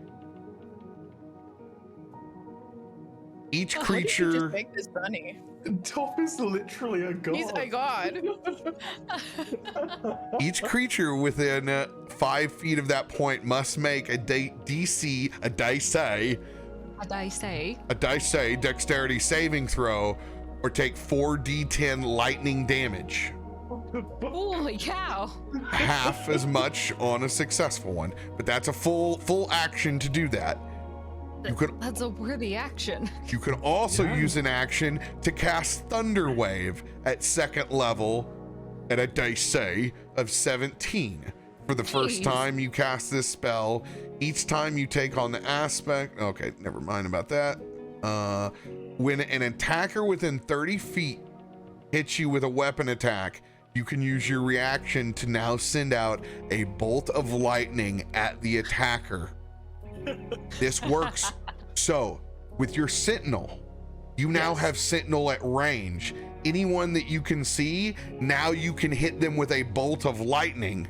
Speaker 1: Each creature.
Speaker 4: How did you just make this funny?
Speaker 3: Toff is literally a god.
Speaker 4: He's a god.
Speaker 1: Each creature within 5 feet of that point must make a DC, a dice dexterity saving throw, or take 4d10 lightning damage.
Speaker 2: Holy cow.
Speaker 1: Half as much on a successful one, but that's a full action to do that.
Speaker 2: That's a worthy action.
Speaker 1: You can also use an action to cast Thunder Wave at 2nd level at a dice of 17. For the first time you cast this spell, each time you take on the aspect. Okay, never mind about that. When an attacker within 30 feet hits you with a weapon attack, you can use your reaction to now send out a bolt of lightning at the attacker. This works. So with your sentinel, you now have sentinel at range. Anyone that you can see, now you can hit them with a bolt of lightning.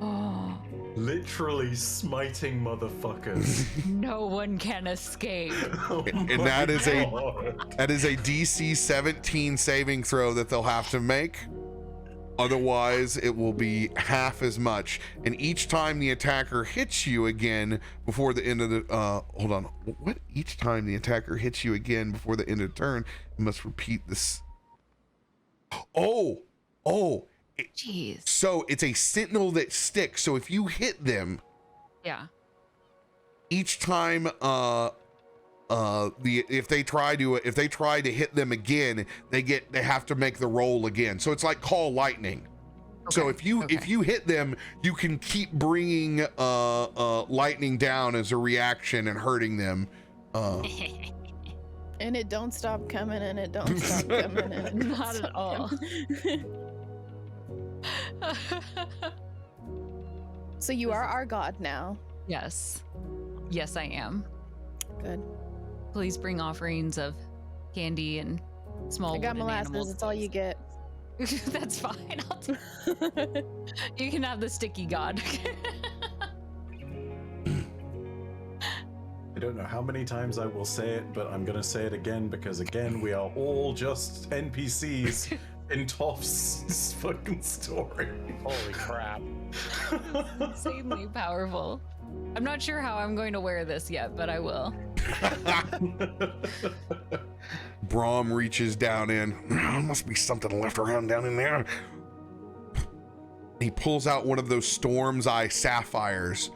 Speaker 2: Oh.
Speaker 3: Literally smiting motherfuckers.
Speaker 2: No one can escape.
Speaker 1: And that is a DC 17 saving throw that they'll have to make. Otherwise, it will be half as much. And each time the attacker hits you again before the end of the hold on. What? Each time the attacker hits you again before the end of the turn, you must repeat this. Oh.
Speaker 2: Jeez.
Speaker 1: So it's a sentinel that sticks. So if you hit them,
Speaker 2: Yeah.
Speaker 1: each time if they try to hit them again, they have to make the roll again. So it's like call lightning. Okay. So if you hit them, you can keep bringing lightning down as a reaction and hurting them.
Speaker 4: And it don't stop coming, and it don't stop coming, and it don't
Speaker 2: Not at
Speaker 4: stop
Speaker 2: all.
Speaker 4: coming. So you are our god now.
Speaker 2: Yes. Yes, I am.
Speaker 4: Good.
Speaker 2: Please bring offerings of candy and small
Speaker 4: I got
Speaker 2: wooden
Speaker 4: molasses.
Speaker 2: animals.
Speaker 4: It's all you get.
Speaker 2: That's fine. You can have the sticky god.
Speaker 3: I don't know how many times I will say it, but I'm gonna say it again because again, we are all just NPCs in Toff's fucking story.
Speaker 5: Holy crap.
Speaker 2: Insanely powerful. I'm not sure how I'm going to wear this yet, but I will.
Speaker 1: Braum reaches down in. There must be something left around down in there. He pulls out one of those Storm's Eye sapphires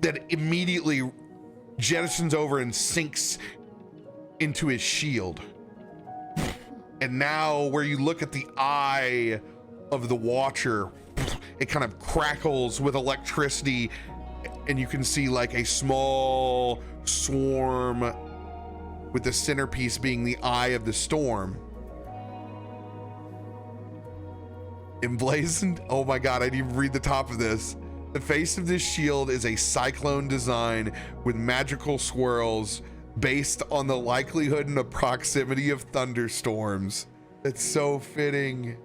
Speaker 1: that immediately jettisons over and sinks into his shield. And now where you look at the eye of the Watcher, it kind of crackles with electricity, and you can see like a small swarm with the centerpiece being the eye of the storm. Emblazoned, oh my god, I didn't even read the top of this. The face of this shield is a cyclone design with magical swirls based on the likelihood and the proximity of thunderstorms. It's so fitting.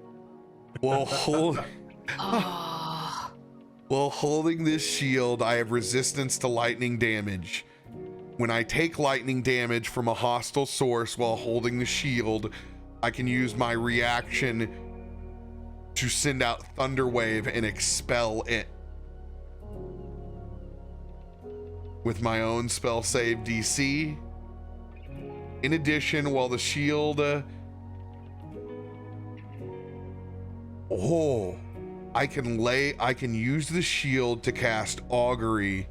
Speaker 1: While holding this shield, I have resistance to lightning damage. When I take lightning damage from a hostile source while holding the shield, I can use my reaction to send out Thunder Wave and expel it with my own spell save DC. In addition, while the shield I can use the shield to cast Augury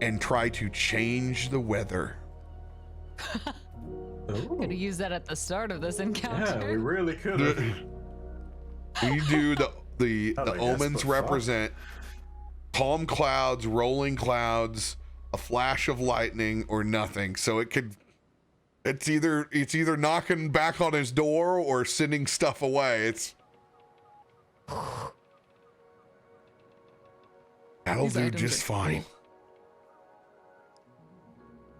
Speaker 1: and try to change the weather.
Speaker 2: Could have used that at the start of this encounter.
Speaker 3: Yeah, we really could have.
Speaker 1: When you do the omens represent calm clouds, rolling clouds, a flash of lightning, or nothing. So it's either knocking back on his door or sending stuff away. That'll
Speaker 2: These
Speaker 1: do
Speaker 2: items
Speaker 1: just
Speaker 2: are
Speaker 1: fine.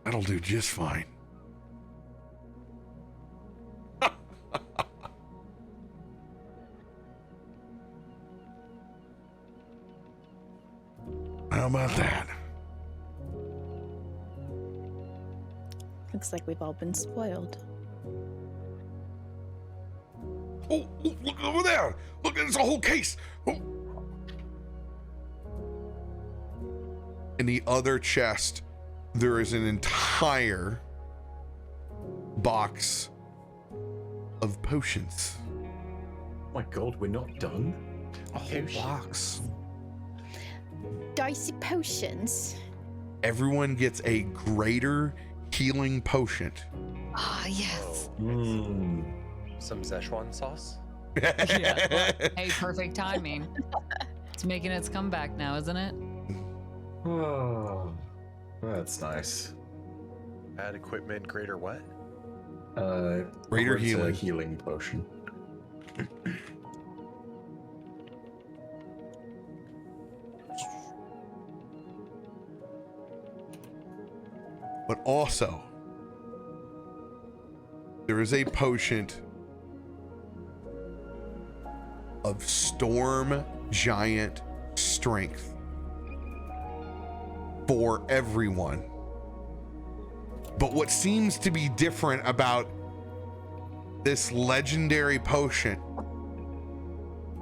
Speaker 1: That'll do just fine. How about that?
Speaker 4: Looks like we've all been spoiled.
Speaker 1: Oh, look over there! Look, there's a whole case! Oh. In the other chest, there is an entire box of potions.
Speaker 3: Oh my god, we're not done?
Speaker 6: A whole box.
Speaker 4: Dicey potions.
Speaker 1: Everyone gets a greater healing potion.
Speaker 2: Ah, yes.
Speaker 5: Some Szechuan sauce?
Speaker 2: Yeah. Well, hey, perfect timing. It's making its comeback now, isn't it?
Speaker 3: Oh, that's nice.
Speaker 5: Add equipment, greater what?
Speaker 1: Greater healing.
Speaker 3: Healing potion.
Speaker 1: But also, there is a potion of storm giant strength for everyone. But what seems to be different about this legendary potion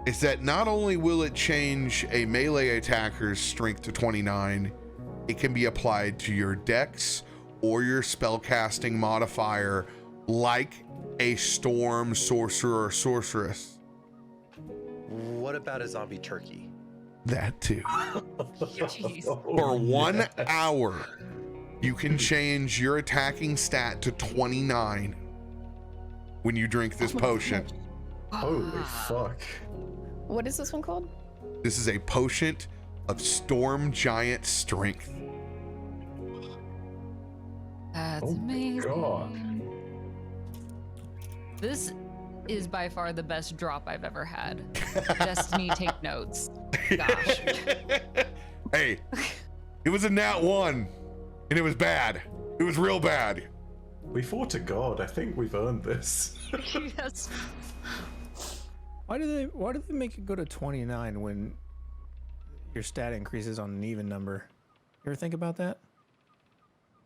Speaker 1: is that not only will it change a melee attacker's strength to 29, it can be applied to your dex or your spellcasting modifier like a storm sorcerer or sorceress.
Speaker 5: What about a zombie turkey?
Speaker 1: That too.
Speaker 2: Jeez.
Speaker 1: For 1 hour, you can change your attacking stat to 29 when you drink this potion.
Speaker 3: Holy fuck.
Speaker 4: What is this one called?
Speaker 1: This is a potion of storm giant strength.
Speaker 2: That's
Speaker 3: Oh my
Speaker 2: amazing.
Speaker 3: God.
Speaker 2: This is by far the best drop I've ever had. Destiny, take notes. Gosh.
Speaker 1: Hey, it was a nat 1 and it was bad. It was real bad.
Speaker 3: We fought a god. I think we've earned this.
Speaker 2: Yes.
Speaker 6: Why do they make it go to 29 when your stat increases on an even number? You ever think about that?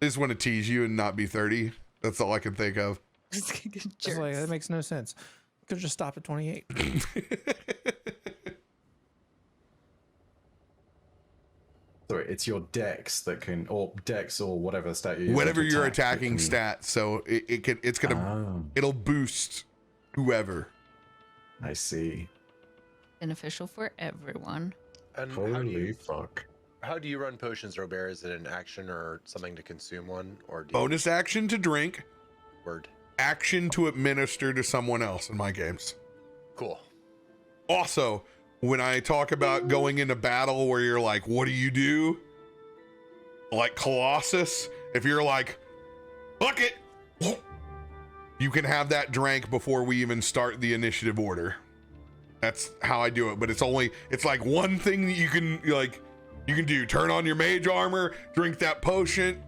Speaker 1: I just want to tease you and not be 30. That's all I can think of.
Speaker 6: It's like, that makes no sense. Could just stop at 28.
Speaker 3: Sorry, it's your dex that can, or dex or whatever stat you use.
Speaker 1: Whatever
Speaker 3: to
Speaker 1: your
Speaker 3: attack that
Speaker 1: attacking
Speaker 3: can-
Speaker 1: stat, so it's gonna it'll boost whoever.
Speaker 3: I see.
Speaker 2: Beneficial for everyone.
Speaker 5: And
Speaker 3: Holy fuck.
Speaker 5: how do you run potions, Robert? Is it an action or something to consume one? Or do you
Speaker 1: Bonus action to drink,
Speaker 5: word?
Speaker 1: action to administer to someone else in my games.
Speaker 5: Cool.
Speaker 1: Also, when I talk about going into battle where you're like, what do you do? Like Colossus, if you're like, bucket, you can have that drank before we even start the initiative order. That's how I do it, but it's like one thing that you can do. Turn on your mage armor, drink that potion,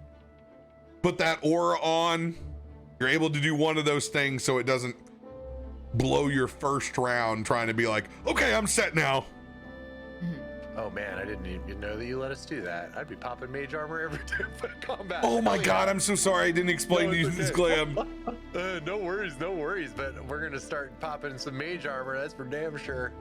Speaker 1: put that aura on. You're able to do one of those things so it doesn't blow your first round trying to be like, okay, I'm set now.
Speaker 5: Oh man, I didn't even know that you let us do that. I'd be popping mage armor every day for combat.
Speaker 1: Oh my
Speaker 5: Hell
Speaker 1: God,
Speaker 5: yeah.
Speaker 1: I'm so sorry I didn't explain to you
Speaker 5: it's
Speaker 1: this,
Speaker 5: okay.
Speaker 1: Glam.
Speaker 5: No worries. But we're gonna start popping some mage armor. That's for damn sure.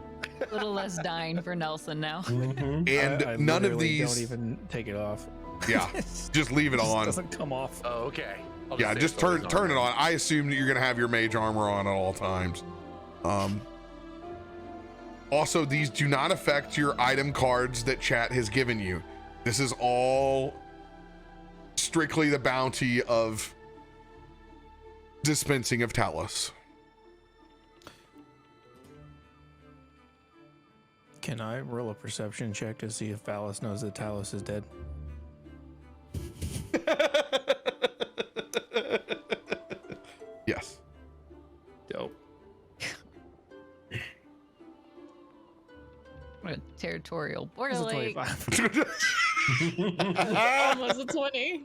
Speaker 2: A little less dying for Nelson now.
Speaker 1: And
Speaker 6: I
Speaker 1: none of
Speaker 6: literally
Speaker 1: these,
Speaker 6: don't even take it off.
Speaker 1: yeah, just leave it
Speaker 6: It
Speaker 1: on.
Speaker 6: doesn't come off.
Speaker 5: Oh, okay. I'll
Speaker 1: Yeah,
Speaker 5: say
Speaker 1: just
Speaker 5: it's always
Speaker 1: turn it on. I assume that you're gonna have your mage armor on at all times. Also, these do not affect your item cards that chat has given you. This is all strictly the bounty of dispensing of Talos.
Speaker 6: Can I roll a perception check to see if Valis knows that Talos is dead?
Speaker 1: Yes.
Speaker 6: Dope.
Speaker 2: What a territorial border
Speaker 6: That's a
Speaker 2: lake.
Speaker 6: 25.
Speaker 4: Almost a 20.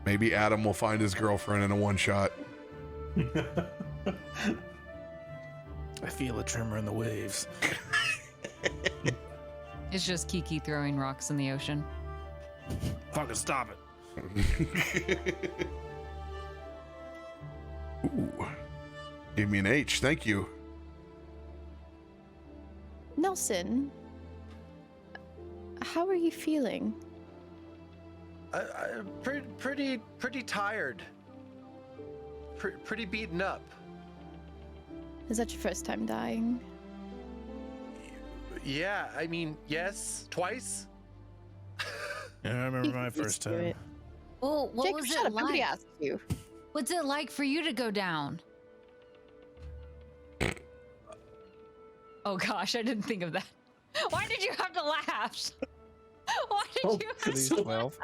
Speaker 1: Maybe Adam will find his girlfriend in a one shot.
Speaker 6: I feel a tremor in the waves.
Speaker 2: It's just Kiki throwing rocks in the ocean.
Speaker 6: Fucking stop it.
Speaker 1: Ooh. Give me an H, thank you.
Speaker 4: Nelson, how are you feeling?
Speaker 5: Pretty tired. Pretty beaten up.
Speaker 4: Is that your first time dying?
Speaker 5: Yeah, I mean, yes, twice.
Speaker 6: Yeah, I remember my
Speaker 4: You
Speaker 6: first
Speaker 4: just do
Speaker 6: time.
Speaker 4: it.
Speaker 2: Well, what
Speaker 4: Jacob,
Speaker 2: was
Speaker 4: shut
Speaker 2: it
Speaker 4: up. Nobody
Speaker 2: like?
Speaker 4: asked you.
Speaker 2: What's it like for you to go down? Oh gosh, I didn't think of that. Why did you have to laugh? Why did you have
Speaker 6: At least
Speaker 2: to
Speaker 6: 12.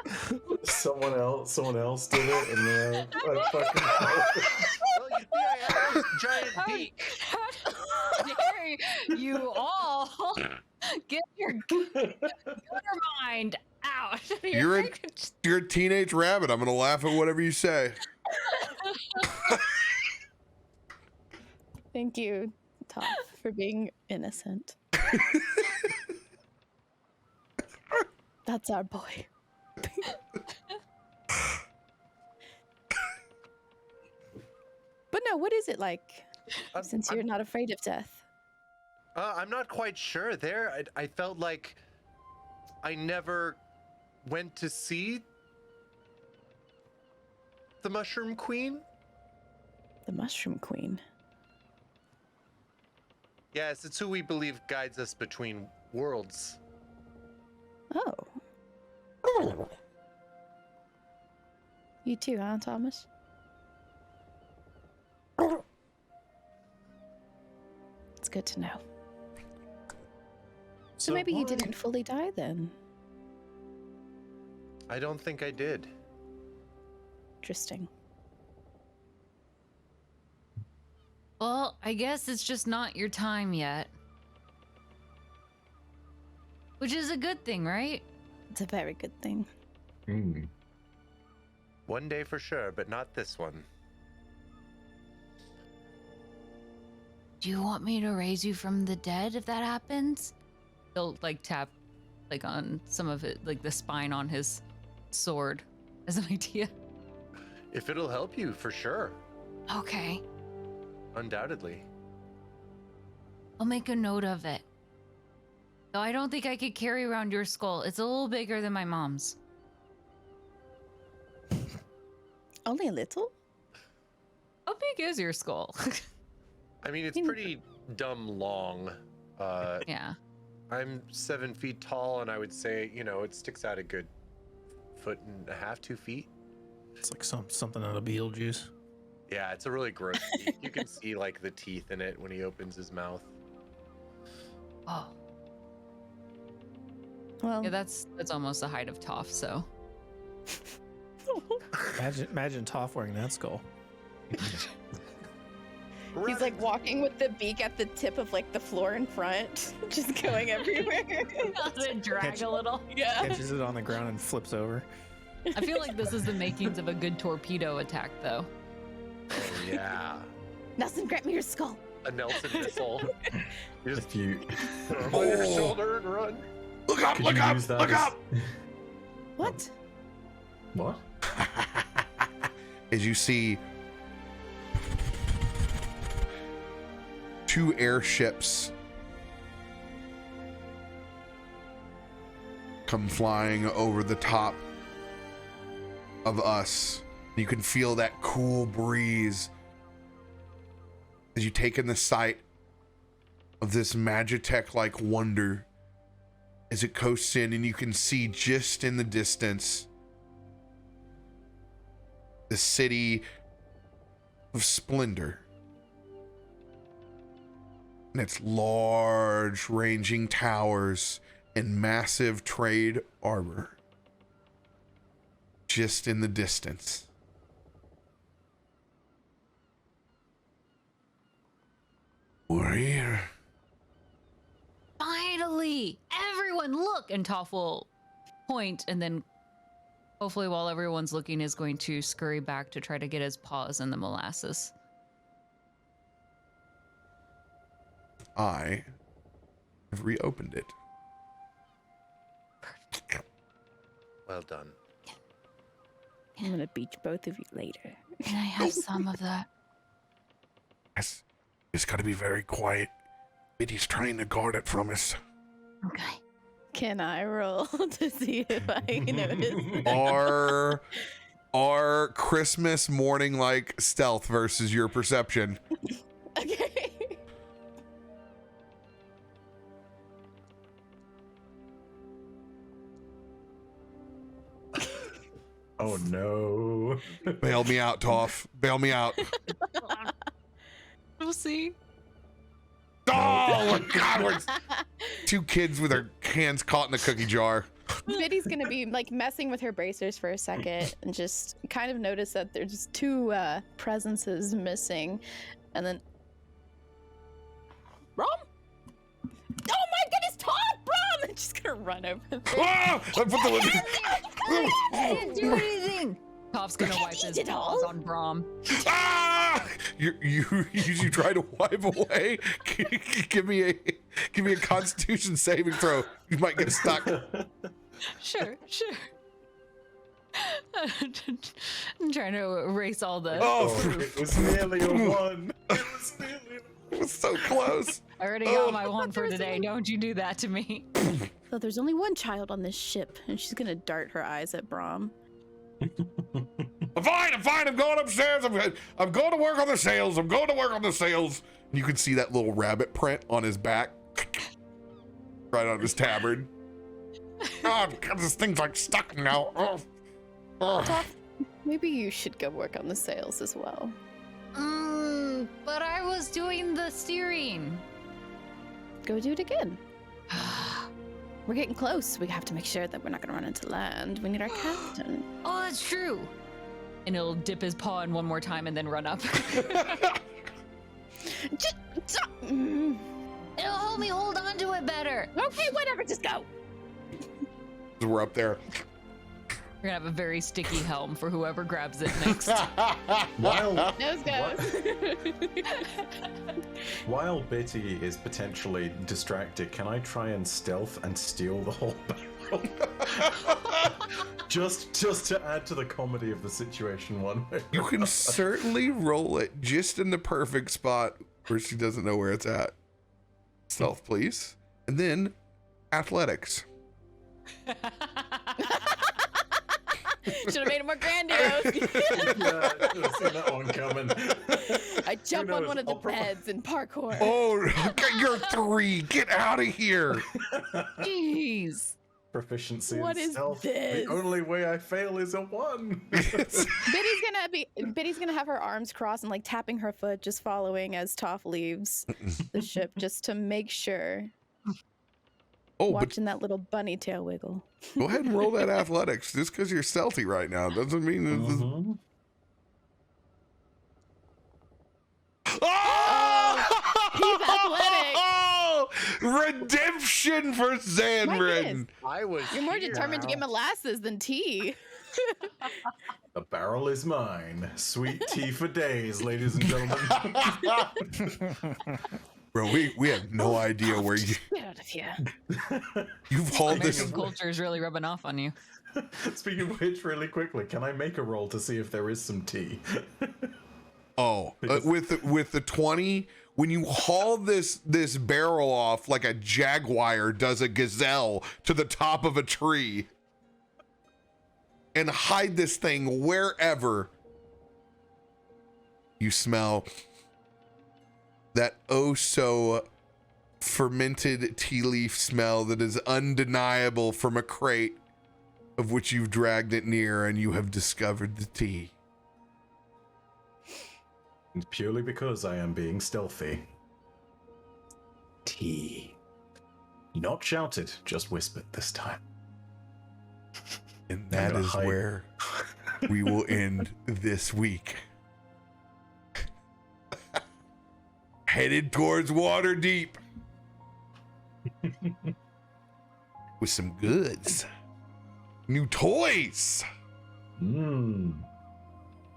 Speaker 3: Someone else did it, and then I fucking.
Speaker 5: Well, you see, I have this giant
Speaker 2: How
Speaker 5: beak.
Speaker 2: dare you all get your gutter mind out.
Speaker 1: You're a teenage rabbit. I'm gonna laugh at whatever you say.
Speaker 4: Thank you, Toff, for being innocent. That's our boy. But no, what is it like? Since you're not afraid of death.
Speaker 5: I'm not quite sure. There, I felt like I never went to see the Mushroom Queen.
Speaker 4: The Mushroom Queen.
Speaker 5: Yes, it's who we believe guides us between worlds.
Speaker 4: Oh. You too, huh, Thomas? It's good to know. So maybe you didn't fully die then.
Speaker 5: I don't think I did.
Speaker 4: Interesting.
Speaker 2: Well, I guess it's just not your time yet. Which is a good thing, right?
Speaker 4: It's a very good thing.
Speaker 5: One day for sure, but not this one.
Speaker 2: Do you want me to raise you from the dead if that happens? He'll like tap like on some of it, like the spine on his sword as an idea.
Speaker 5: If it'll help you, for sure.
Speaker 2: Okay.
Speaker 5: Undoubtedly.
Speaker 2: I'll make a note of it. Though I don't think I could carry around your skull. It's a little bigger than my mom's.
Speaker 4: Only a little?
Speaker 2: How big is your skull?
Speaker 5: I mean, it's pretty dumb long.
Speaker 2: Yeah.
Speaker 5: I'm 7 feet tall, and I would say, you know, it sticks out a good 1.5 feet, 2 feet.
Speaker 6: It's like something out of Beetlejuice.
Speaker 5: Yeah, it's a really gross beak. You can see like the teeth in it when he opens his mouth.
Speaker 2: Oh.
Speaker 4: Well,
Speaker 2: Yeah, that's almost the height of Toff, so.
Speaker 6: Imagine Toff wearing that skull.
Speaker 4: he's like walking with the beak at the tip of like the floor in front, just going everywhere.
Speaker 2: Does it drag a little?
Speaker 4: Yeah.
Speaker 6: Catches it on the ground and flips over.
Speaker 2: I feel like this is the makings of a good torpedo attack, though.
Speaker 5: Oh, yeah.
Speaker 4: Nelson, grab me your skull.
Speaker 5: A Nelson missile. You just
Speaker 3: If you
Speaker 5: throw him on your shoulder and run.
Speaker 1: Look up!
Speaker 3: could
Speaker 1: Look
Speaker 3: you
Speaker 1: up!
Speaker 3: use that
Speaker 1: Look
Speaker 3: as-
Speaker 1: up!
Speaker 4: What?
Speaker 3: What?
Speaker 1: As you see 2 airships come flying over the top of us. You can feel that cool breeze as you take in the sight of this Magitech-like wonder as it coasts in, and you can see just in the distance the city of Splendor. and its large ranging towers and massive trade arbor just in the distance. We're here.
Speaker 2: Finally! Everyone look! And Toff will point, and then hopefully while everyone's looking is going to scurry back to try to get his paws in the molasses.
Speaker 1: I have reopened it.
Speaker 5: Well done.
Speaker 4: I'm gonna beach both of you later.
Speaker 2: Can I have some of that?
Speaker 1: Yes. It's got to be very quiet. Biddy's trying to guard it from us.
Speaker 2: Okay.
Speaker 4: Can I roll to see if I notice?
Speaker 1: Our Christmas morning like stealth versus your perception.
Speaker 4: Okay.
Speaker 3: Oh no.
Speaker 1: Bail me out, Toff. Bail me out.
Speaker 2: We'll see.
Speaker 1: Oh my God, we're two kids with their hands caught in the cookie jar.
Speaker 4: Biddy's gonna be like messing with her bracers for a second and just kind of notice that there's two presences missing, and then Brom? Oh my goodness, Todd, Brom! I'm just gonna run over there.
Speaker 1: Ah! I put the
Speaker 2: I didn't do anything. Toff's gonna wipe his
Speaker 4: Did
Speaker 2: paws
Speaker 4: all?
Speaker 2: on Brom.
Speaker 1: Ah! You try to wipe away. Give me a Constitution saving throw. You might get stuck.
Speaker 2: Sure. I'm trying to erase all the.
Speaker 1: Oh,
Speaker 3: It was nearly a 1.
Speaker 1: it was so close.
Speaker 2: I already got my one for today. Don't you do that to me.
Speaker 4: So there's only one child on this ship, and she's gonna dart her eyes at Brom.
Speaker 1: I'm fine. I'm going upstairs. I'm going to work on the sails. You can see that little rabbit print on his back, right on his tabard. Oh, God, this thing's like stuck now.
Speaker 4: Toff, maybe you should go work on the sails as well.
Speaker 2: But I was doing the steering.
Speaker 4: Go do it again. We're getting close. We have to make sure that we're not gonna run into land. We need our captain.
Speaker 2: Oh, that's true. And he'll dip his paw in one more time and then run up.
Speaker 4: Just stop. Mm.
Speaker 2: It'll help me hold on to it better.
Speaker 4: Okay, whatever. Just go.
Speaker 1: We're up there.
Speaker 2: We're gonna have a very sticky helm for whoever grabs it next.
Speaker 3: While
Speaker 4: Nose goes.
Speaker 3: while Bitty is potentially distracted, can I try and stealth and steal the whole barrel? just to add to the comedy of the situation one way.
Speaker 1: You can certainly roll it just in the perfect spot where she doesn't know where it's at. Stealth, please. And then athletics.
Speaker 4: Should have made it more grandiose.
Speaker 3: Yeah, I should have seen that one coming.
Speaker 4: I jump on
Speaker 3: knows?
Speaker 4: one of the
Speaker 3: I'll
Speaker 4: beds and parkour.
Speaker 1: Oh, you're 3. Get out of here.
Speaker 2: Jeez.
Speaker 3: Proficiency
Speaker 4: What
Speaker 3: in
Speaker 4: is
Speaker 3: stealth.
Speaker 4: this?
Speaker 3: The only way I fail is a 1.
Speaker 4: Bitty's gonna have her arms crossed and like tapping her foot, just following as Toff leaves the ship, just to make sure.
Speaker 1: Oh,
Speaker 4: Watching that little bunny tail wiggle.
Speaker 1: but go ahead and roll that athletics. Just because you're stealthy right now doesn't mean that Oh! Redemption for Xanred.
Speaker 5: I was.
Speaker 4: You're more
Speaker 5: here.
Speaker 4: determined to get molasses than tea.
Speaker 3: The barrel is mine. Sweet tea for days, ladies and gentlemen.
Speaker 1: Bro, we have no idea where you
Speaker 4: Get out of here.
Speaker 1: you've hauled this.
Speaker 2: American culture is really rubbing off on you.
Speaker 3: Speaking of which, really quickly, can I make a roll to see if there is some tea?
Speaker 1: Oh, with the 20, when you haul this barrel off like a jaguar does a gazelle to the top of a tree and hide this thing wherever, you smell that oh so fermented tea leaf smell that is undeniable from a crate of which you've dragged it near, and you have discovered the tea.
Speaker 3: And purely because I am being stealthy. he not shouted, just whispered this time.
Speaker 1: And that is where we will end this week. Headed towards Waterdeep with some goods, new toys, and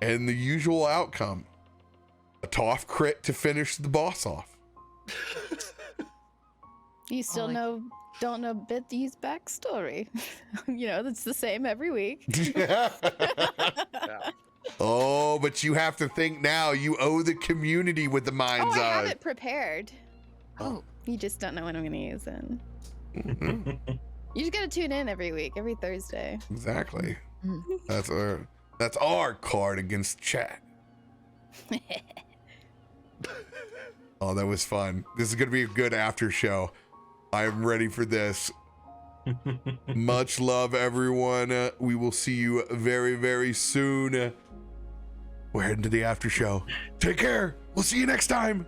Speaker 1: the usual outcome: a Toff crit to finish the boss off.
Speaker 4: You still don't know Bithy's backstory. You know, it's the same every week.
Speaker 1: Oh, but you have to think now. You owe the community with the mind's eye.
Speaker 4: I have it prepared.
Speaker 2: Oh.
Speaker 4: You just don't know when I'm going to use it. You just got to tune in every week, every Thursday.
Speaker 1: Exactly. That's our card against chat. Oh, that was fun. This is going to be a good after show. I am ready for this. Much love, everyone. We will see you very, very soon. We're heading to the after show. Take care. We'll see you next time.